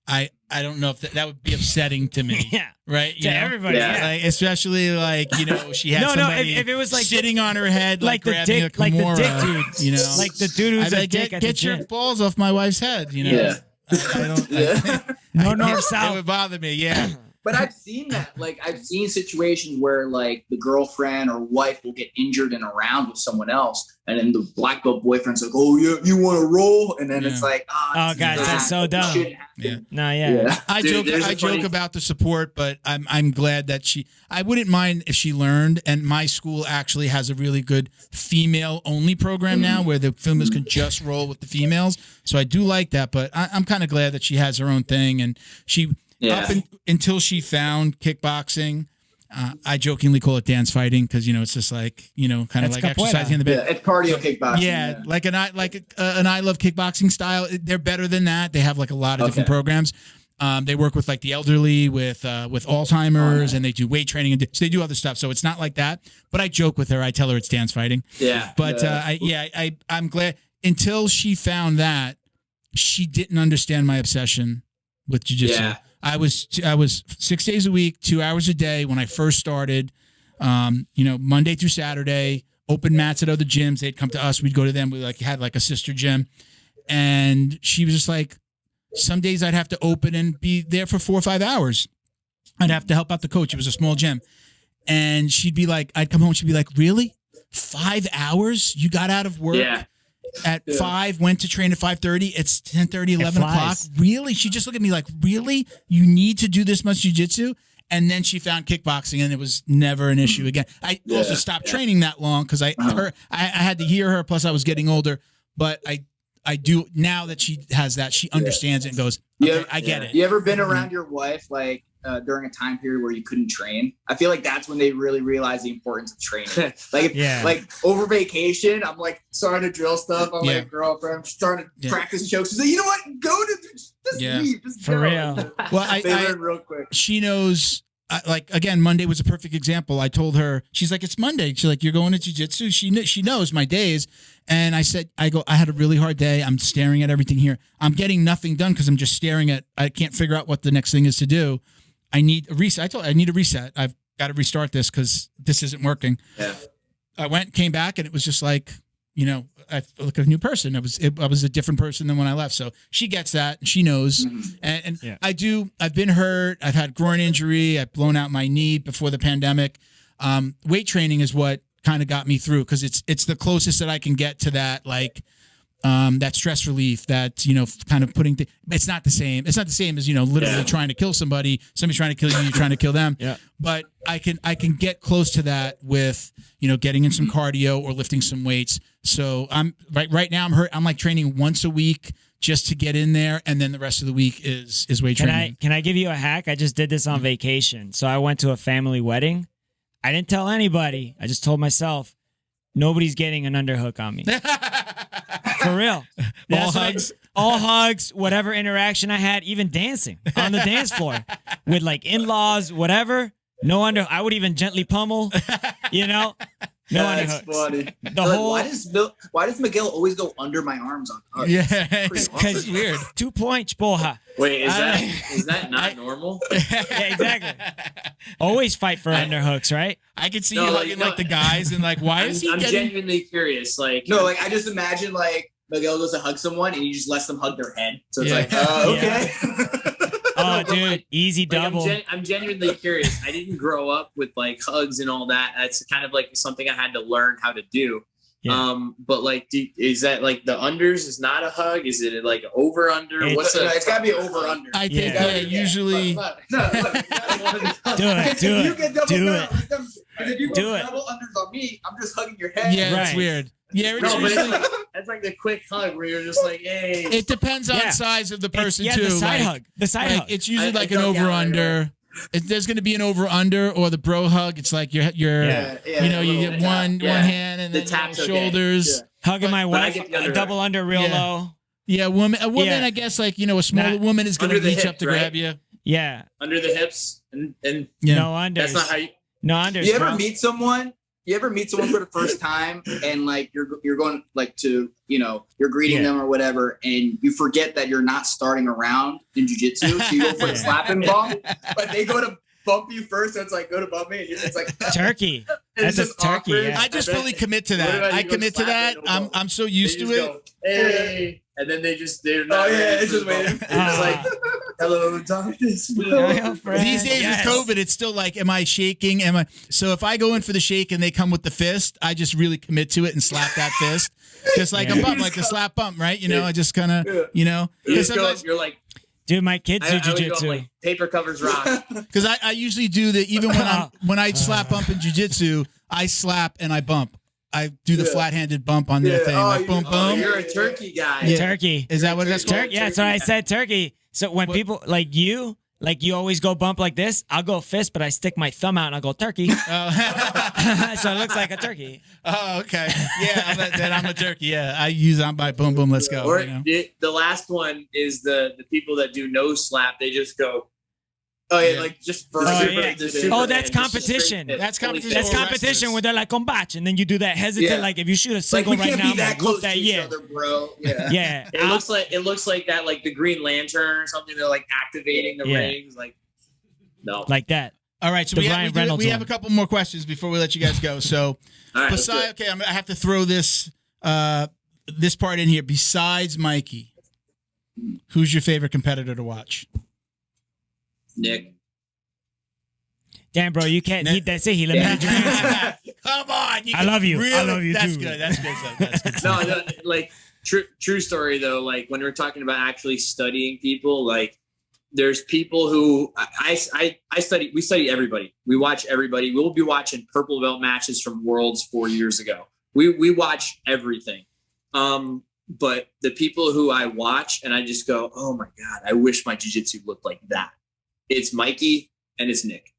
I don't know if that would be upsetting to me. Yeah. Right? To everybody. Yeah. Like, especially like, she had somebody if it was like sitting on her head, like the grabbing dick, a Kimura, like the dick dude. Like the dude who's I'd a dick get your balls off my wife's head, Yeah. I don't. No north south. It would bother me. Yeah. But I've seen that. Like, I've seen situations where, like, the girlfriend or wife will get injured in a round with someone else, and then the black belt boyfriend's like, "Oh, yeah, you want to roll?" And then it's like, "Oh, guys, that's so dumb." Yeah. No, yeah. I joke about the support, but I'm glad that I wouldn't mind if she learned. And my school actually has a really good female only program now, where the females can just roll with the females. So I do like that, but I'm kind of glad that she has her own thing, and she. Yeah. Until she found kickboxing, I jokingly call it dance fighting because it's just like kind of like exercising in the bed. Yeah, it's cardio kickboxing. Yeah, like an I Love Kickboxing style. They're better than that. They have like a lot of different programs. They work with like the elderly, with Alzheimer's, and they do weight training, and so they do other stuff. So it's not like that. But I joke with her. I tell her it's dance fighting. Yeah. But I'm glad until she found that she didn't understand my obsession with jiu-jitsu. Yeah. I was 6 days a week, 2 hours a day when I first started. Monday through Saturday, open mats at other gyms. They'd come to us. We'd go to them. We had a sister gym, and she was just like, some days I'd have to open and be there for 4 or 5 hours. I'd have to help out the coach. It was a small gym, and she'd be like, I'd come home. She'd be like, really? 5 hours? You got out of work? Yeah. At 5, went to train at 5:30. It's 10:30, 11 o'clock. Really? She just looked at me like, really? You need to do this much jiu-jitsu? And then she found kickboxing, and it was never an issue again. I also stopped training that long because I had to hear her. Plus, I was getting older. But I do now that she has that, she understands it and goes, okay, I get it. You ever been around your wife during a time period where you couldn't train? I feel like that's when they really realize the importance of training. Like over vacation, I'm like starting to drill stuff. I'm like, girlfriend, I'm starting to practice chokes. She's like, you know what? Go to just leave. Just for go. Real. Well, they learn real quick. She knows. Again, Monday was a perfect example. I told her, she's like, it's Monday. She's like, you're going to jiu-jitsu? She knows my days. And I said, I had a really hard day. I'm staring at everything here. I'm getting nothing done because I'm just staring at, I can't figure out what the next thing is to do. I need a reset. I told her, I need a reset. I've got to restart this because this isn't working. Yeah. I came back, and it was just like, I feel like a new person. I was a different person than when I left. So she gets that, and she knows. And I've been hurt. I've had groin injury. I've blown out my knee before the pandemic. Weight training is what kind of got me through because it's the closest that I can get to that, that stress relief, that, kind of putting it's not the same. It's not the same as, literally trying to kill somebody, somebody's trying to kill you, you're trying to kill them. Yeah. But I can get close to that with, getting in some cardio or lifting some weights. So I'm right now I'm hurt. I'm like training once a week just to get in there. And then the rest of the week is weight training. Can I give you a hack? I just did this on vacation. So I went to a family wedding. I didn't tell anybody. I just told myself, nobody's getting an underhook on me. For real. All hugs, whatever interaction I had, even dancing on the dance floor with in-laws, whatever. No I would even gently pummel, No underhooks. Funny. Why does Miguel always go under my arms on hugs? Yeah, because weird. 2 points, porra. Wait, is that not normal? Yeah, exactly. Always fight for underhooks, right? I could see you hugging the guys and why is he I'm genuinely curious. I just imagine Miguel goes to hug someone and he just lets them hug their head. So it's okay. Oh, dude, easy double. I'm genuinely curious. I didn't grow up with hugs and all that. That's kind of something I had to learn how to do. Yeah. But is that the unders is not a hug? Is it over under? It's got to be over under. I think usually. Do it. You get double if you go double unders on me, I'm just hugging your head. Yeah, it's weird. Yeah, that's the quick hug where you're just hey. It depends on size of the person too. The side hug. The side hug. It's usually an over under. There's going to be an over under or the bro hug. It's you get one hand and then the shoulders. Yeah. Hugging my wife, a double under real low. Yeah, a woman. I guess a smaller woman is going to reach up to grab you. Yeah, under the hips and no unders. That's not how you. No unders. You ever meet someone you ever meet someone for the first time and like you're going like to, you know, you're greeting them or whatever, and you forget that you're not starting a round in jiu-jitsu, so you go for the slap and bump, but they go to bump you first, so it's like, go to bump me, and it's like turkey. That's a turkey. Yeah. I just fully commit to that. I commit to that. I'm so used to it. Go, hey. And then they're not. Oh yeah, it's just waiting. It's like, hello, darkness. These days with COVID, it's still like, am I shaking? So if I go in for the shake and they come with the fist, I just really commit to it and slap that fist, just like a bump, like the slap bump, right? You know, I just kind of, you know, you're like, dude, my kids do jiu-jitsu. Like, paper covers rock. Because I usually do the, even when I slap bump in jiu-jitsu, I slap and I bump. I do the flat-handed bump on their thing, like boom, boom. You're a turkey guy. Yeah. Turkey. Is that what that's called? Yeah, so I said turkey. So when people like you always go bump like this, I'll go fist, but I stick my thumb out and I'll go turkey. So it looks like a turkey. Oh, okay. Yeah, then I'm a turkey. Yeah, I use on my boom, boom, let's go. Or you know? The last one is the people that do nose slap. They just go. Oh yeah, like just for that's competition. That's competition. That's competition where they're like combate, and then you do that hesitant. Like if you shoot a single right now, that close to each other, bro. Yeah. It looks like that, like the Green Lantern or something. They're like activating the rings, like no, like that. All right, so we have a couple more questions before we let you guys go. So, besides, I have to throw this this part in here. Besides Mikey, who's your favorite competitor to watch? Nick. Damn, bro, you can't eat that. Say he let me eat your answer. Come on, I love you. Really? I love you That's too. good. That's good stuff. That's good stuff. No, like true story though. Like when we're talking about actually studying people, like there's people who I study. We study everybody. We watch everybody. We'll be watching purple belt matches from Worlds 4 years ago. We watch everything. But the people who I watch and I just go, oh my God, I wish my jiu-jitsu looked like that. It's Mikey and it's Nick.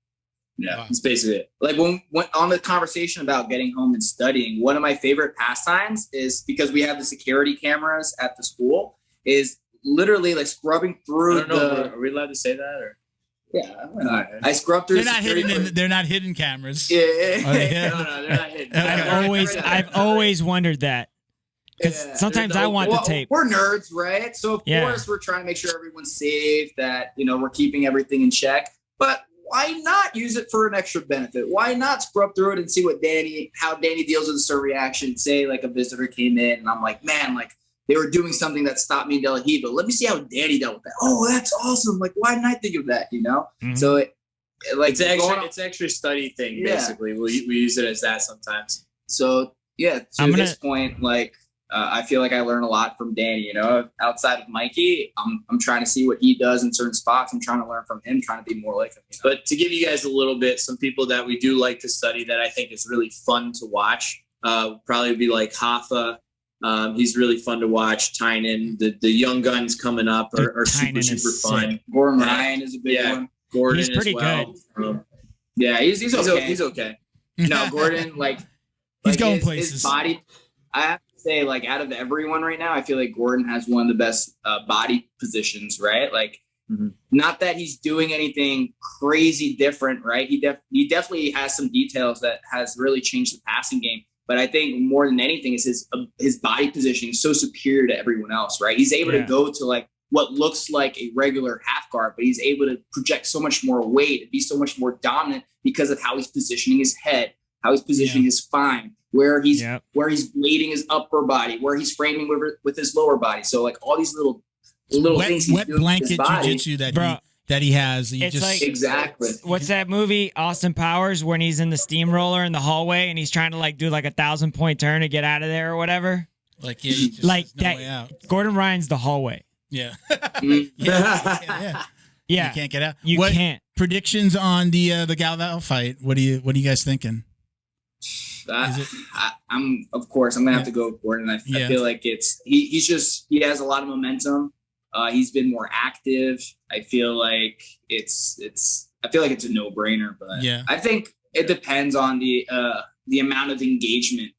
Yeah, wow. That's basically it. Like when on the conversation about getting home and studying, one of my favorite pastimes is, because we have the security cameras at the school, is literally like scrubbing through Are we allowed to say that? Or? Yeah, I scrub through. They're not hidden cameras. Yeah. No, they're not hidden. I've always wondered that. Because sometimes I want the tape. We're nerds, right? So of course we're trying to make sure everyone's safe, that, you know, we're keeping everything in check. But why not use it for an extra benefit? Why not scrub through it and see how Danny deals with a certain reaction? Say like a visitor came in and I'm like, man, like they were doing something that stopped me in Del Hivo. Let me see how Danny dealt with that. Oh, that's awesome. Like, why didn't I think of that? You know? Mm-hmm. So it's an extra study thing, basically. We use it as that sometimes. So this point, like, I feel like I learn a lot from Danny, you know, outside of Mikey. I'm trying to see what he does in certain spots. I'm trying to learn from him, trying to be more like him. You know? But to give you guys a little bit, some people that we do like to study that I think is really fun to watch, probably be like Hoffa. He's really fun to watch. Tynan, the young guns coming up are super fun. Sick. Gordon Ryan is a big one. Gordon he's pretty good. He's okay. He's okay. No, Gordon, he's going places. His body, I have to say, like, out of everyone right now, I feel like Gordon has one of the best body positions, right? Like, not that he's doing anything crazy different, right? He definitely has some details that has really changed the passing game. But I think more than anything is his body positioning is so superior to everyone else, right? He's able to go to like what looks like a regular half guard, but he's able to project so much more weight and be so much more dominant because of how he's positioning his head, how he's positioning his spine, where he's blading his upper body, where he's framing with his lower body. So like all these little things he's doing blanket jiu-jitsu that he has. It's like, exactly. What's that movie, Austin Powers, when he's in the steamroller in the hallway and he's trying to like do like 1,000-point turn to get out of there or whatever? Like, like that. Way out. Gordon Ryan's the hallway. Yeah. Yeah. You can't get out. You can't. Predictions on the Galvao fight? What are you guys thinking? I'm gonna have to go with Gordon. I feel like he has a lot of momentum. He's been more active. I feel like it's a no-brainer, but I think it depends on the amount of engagement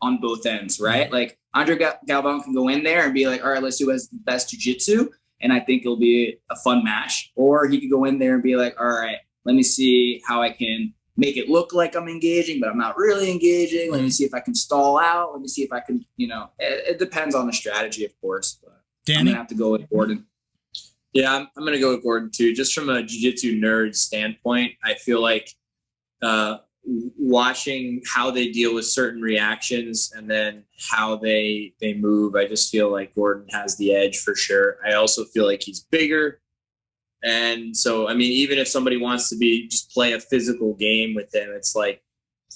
on both ends, right? Like Andre Galvão can go in there and be like, all right, let's do who has the best jiu-jitsu, and I think it'll be a fun match. Or he could go in there and be like, all right, let me see how I can make it look like I'm engaging, but I'm not really engaging. Let me see if I can stall out. Let me see if I can, it depends on the strategy, of course. But Danny? I'm going to have to go with Gordon. Yeah, I'm going to go with Gordon too. Just from a jiu-jitsu nerd standpoint, I feel like watching how they deal with certain reactions and then how they move, I just feel like Gordon has the edge for sure. I also feel like he's bigger. And so, I mean, even if somebody wants to just play a physical game with him, it's like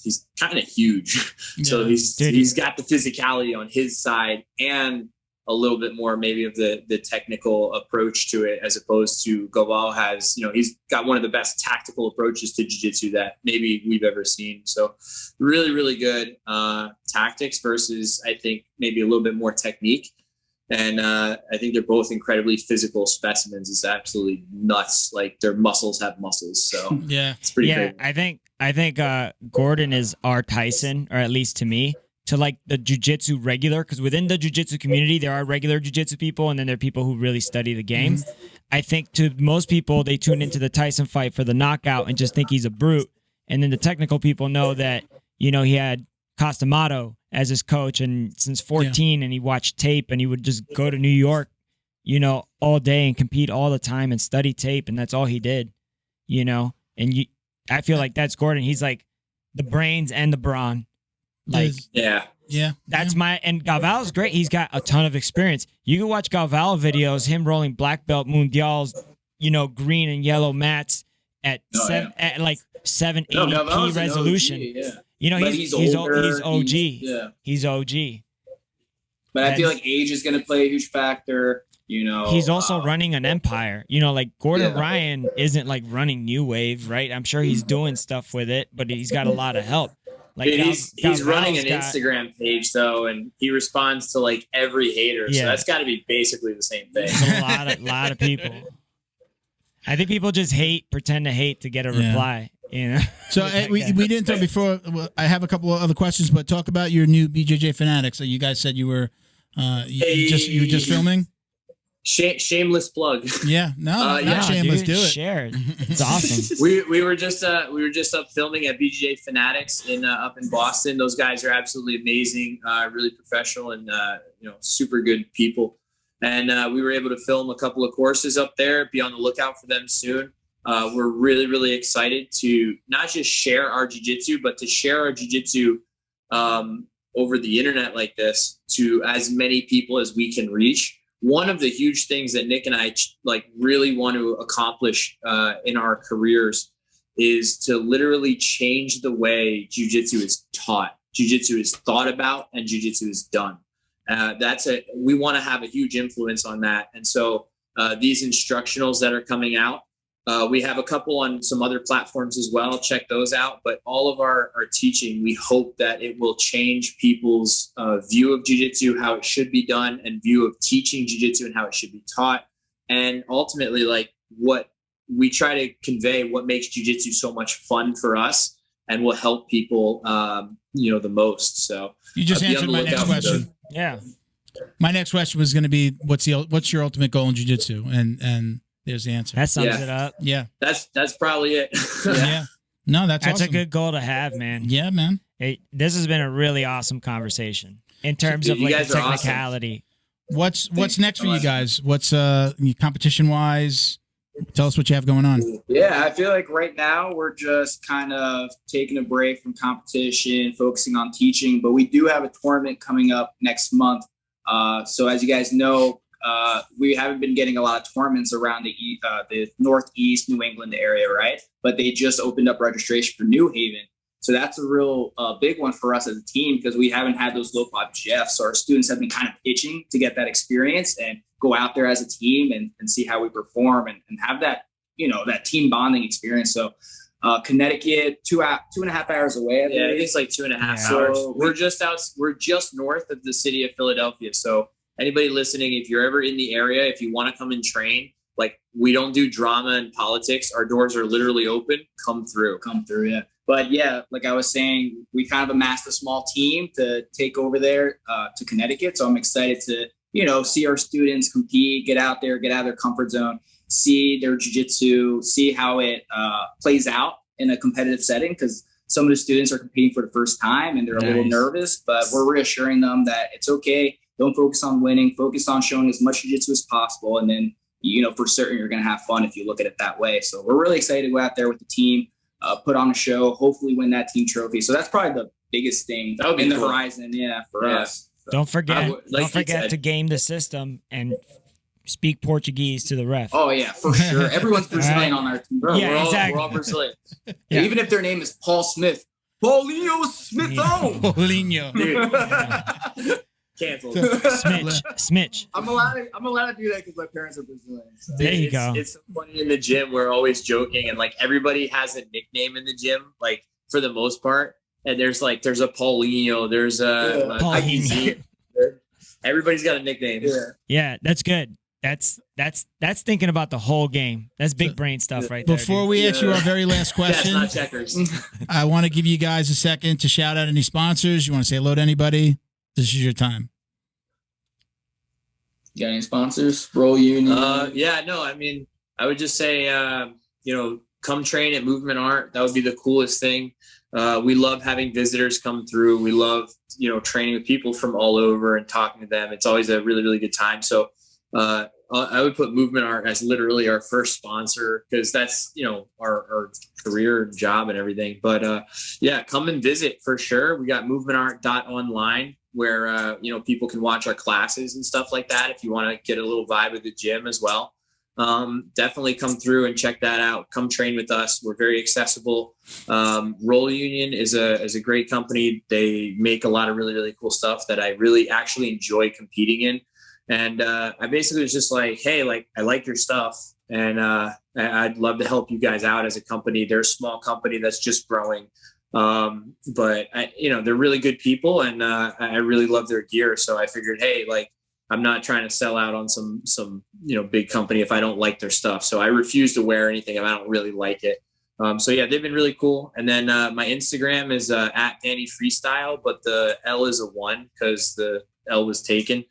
he's kind of huge. Yeah. So he's got the physicality on his side and a little bit more maybe of the technical approach to it, as opposed to Gaval has, he's got one of the best tactical approaches to jiu-jitsu that maybe we've ever seen. So really, really good tactics versus, I think, maybe a little bit more technique. And I think they're both incredibly physical specimens. It's absolutely nuts. Like their muscles have muscles. So yeah, it's pretty crazy. I think Gordon is our Tyson, or at least to me, to like the jiu-jitsu regular, because within the jiu-jitsu community, there are regular jiu-jitsu people, and then there are people who really study the game. Mm-hmm. I think to most people, they tune into the Tyson fight for the knockout and just think he's a brute. And then the technical people know that, he had Costamato as his coach and since 14 and he watched tape and he would just go to New York, all day and compete all the time and study tape. And that's all he did, and I feel like that's Gordon. He's like the brains and the brawn. Like, that's and Galval's great. He's got a ton of experience. You can watch Galval videos, him rolling black belt mundials, green and yellow mats at 780p resolution. He's OG. He's OG. But I feel like age is going to play a huge factor. He's also running an empire. Like Gordon Ryan isn't like running New Wave, right? I'm sure he's doing stuff with it, but he's got a lot of help. Like he's running an Instagram page though, and he responds to like every hater. So that's got to be basically the same thing. It's a lot of people. I think people just pretend to hate to get a reply. So we didn't talk before. I have a couple of other questions, but talk about your new BJJ Fanatics. So you guys said you were you were just filming. Shameless plug. Yeah, not shameless. Do it. Share it. It's awesome. we were just up filming at BJJ Fanatics up in Boston. Those guys are absolutely amazing, really professional and super good people. And we were able to film a couple of courses up there. Be on the lookout for them soon. We're really, really excited to not just share our jiu-jitsu, but to share our jiu-jitsu over the internet like this to as many people as we can reach. One of the huge things that Nick and I really want to accomplish in our careers is to literally change the way jiu-jitsu is taught, jiu-jitsu is thought about, and jiu-jitsu is done. We want to have a huge influence on that. And so these instructionals that are coming out, we have a couple on some other platforms as well. Check those out. But all of our teaching, we hope that it will change people's view of jiu-jitsu, how it should be done, and view of teaching jiu-jitsu and how it should be taught. And ultimately, like what we try to convey, what makes jiu-jitsu so much fun for us and will help people, the most. So you just answered my next question. Yeah. My next question was going to be, what's your ultimate goal in jiu-jitsu? And there's the answer. That sums it up. Yeah. That's probably it. Yeah. No, that's awesome. A good goal to have, man. Yeah, man. This has been a really awesome conversation in terms of like the technicality. Awesome. What's next for you guys? What's competition wise? Tell us what you have going on. Yeah, I feel like right now we're just kind of taking a break from competition, focusing on teaching, but we do have a tournament coming up next month. So as you guys know, we haven't been getting a lot of tournaments around the Northeast New England area, right? But they just opened up registration for New Haven. So that's a real big one for us as a team because we haven't had those local IBJJFs. So our students have been kind of itching to get that experience and go out there as a team and see how we perform and have that, that team bonding experience. So Connecticut, 2.5 hours away. I think it's like 2.5 hours. So we're just north of the city of Philadelphia. So anybody listening, if you're ever in the area, if you want to come and train, like we don't do drama and politics. Our doors are literally open. Come through. Yeah. But yeah, like I was saying, we kind of amassed a small team to take over there to Connecticut. So I'm excited to, see our students compete, get out there, get out of their comfort zone, see their jiu-jitsu, see how it plays out in a competitive setting because some of the students are competing for the first time and they're a little nervous, but we're reassuring them that it's okay. Don't focus on winning, focus on showing as much jiu-jitsu as possible. And then, for certain, you're going to have fun if you look at it that way. So we're really excited to go out there with the team, put on a show, hopefully win that team trophy. So that's probably the biggest thing in the horizon. Yeah. For us. So, don't forget to game the system and speak Portuguese to the ref. Oh yeah, for sure. Everyone's Brazilian on our team. Yeah, exactly. We're all Brazilian. Yeah. Even if their name is Paul Smith. Paulinho Smith. Paulinho. Canceled. Smitch. I'm allowed to do that because my parents are Brazilian. So. There you go. It's so funny in the gym. We're always joking, and like everybody has a nickname in the gym, like for the most part. And there's a Paulinho, there's a Paulinho. Everybody's got a nickname. Yeah, that's good. That's thinking about the whole game. That's big brain stuff right there. Before we ask you our very last question, That's not checkers. I want to give you guys a second to shout out any sponsors. You want to say hello to anybody? This is your time. You got any sponsors? Roll Union? I would just say, come train at Movement Art. That would be the coolest thing. We love having visitors come through. We love, training with people from all over and talking to them. It's always a really, really good time. So I would put Movement Art as literally our first sponsor because that's, our career and job and everything. But come and visit for sure. We got movementart.online where, people can watch our classes and stuff like that. If you want to get a little vibe of the gym as well. Definitely come through and check that out. Come train with us. We're very accessible. Roll Union is a great company. They make a lot of really, really cool stuff that I really actually enjoy competing in. And I basically was just like, hey, I like your stuff. And I'd love to help you guys out as a company. They're a small company that's just growing. But they're really good people and I really love their gear. So I figured, hey, I'm not trying to sell out on some big company if I don't like their stuff. So I refuse to wear anything if I don't really like it. They've been really cool. And then my Instagram is at Danny Freestyle, but the L is a 1 because the L was taken.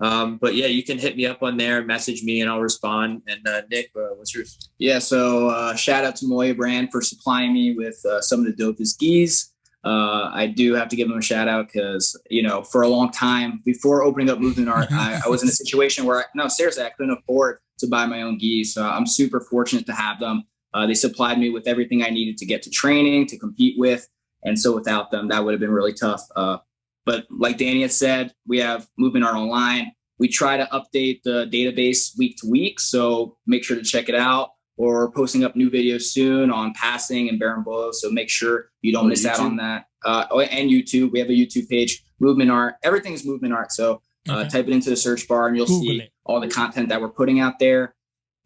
You can hit me up on there, message me, and I'll respond. And Nick, what's yours? Yeah, so shout out to Moya Brand for supplying me with some of the dopest gis. I do have to give them a shout out because, for a long time before opening up Movement Art, I was in a situation where I couldn't afford to buy my own gis. So I'm super fortunate to have them. They supplied me with everything I needed to get to training, to compete with. And so without them, that would have been really tough. But like Danny had said, we have Movement Art Online. We try to update the database week to week. So make sure to check it out. Or posting up new videos soon on passing and berimbolo. So make sure you don't miss out on that. And YouTube. We have a YouTube page, Movement Art. Everything is Movement Art. So type it into the search bar and you'll see all the content that we're putting out there.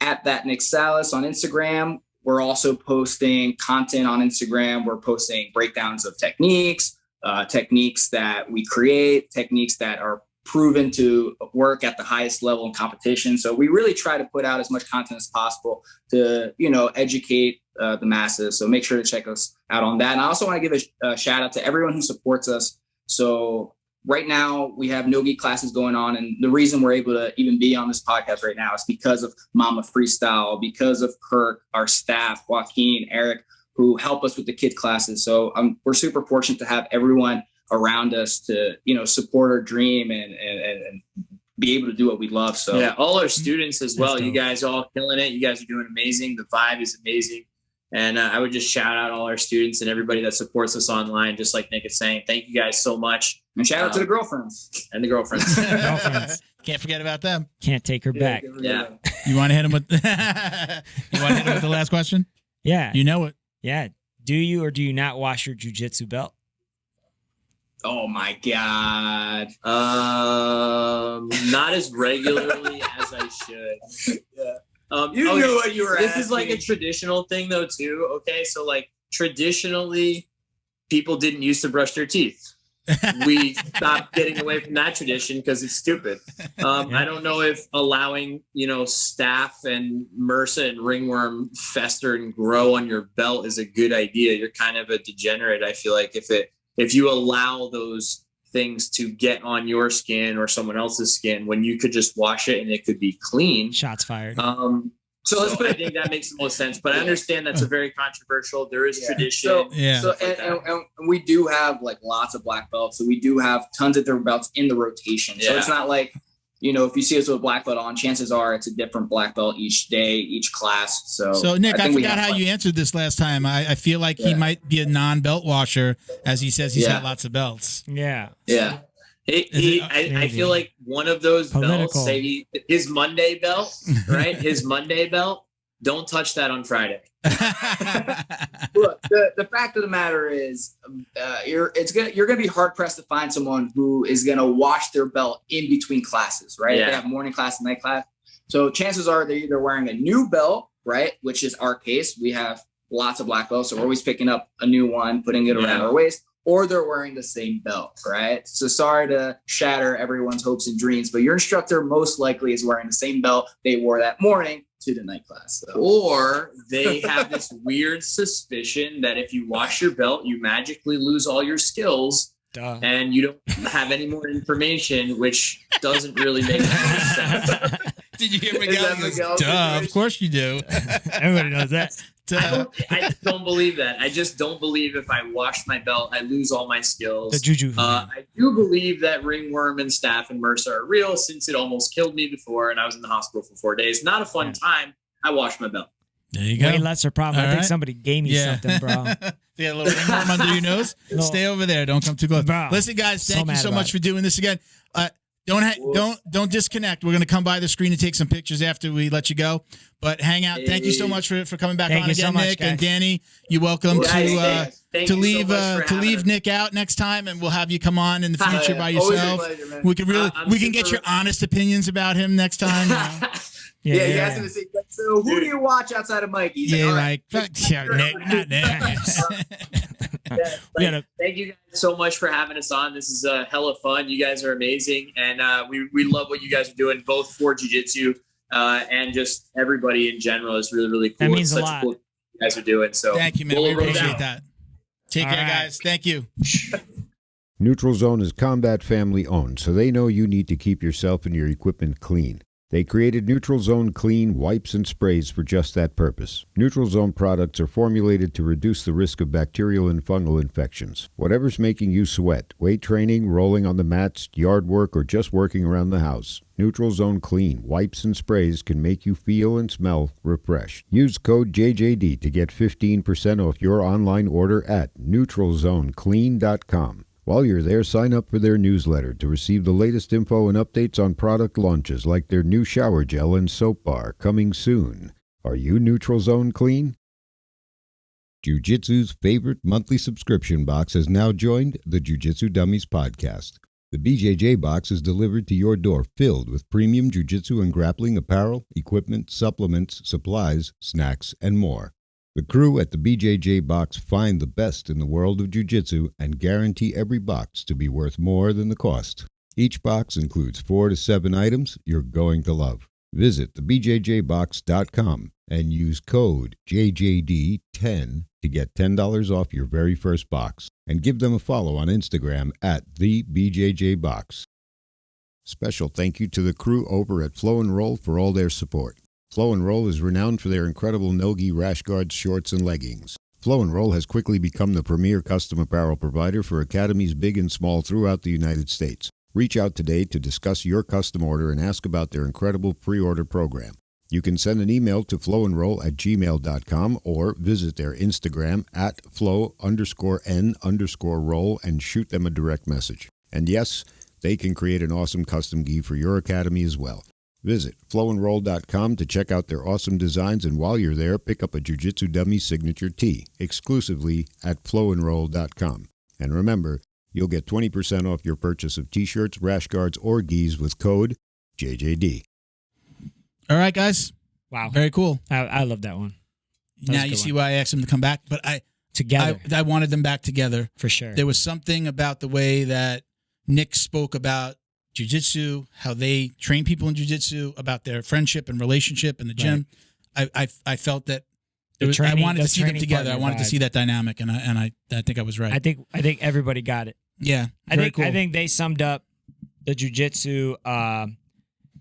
At that Nick Salles on Instagram. We're also posting content on Instagram. We're posting breakdowns of techniques that we create, techniques that are proven to work at the highest level in competition. So we really try to put out as much content as possible to, educate the masses. So make sure to check us out on that. And I also want to give a shout out to everyone who supports us. So right now we have no-gi classes going on. And the reason we're able to even be on this podcast right now is because of Mama Freestyle, because of Kirk, our staff, Joaquin, Eric, who help us with the kid classes. So we're super fortunate to have everyone around us to, support our dream and be able to do what we love. So yeah, all our students as well. You guys are all killing it. You guys are doing amazing. The vibe is amazing. And I would just shout out all our students and everybody that supports us online. Just like Nick is saying, thank you guys so much. And shout out to the girlfriends and the girlfriends. Can't forget about them. Can't take her back. Yeah. You want to hit him with the last question? Yeah. You know it. Yeah. Do you or do you not wash your jiu-jitsu belt? Oh my God. Not as regularly as I should. Yeah. You knew what you were This asking. is like a traditional thing though too. Okay. So traditionally people didn't used to brush their teeth. We stopped getting away from that tradition because it's stupid. I don't know if allowing, staph and MRSA and ringworm fester and grow on your belt is a good idea. You're kind of a degenerate. I feel like if you allow those things to get on your skin or someone else's skin when you could just wash it and it could be clean. Shots fired. So I think that makes the most sense. But I understand that's a very controversial. There is tradition. And we do have like lots of black belts. So we do have tons of different belts in the rotation. So it's not like, if you see us with a black belt on, chances are it's a different black belt each day, each class. So Nick, I forgot how you answered this last time. I feel like he might be a non-belt washer, as he says he's got lots of belts. Yeah. Yeah. I feel like one of those belts, say his Monday belt, right? His Monday belt, don't touch that on Friday. Look, the fact of the matter is, you're gonna be hard pressed to find someone who is gonna wash their belt in between classes, right? They have morning class and night class, so chances are they're either wearing a new belt, right? Which is our case. We have lots of black belts, so we're always picking up a new one, putting it around our waist. Or they're wearing the same belt, right? So sorry to shatter everyone's hopes and dreams, but your instructor most likely is wearing the same belt they wore that morning to the night class. So. Or they have this weird suspicion that if you wash your belt, you magically lose all your skills. Duh. And you don't have any more information, which doesn't really make any sense. Did you hear Miguel? Duh, of course you do. Everybody knows that. I just don't believe that. I just don't believe if I wash my belt, I lose all my skills. The juju. I do believe that ringworm and staph and MRSA are real, since it almost killed me before and I was in the hospital for 4 days. Not a fun time. I washed my belt. There you go. Way lesser problem. I think somebody gave me something, bro. You got a little ringworm under your nose? Stay over there. Don't come too close. Bro, listen, guys, thank you so much for doing this again. Don't disconnect. We're going to come by the screen and take some pictures after we let you go. But hang out. Thank you so much for coming back on again, so much, Nick, guys. And Danny. You're welcome to leave Nick out next time, and we'll have you come on in the future by yourself. Pleasure, we can get your honest opinions about him next time. He asked him to say, so who do you watch outside of Mikey? He's Nick, not Nick. Thank you guys so much for having us on. This is hella fun. You guys are amazing, and we love what you guys are doing, both for jiu-jitsu and just everybody in general. Is really, really cool. That means it's a such lot. Cool you guys are doing. So thank you, man. We appreciate that. Take care, guys. Thank you. Neutral Zone is Combat family owned, so they know you need to keep yourself and your equipment clean. They created Neutral Zone Clean wipes and sprays for just that purpose. Neutral Zone products are formulated to reduce the risk of bacterial and fungal infections. Whatever's making you sweat, weight training, rolling on the mats, yard work, or just working around the house, Neutral Zone Clean wipes and sprays can make you feel and smell refreshed. Use code JJD to get 15% off your online order at neutralzoneclean.com. While you're there, sign up for their newsletter to receive the latest info and updates on product launches like their new shower gel and soap bar coming soon. Are you Neutral Zone Clean? Jiu-Jitsu's favorite monthly subscription box has now joined the Jiu Jitsu Dummies Podcast. The BJJ Box is delivered to your door filled with premium jiu-jitsu and grappling apparel, equipment, supplements, supplies, snacks, and more. The crew at the BJJ Box find the best in the world of jiu-jitsu and guarantee every box to be worth more than the cost. Each box includes 4 to 7 items you're going to love. Visit thebjjbox.com and use code JJD10 to get $10 off your very first box. And give them a follow on Instagram at thebjjbox. Special thank you to the crew over at Flow and Roll for all their support. Flow and Roll is renowned for their incredible no-gi rash guards, shorts, and leggings. Flow and Roll has quickly become the premier custom apparel provider for academies big and small throughout the United States. Reach out today to discuss your custom order and ask about their incredible pre-order program. You can send an email to flowandroll@gmail.com or visit their Instagram at flow_n_roll and shoot them a direct message. And yes, they can create an awesome custom gi for your academy as well. Visit flowandroll.com to check out their awesome designs, and while you're there, pick up a Jiu Jitsu Dummies signature tee exclusively at flowandroll.com. And remember, you'll get 20% off your purchase of t-shirts, rash guards, or gis with code JJD. All right, guys. Wow. Very cool. I love that one. Now you see why I asked them to come back, but I wanted them back together. For sure. There was something about the way that Nick spoke about jiu-jitsu, how they train people in jiu-jitsu, about their friendship and relationship in the gym. Right. I felt that I wanted to see them together. I wanted to see that dynamic, and I think I was right. I think everybody got it. Yeah. I think they summed up the jiu-jitsu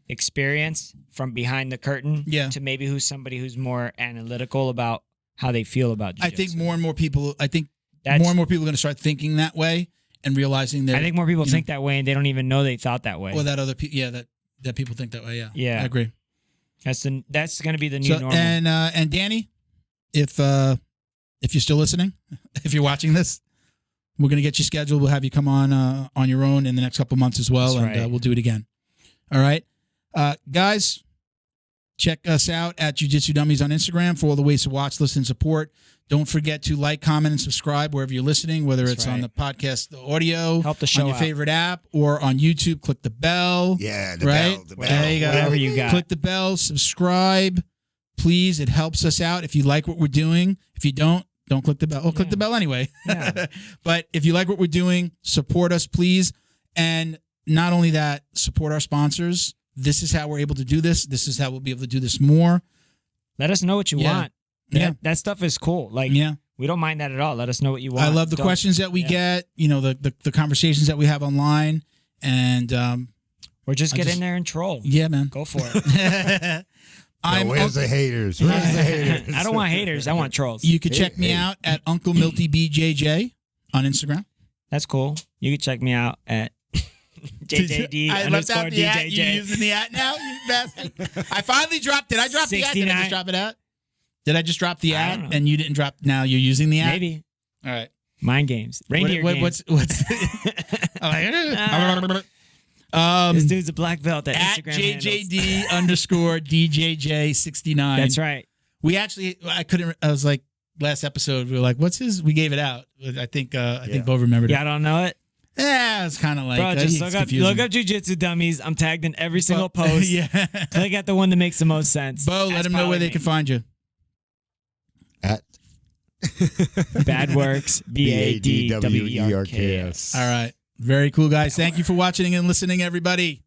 experience from behind the curtain to maybe who's somebody who's more analytical about how they feel about jiu-jitsu. I think more and more people are going to start thinking that way and realizing that. I think more people think that way and they don't even know they thought that way. Or that other people, that people think that way. Yeah. Yeah. I agree. That's going to be the new normal. And Danny, if you're still listening, if you're watching this, we're going to get you scheduled. We'll have you come on your own in the next couple months as well. That's and we'll do it again. All right. Guys, check us out at Jiu-Jitsu Dummies on Instagram for all the ways to watch, listen, and support. Don't forget to like, comment, and subscribe wherever you're listening, whether it's on the podcast, the audio, help the show on your out. favorite app, or on YouTube. Click the bell. Yeah, the bell. There you go. Whatever you got. Click the bell. Subscribe, please. It helps us out. If you like what we're doing, if you don't click the bell. Or click the bell anyway. Yeah. But if you like what we're doing, support us, please. And not only that, support our sponsors. This is how we're able to do this. This is how we'll be able to do this more. Let us know what you want. Yeah. That stuff is cool. Like, we don't mind that at all. Let us know what you want. I love the questions that we get, the conversations that we have online. And or just get in there and troll. Yeah, man. Go for it. Where's the haters? Where's the haters? I don't want haters. I want trolls. You could check me out at Uncle Milty BJJ on Instagram. That's cool. You can check me out at JJD I left out the at. You DJJ. using the at now, you bastard? I finally dropped it. I dropped the at. Did I just drop it out? Did I just drop the at and you didn't drop? Now you're using the at? Maybe. All right. Mind games. Reindeer games. What's this dude's a black belt at at Instagram JJD _DJJ69. That's right. We actually, I was like, last episode, we were like, what's his? We gave it out. I think Bo remembered it. Yeah, I don't know it. Yeah, it's kind of like, bro, just look up Jiu-Jitsu Dummies. I'm tagged in every single post. Yeah. Click at the one that makes the most sense. Bo, let them know where they can find you. At Badworks, BADWERKS. All right. Very cool, guys. Thank you for watching and listening, everybody.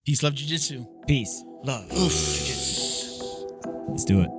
Peace, love, Jiu-Jitsu. Peace, love, Jiu-Jitsu. Let's do it.